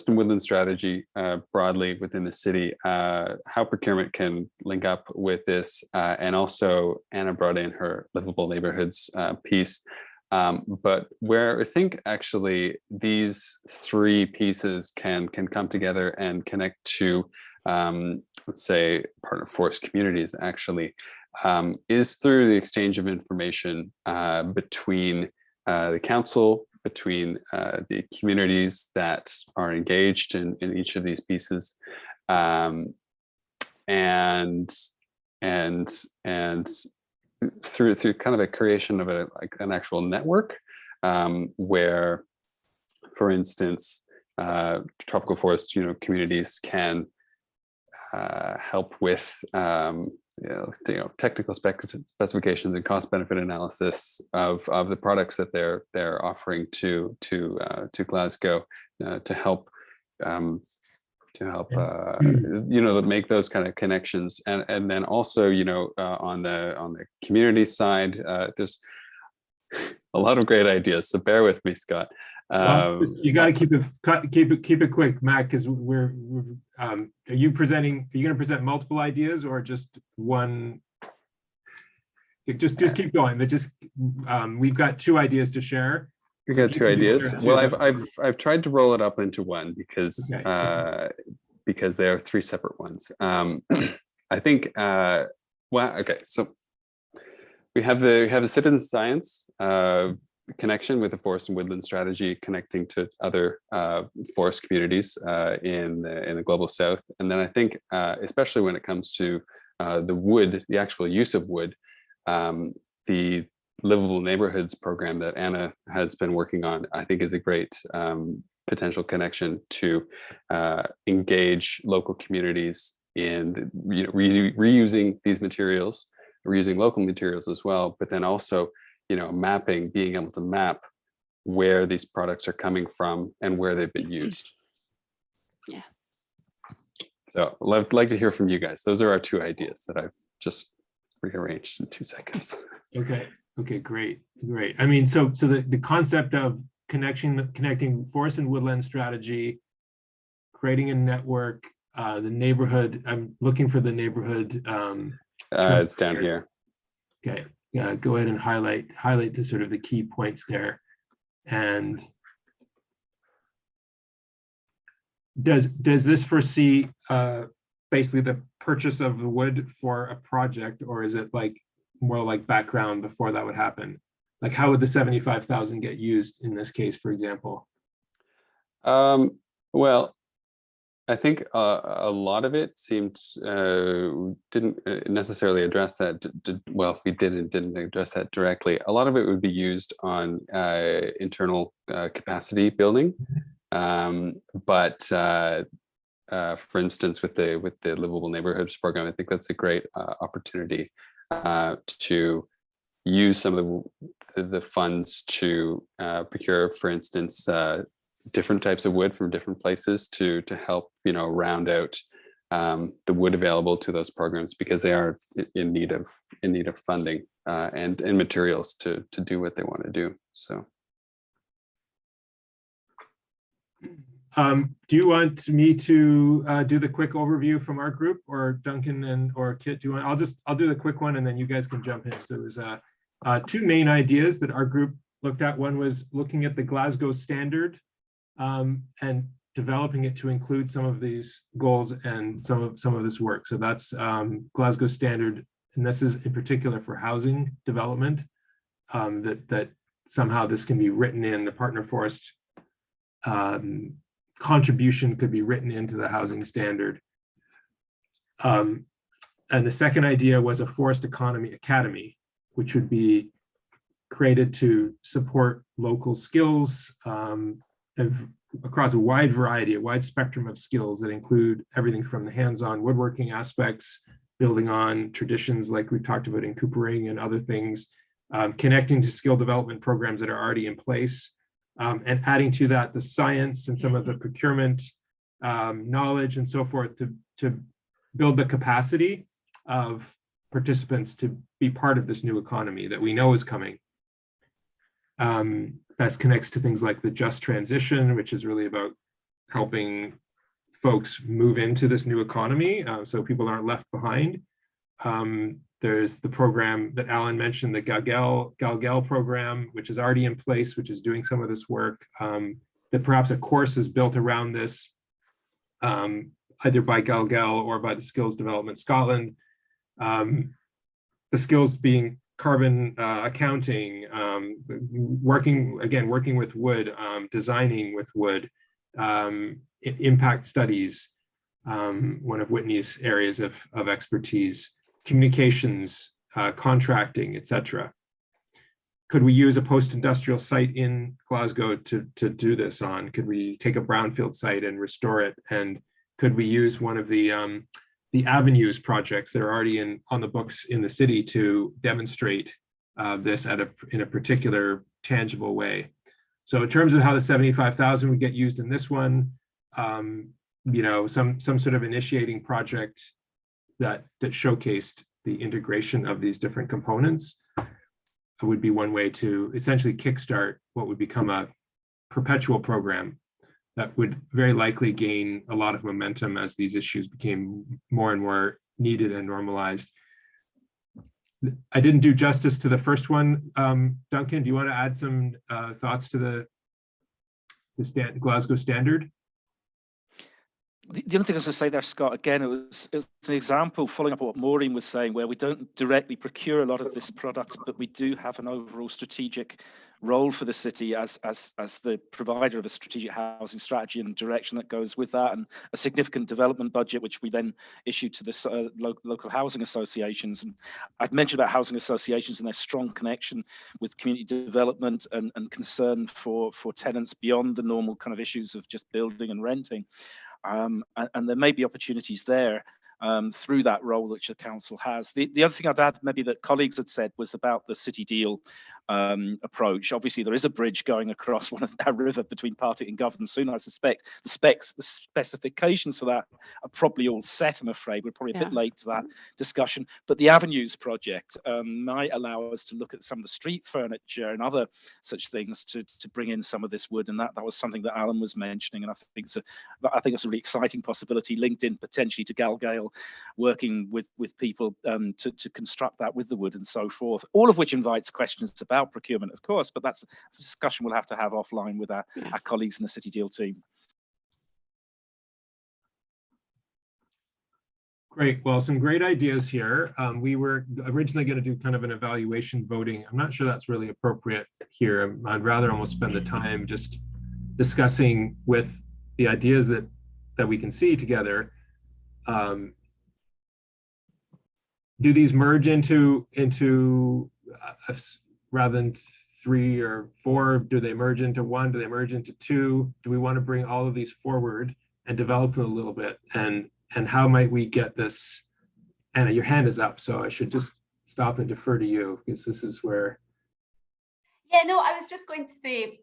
and woodland strategy broadly within the city, how procurement can link up with this, and also Anna brought in her livable neighborhoods piece. But where I think actually these three pieces can come together and connect to, let's say, partner forest communities actually, is through the exchange of information between the council, between the communities that are engaged in each of these pieces, and through kind of a creation of an actual network, where, for instance, tropical forest communities can help with technical specifications and cost benefit analysis of the products that they're offering to Glasgow, to help make those kind of connections, and then also on the community side, there's a lot of great ideas, so bear with me, Scott. You got to keep it quick, Matt, because we're are you going to present multiple ideas or just one? Just keep going, but just we've got 2 ideas to share. We got 2 ideas. Well, I've tried to roll it up into one because because there are 3 separate ones. I think so we have the citizen science connection with the forest and woodland strategy, connecting to other forest communities in the global south. And then I think especially when it comes to the actual use of wood, the livable neighborhoods program that Anna has been working on, I think, is a great potential connection to engage local communities in reusing these materials, reusing local materials as well, but then also being able to map where these products are coming from and where they've been used. Yeah. So I'd like to hear from you guys. Those are our 2 ideas that I've just rearranged in 2 seconds. Okay, great. I mean, so the concept of connecting forest and woodland strategy, creating a network, the neighborhood. I'm looking for the neighborhood. It's down here. Okay, yeah. Go ahead and highlight the sort of the key points there. And does this foresee basically the purchase of the wood for a project, or is it like more like background before that would happen? Like, how would the 75,000 get used in this case, for example? Well, I think a lot of it seemed didn't necessarily address that. Well, we didn't address that directly. A lot of it would be used on internal capacity building, but for instance, with the Livable Neighborhoods program, I think that's a great opportunity to use some of the funds to procure, for instance, different types of wood from different places to help round out the wood available to those programs, because they are in need of funding and materials to do what they want to do. So do you want me to do the quick overview from our group, or Duncan or Kit? I'll do the quick one, and then you guys can jump in. So there's 2 main ideas that our group looked at. One was looking at the Glasgow standard and developing it to include some of these goals and some of this work. So that's Glasgow standard, and this is in particular for housing development, that somehow this can be written in the partner forest contribution could be written into the housing standard. And the second idea was a forest economy academy, which would be created to support local skills across a wide spectrum of skills that include everything from the hands-on woodworking aspects, building on traditions like we've talked about in coopering and other things, connecting to skill development programs that are already in place, and adding to that the science and some of the procurement knowledge and so forth to build the capacity of participants to be part of this new economy that we know is coming. That connects to things like the just transition, which is really about helping folks move into this new economy so people aren't left behind. There's the program that Alan mentioned, the Galgel program, which is already in place, which is doing some of this work. That perhaps a course is built around this, either by Galgel or by the Skills Development Scotland. The skills being carbon accounting, working with wood, designing with wood, impact studies, one of Whitney's areas of expertise, communications, contracting, etc. Could we use a post-industrial site in Glasgow to do this on? Could we take a brownfield site and restore it? And could we use one of the avenues projects that are already on the books in the city to demonstrate this in a particular tangible way? So in terms of how the 75,000 would get used in this one, some sort of initiating project that showcased the integration of these different components would be one way to essentially kickstart what would become a perpetual program that would very likely gain a lot of momentum as these issues became more and more needed and normalized. I didn't do justice to the first one. Duncan, do you want to add some thoughts to the Glasgow standard? The only thing I was going to say there, Scott, again, it was an example following up on what Maureen was saying, where we don't directly procure a lot of this product, but we do have an overall strategic role for the city as the provider of a strategic housing strategy and direction that goes with that, and a significant development budget, which we then issue to the local housing associations. And I'd mentioned about housing associations and their strong connection with community development and concern for tenants beyond the normal kind of issues of just building and renting. And there may be opportunities there through that role which the council has. The other thing I'd add, maybe that colleagues had said, was about the city deal approach. Obviously, there is a bridge going across one of that river between Partick and Govan soon. I suspect the specifications for that are probably all set. I'm afraid we're probably a bit late to that discussion. But the Avenues project might allow us to look at some of the street furniture and other such things to bring in some of this wood. And that was something that Alan was mentioning, and I think it's a really exciting possibility linked in potentially to Galgale, working with people to construct that with the wood and so forth, all of which invites questions about procurement, of course, but that's a discussion we'll have to have offline with our colleagues in the City Deal team. Great, well, some great ideas here. We were originally going to do kind of an evaluation voting. I'm not sure that's really appropriate here. I'd rather almost spend the time just discussing with the ideas that we can see together. Do these merge into rather than 3 or 4? Do they merge into 1? Do they merge into 2? Do we want to bring all of these forward and develop them a little bit? And how might we get this? Anna, your hand is up, so I should just stop and defer to you, because this is where. Yeah, no, I was just going to say,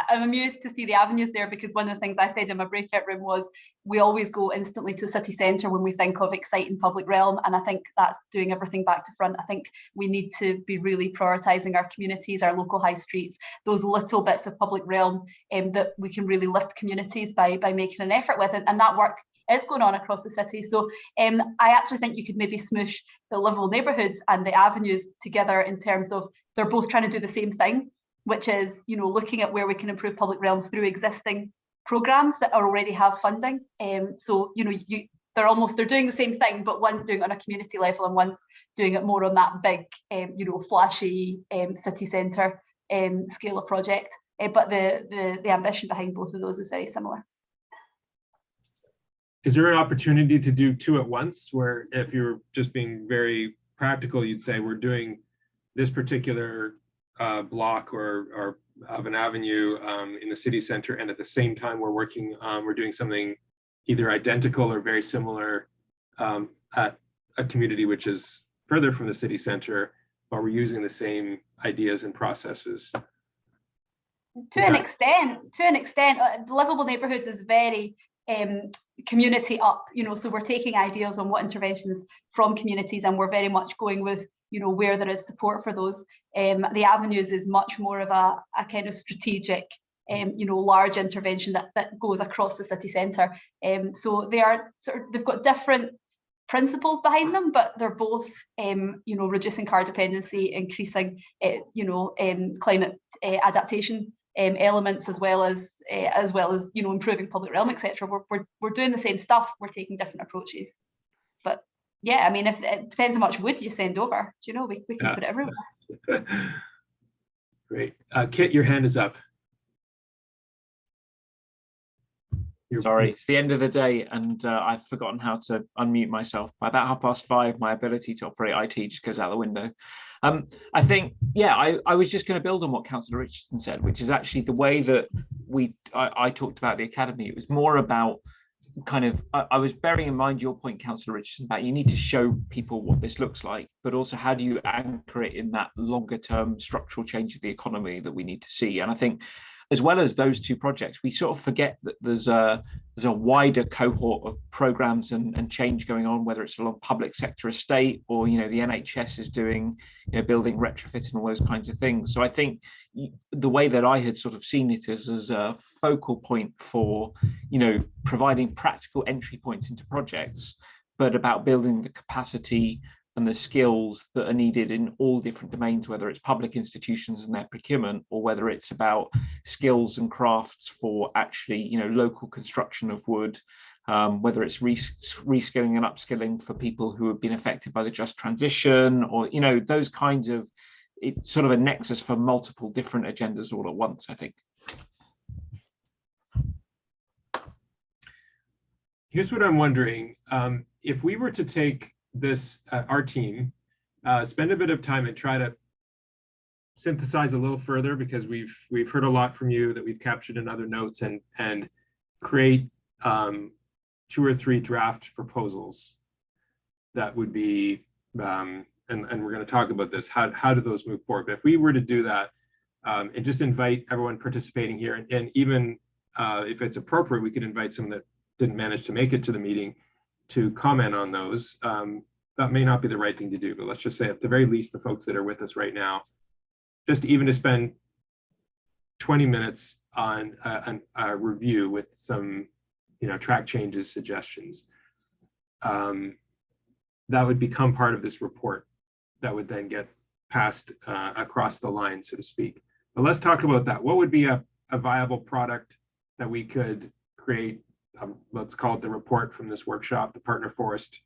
I'm amused to see the Avenues there, because one of the things I said in my breakout room was we always go instantly to city centre when we think of exciting public realm, and I think that's doing everything back to front. I think we need to be really prioritising our communities, our local high streets, those little bits of public realm that we can really lift communities by making an effort with it, and that work is going on across the city. So I actually think you could maybe smoosh the livable neighbourhoods and the Avenues together in terms of they're both trying to do the same thing, which is, looking at where we can improve public realm through existing programmes that already have funding. So they're doing the same thing, but one's doing it on a community level and one's doing it more on that big, flashy city centre scale of project. But the ambition behind both of those is very similar. Is there an opportunity to do 2 at once, where if you're just being very practical, you'd say we're doing this particular block or of an avenue in the city center, and at the same time we're doing something either identical or very similar at a community which is further from the city center, but we're using the same ideas and processes? To an extent, livable neighbourhoods is very community up, so we're taking ideas on what interventions from communities, and we're very much going with, where there is support for those. The avenues is much more of a kind of strategic, large intervention that goes across the city centre. So they are they've got different principles behind them, but they're both, reducing car dependency, increasing, climate adaptation elements, as well as improving public realm, etc. We're doing the same stuff. We're taking different approaches, but yeah, I mean, if it depends how much wood you send over, we can put it everywhere. Great. Kit, your hand is up. Sorry, it's the end of the day and I've forgotten how to unmute myself. By about 5:30, my ability to operate IT just goes out the window. I think, yeah, I was just going to build on what Councillor Richardson said, which is actually the way that I talked about the academy. It was more about kind of, I was bearing in mind your point, Councillor Richardson, about you need to show people what this looks like, but also how do you anchor it in that longer term structural change of the economy that we need to see. And I think, as well as those two projects, we sort of forget that there's a wider cohort of programs and change going on, whether it's along public sector estate or, the NHS is doing, building retrofit and all those kinds of things. So I think the way that I had sort of seen it is as a focal point for, providing practical entry points into projects, but about building the capacity and the skills that are needed in all different domains, whether it's public institutions and their procurement, or whether it's about skills and crafts for actually, local construction of wood, whether it's reskilling and upskilling for people who have been affected by the just transition, or, those kinds of, it's sort of a nexus for multiple different agendas all at once, I think. Here's what I'm wondering. If we were to take this, our team, spend a bit of time and try to synthesize a little further, because we've heard a lot from you that we've captured in other notes, and create 2 or 3 draft proposals that would be, and we're going to talk about this, how do those move forward. But if we were to do that, and just invite everyone participating here, and even if it's appropriate, we could invite some that didn't manage to make it to the meeting to comment on those. That may not be the right thing to do, but let's just say at the very least, the folks that are with us right now, just even to spend 20 minutes on a review with some, track changes, suggestions, that would become part of this report that would then get passed across the line, so to speak. But let's talk about that. What would be a viable product that we could create? Let's call it the report from this workshop, the Partner Forest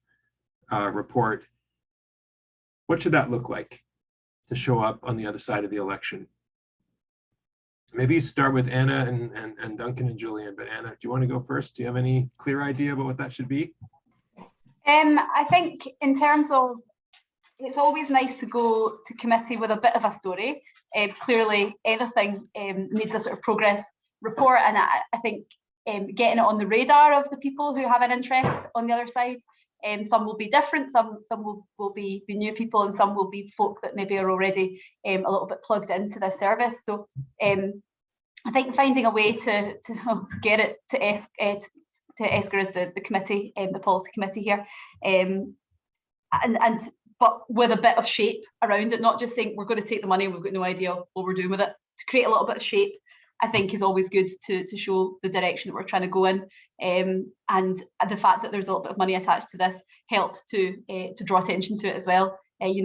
report. What should that look like to show up on the other side of the election? Maybe start with Anna and Duncan and Julian, but Anna, do you want to go first? Do you have any clear idea about what that should be? I think in terms of, it's always nice to go to committee with a bit of a story. Clearly anything needs a sort of progress report, and I think getting it on the radar of the people who have an interest on the other side. Some will be different, some will be new people, and some will be folk that maybe are already a little bit plugged into this service. So I think finding a way to get it to ESCR as the committee, the policy committee here, but with a bit of shape around it, not just saying we're going to take the money and we've got no idea what we're doing with it. To create a little bit of shape, I think, is always good to show the direction that we're trying to go in, and the fact that there's a little bit of money attached to this helps to draw attention to it as well,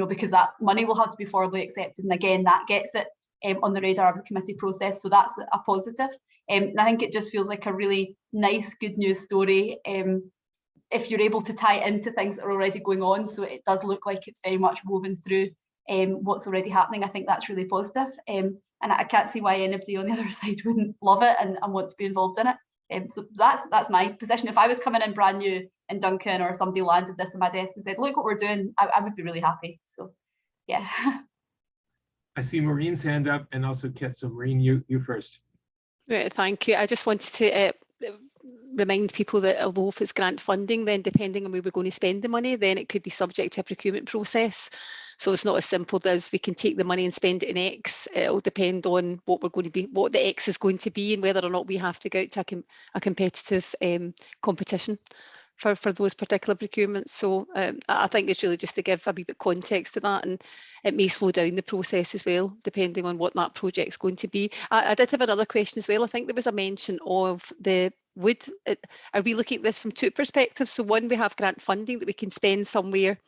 because that money will have to be formally accepted, and again that gets it on the radar of the committee process, so that's a positive. And I think it just feels like a really nice good news story if you're able to tie it into things that are already going on, so it does look like it's very much woven through what's already happening. I think that's really positive. And I can't see why anybody on the other side wouldn't love it and want to be involved in it. So that's my position. If I was coming in brand new and Duncan or somebody landed this on my desk and said, look what we're doing, I would be really happy. So, yeah. I see Maureen's hand up and also Kit. So Maureen, you first. Right, thank you. I just wanted to remind people that although if it's grant funding, then depending on where we're going to spend the money, then it could be subject to a procurement process. So it's not as simple as we can take the money and spend it in X. It'll depend on what we're going to be, what the X is going to be, and whether or not we have to go out to a competitive competition for those particular procurements. So I think it's really just to give a wee bit context to that, and it may slow down the process as well, depending on what that project's going to be. I did have another question as well. I think there was a mention of the wood. Are we looking at this from two perspectives? So one, we have grant funding that we can spend somewhere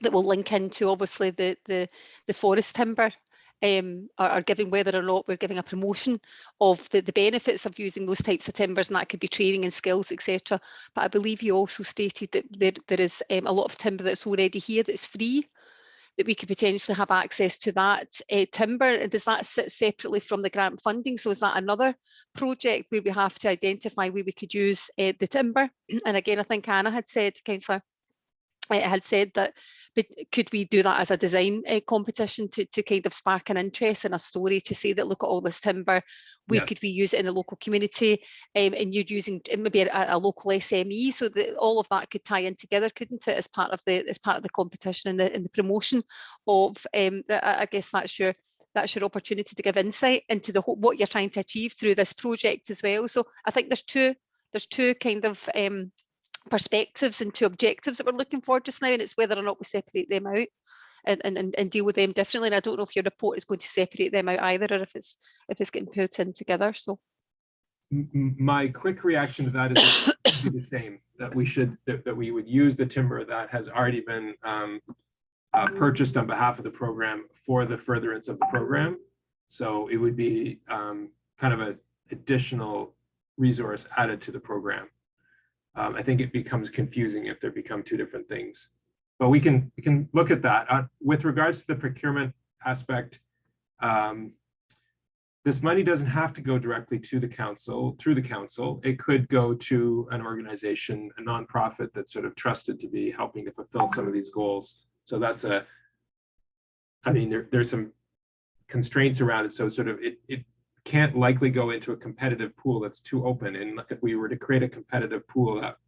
that will link into obviously the forest timber, are giving, whether or not we're giving a promotion of the benefits of using those types of timbers, and that could be training and skills, etc. But I believe you also stated that there is a lot of timber that's already here that's free, that we could potentially have access to that timber. And does that sit separately from the grant funding? So is that another project where we have to identify where we could use the timber? And again, I think Anna had said, Councillor had said that, but could we do that as a design competition to kind of spark an interest in a story, to say that look at all this timber, where could we use it in the local community, and you're using maybe a local SME, so that all of that could tie in together, couldn't it, as part of the competition and the promotion of I guess that's your opportunity to give insight into what you're trying to achieve through this project as well. So I think there's two kind of perspectives and two objectives that we're looking for just now, and it's whether or not we separate them out and deal with them differently. And I don't know if your report is going to separate them out either, or if it's getting put in together. So my quick reaction to that is that it should be the same, that we would use the timber that has already been purchased on behalf of the program for the furtherance of the program. So it would be kind of an additional resource added to the program. I think it becomes confusing if there become two different things, but we can look at that. With regards to the procurement aspect, this money doesn't have to go directly to the council, through the council. It could go to an organization, a nonprofit that's sort of trusted to be helping to fulfill some of these goals. So that's I mean, there's some constraints around it. So sort of it can't likely go into a competitive pool that's too open. And if we were to create a competitive pool that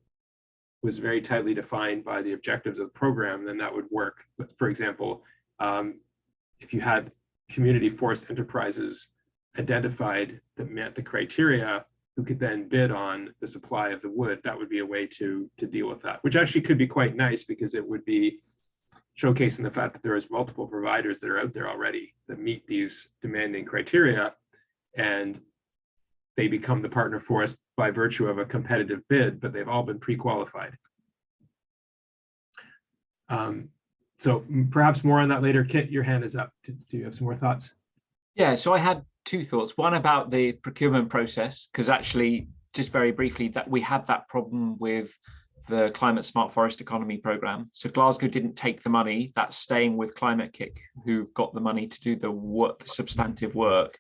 was very tightly defined by the objectives of the program, then that would work. But for example, if you had community forest enterprises identified that met the criteria, who could then bid on the supply of the wood, that would be a way to deal with that, which actually could be quite nice, because it would be showcasing the fact that there is multiple providers that are out there already that meet these demanding criteria, and they become the partner for us by virtue of a competitive bid, but they've all been pre-qualified. So perhaps more on that later. Kit, your hand is up. Do you have some more thoughts? Yeah, so I had two thoughts. One about the procurement process, because actually, just very briefly, that we had that problem with the Climate Smart Forest Economy Programme. So Glasgow didn't take the money. That's staying with Climate Kick, who've got the money to do the work, the substantive work.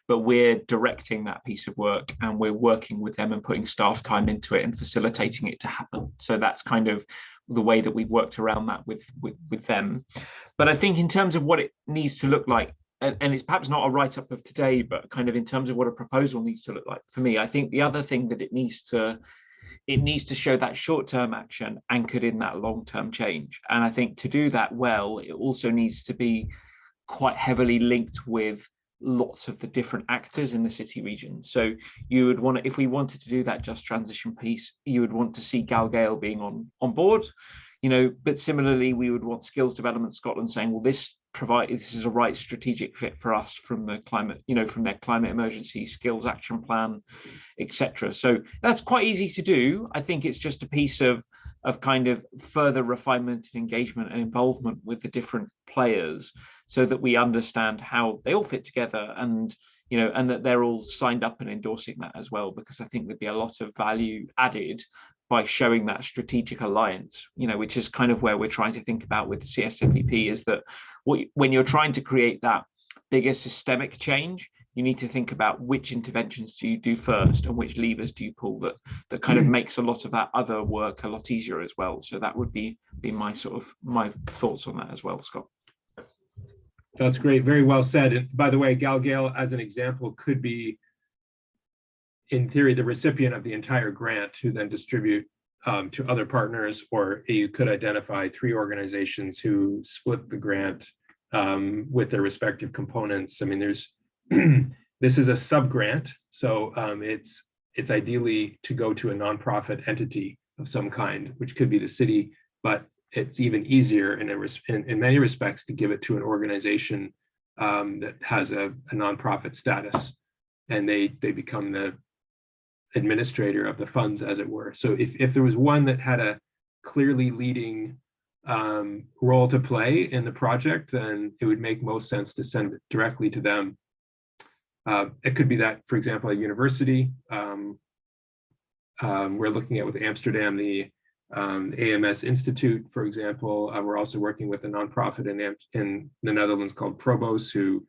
But we're directing that piece of work, and we're working with them and putting staff time into it and facilitating it to happen. So that's kind of the way that we've worked around that with them. But I think in terms of what it needs to look like, and it's perhaps not a write-up of today, but kind of in terms of what a proposal needs to look like for me, I think the other thing that it needs to show that short-term action anchored in that long-term change. And I think to do that well, it also needs to be quite heavily linked with lots of the different actors in the city region. So you would want to, if we wanted to do that just transition piece, you would want to see Glasgow being on board, you know, but similarly we would want Skills Development Scotland saying, well, this is a right strategic fit for us from the climate, you know, from their climate emergency skills action plan, etc. So that's quite easy to do. I think it's just a piece of kind of further refinement and engagement and involvement with the different players, so that we understand how they all fit together, and you know, and that they're all signed up and endorsing that as well, because I think there'd be a lot of value added by showing that strategic alliance, you know, which is kind of where we're trying to think about with the CSFEP, is that when you're trying to create that bigger systemic change, you need to think about which interventions do you do first and which levers do you pull that kind of makes a lot of that other work a lot easier as well. So that would be my thoughts on that as well, Scott. That's great. Very well said. And by the way, Glasgow, as an example, could be, in theory, the recipient of the entire grant to then distribute to other partners, or you could identify 3 organizations who split the grant with their respective components. I mean, there's this is a sub-grant, so it's ideally to go to a nonprofit entity of some kind, which could be the city, but it's even easier in many respects to give it to an organization that has a nonprofit status, and they become the administrator of the funds, as it were. So if there was one that had a clearly leading role to play in the project, then it would make most sense to send it directly to them. It could be that, for example, a university. We're looking at with Amsterdam, the AMS Institute, for example. We're also working with a nonprofit in the Netherlands called Probos, who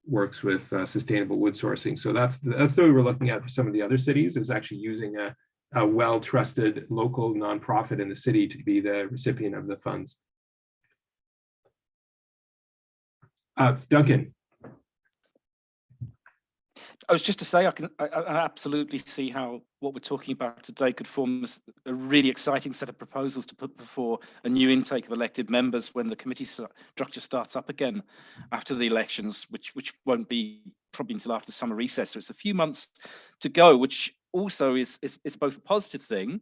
works with sustainable wood sourcing. So that's the way we're looking at for some of the other cities, is actually using a well-trusted local nonprofit in the city to be the recipient of the funds. It's Duncan. I was just to say, I absolutely see how what we're talking about today could form a really exciting set of proposals to put before a new intake of elected members when the committee structure starts up again after the elections, which won't be probably until after the summer recess. So it's a few months to go, which also is both a positive thing,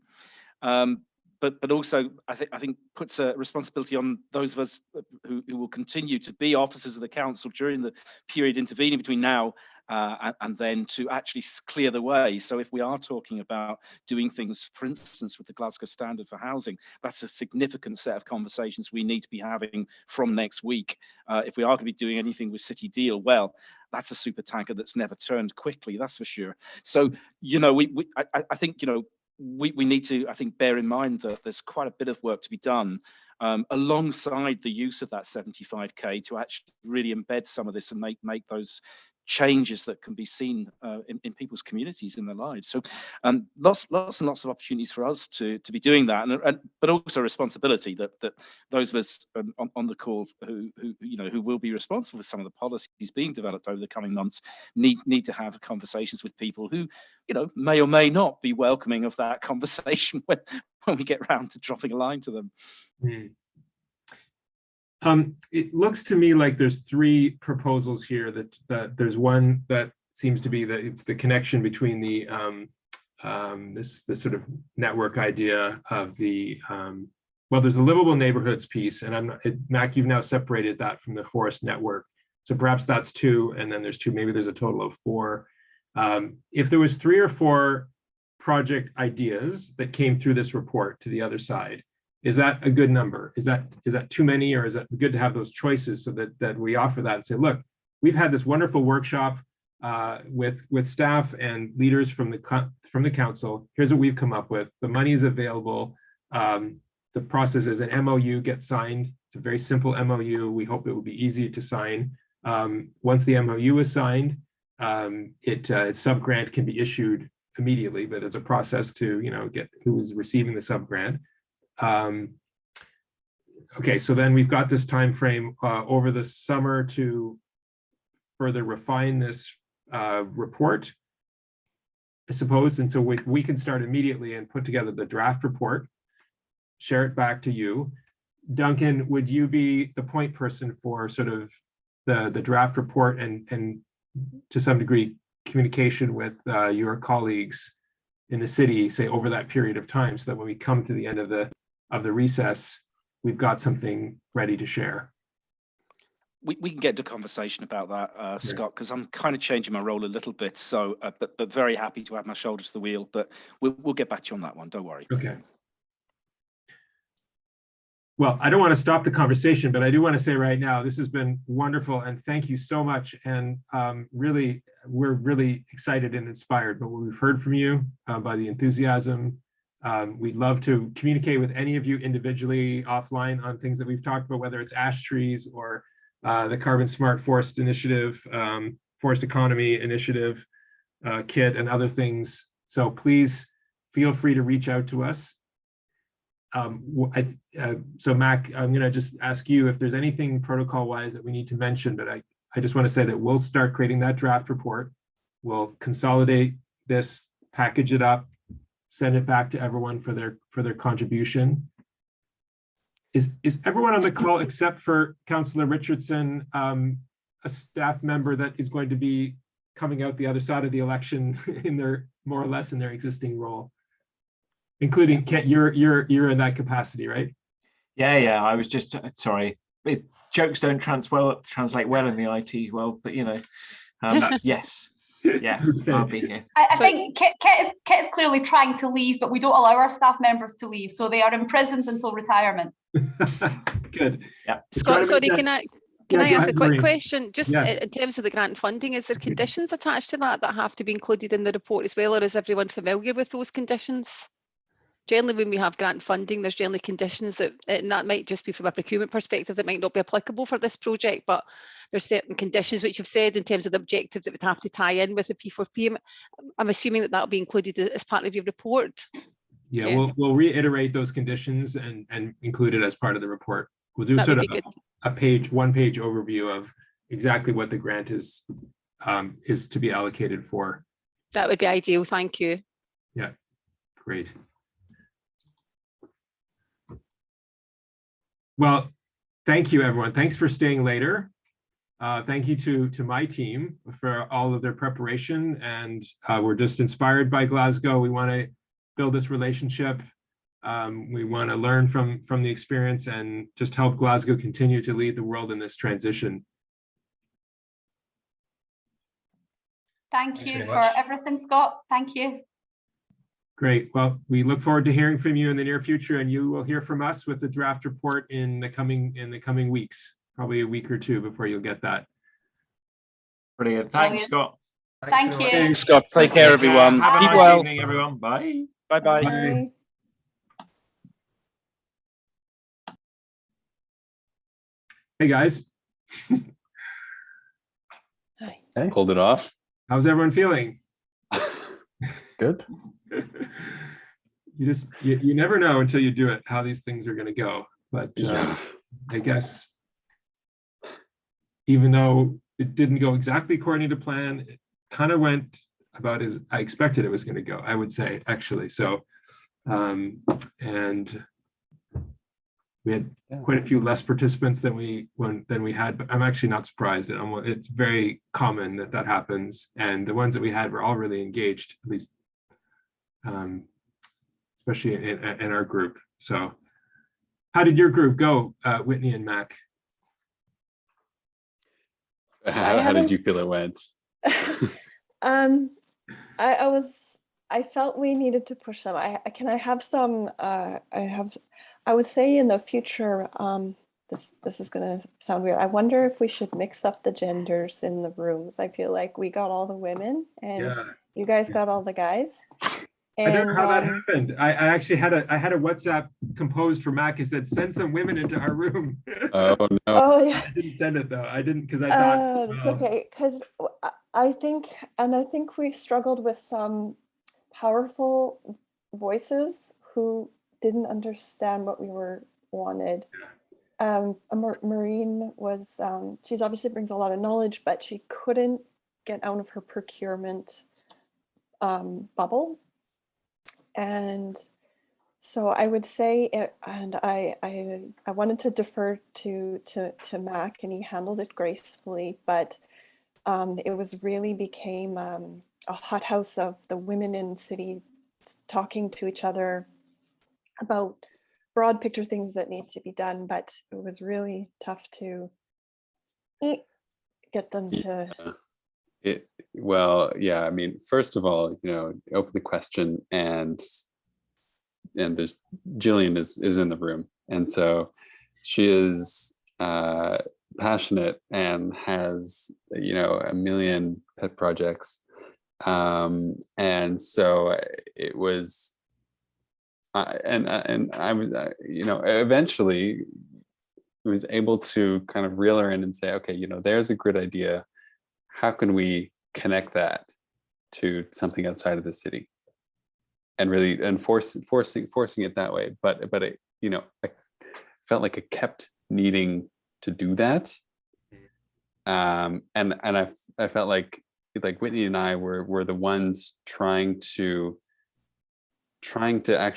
but also I think puts a responsibility on those of us who will continue to be officers of the council during the period intervening between now and then to actually clear the way. So if we are talking about doing things, for instance, with the Glasgow Standard for Housing, that's a significant set of conversations we need to be having from next week. If we are going to be doing anything with City Deal, well, that's a super tanker that's never turned quickly, that's for sure. So, you know, I think, you know, we need to, I think, bear in mind that there's quite a bit of work to be done alongside the use of that 75k to actually really embed some of this and make those changes that can be seen in people's communities, in their lives. So lots and lots of opportunities for us to be doing that, but also responsibility that those of us on the call who will be responsible for some of the policies being developed over the coming months need to have conversations with people who, you know, may or may not be welcoming of that conversation when we get round to dropping a line to them. It looks to me like there's 3 proposals here. That there's one that seems to be that it's the connection between the this sort of network idea of the well, there's the livable neighborhoods piece, and Mac, you've now separated that from the forest network. So perhaps that's 2, and then there's 2. Maybe there's a total of 4. If there was 3 or 4 project ideas that came through this report to the other side, is that a good number? Is that too many, or is it good to have those choices so that we offer that and say, look, we've had this wonderful workshop with staff and leaders from the council. Here's what we've come up with. The money is available. The process is an MOU gets signed. It's a very simple MOU. We hope it will be easy to sign. Once the MOU is signed, its sub-grant can be issued immediately, but it's a process to, you know, get who is receiving the sub-grant. Okay, so then we've got this time frame over the summer to further refine this report, I suppose, and so we can start immediately and put together the draft report, share it back to you. Duncan, would you be the point person for sort of the draft report and to some degree communication with your colleagues in the city, say over that period of time, so that when we come to the end of the recess, we've got something ready to share? We can get into conversation about that, Scott, because I'm kind of changing my role a little bit. So, but very happy to add my shoulder to the wheel. But we'll get back to you on that one. Don't worry. Okay. Well, I don't want to stop the conversation, but I do want to say right now, this has been wonderful, and thank you so much. And really, we're really excited and inspired by what we've heard from you, by the enthusiasm. We'd love to communicate with any of you individually offline on things that we've talked about, whether it's ash trees or the Carbon Smart Forest Initiative, Forest Economy Initiative kit, and other things. So please feel free to reach out to us. So Mac, I'm going to just ask you if there's anything protocol-wise that we need to mention, but I just want to say that we'll start creating that draft report. We'll consolidate this, package it up, send it back to everyone for their contribution. Is everyone on the call except for Councillor Richardson a staff member that is going to be coming out the other side of the election in their more or less in their existing role, including Kent? You're in that capacity, right? Yeah. I was just sorry. Jokes don't translate well in the IT world, but you know, yes. Yeah, Okay. I'll be here. I think Kit is clearly trying to leave, but we don't allow our staff members to leave, so they are imprisoned until retirement. Good. Yeah. Scott, sorry, can I go ask a ahead, quick Maureen. question? Just Yes. in terms of the grant funding, is there conditions attached to that have to be included in the report as well, or is everyone familiar with those conditions? Generally, when we have grant funding, there's generally conditions and that might just be from a procurement perspective that might not be applicable for this project, but there's certain conditions which you've said in terms of the objectives that would have to tie in with the P4P. I'm assuming that will be included as part of your report. Yeah, we'll reiterate those conditions and include it as part of the report. We'll do That would sort be of good. a one-page overview of exactly what the grant is to be allocated for. That would be ideal. Thank you. Yeah, great. Well, thank you, everyone. Thanks for staying later. Thank you to my team for all of their preparation. And we're just inspired by Glasgow. We want to build this relationship. We want to learn from the experience and just help Glasgow continue to lead the world in this transition. Thank Thanks you very for much. everything, Scott. Thank you. Great. Well, we look forward to hearing from you in the near future, and you will hear from us with the draft report in the coming weeks, probably a week or two before you'll get that. Brilliant. Thanks, Brilliant. Scott. Thank very you. much. Thanks, Scott. Take care, everyone. Have a Keep nice well. evening, everyone. Bye. Bye-bye. Bye. Hey, guys. Pulled it off. How's everyone feeling? Good. You never know until you do it how these things are going to go. But Yeah. I guess even though it didn't go exactly according to plan, it kind of went about as I expected it was going to go, I would say, actually. So, and we had quite a few less participants than we had, but I'm actually not surprised. It's very common that happens. And the ones that we had were all really engaged, at least, especially in our group. So how did your group go, Whitney and Mac? How did you feel it went? I felt we needed to push them. I would say in the future, this is going to sound weird. I wonder if we should mix up the genders in the rooms. I feel like we got all the women and you guys got all the guys. I don't know how that happened. I actually had a WhatsApp composed for Mac. It said, send some women into our room. Oh no. Oh yeah. I didn't send it though. I didn't because I thought It's okay. Because I think we struggled with some powerful voices who didn't understand what we wanted. Maureen was, she's obviously brings a lot of knowledge, but she couldn't get out of her procurement bubble. And so I would say, and I wanted to defer to Mac, and he handled it gracefully, but it was really became a hothouse of the women in city talking to each other about broad picture things that need to be done, but it was really tough to get them to. Well, yeah, I mean, first of all, open the question and there's Jillian is in the room. And so she is passionate and has, a million pet projects. And so it was, and I was, eventually was able to kind of reel her in and say, okay, there's a good idea. How can we connect that to something outside of the city, and really forcing it that way? But it, I felt like I kept needing to do that, and I felt like Whitney and I were the ones trying to trying to actually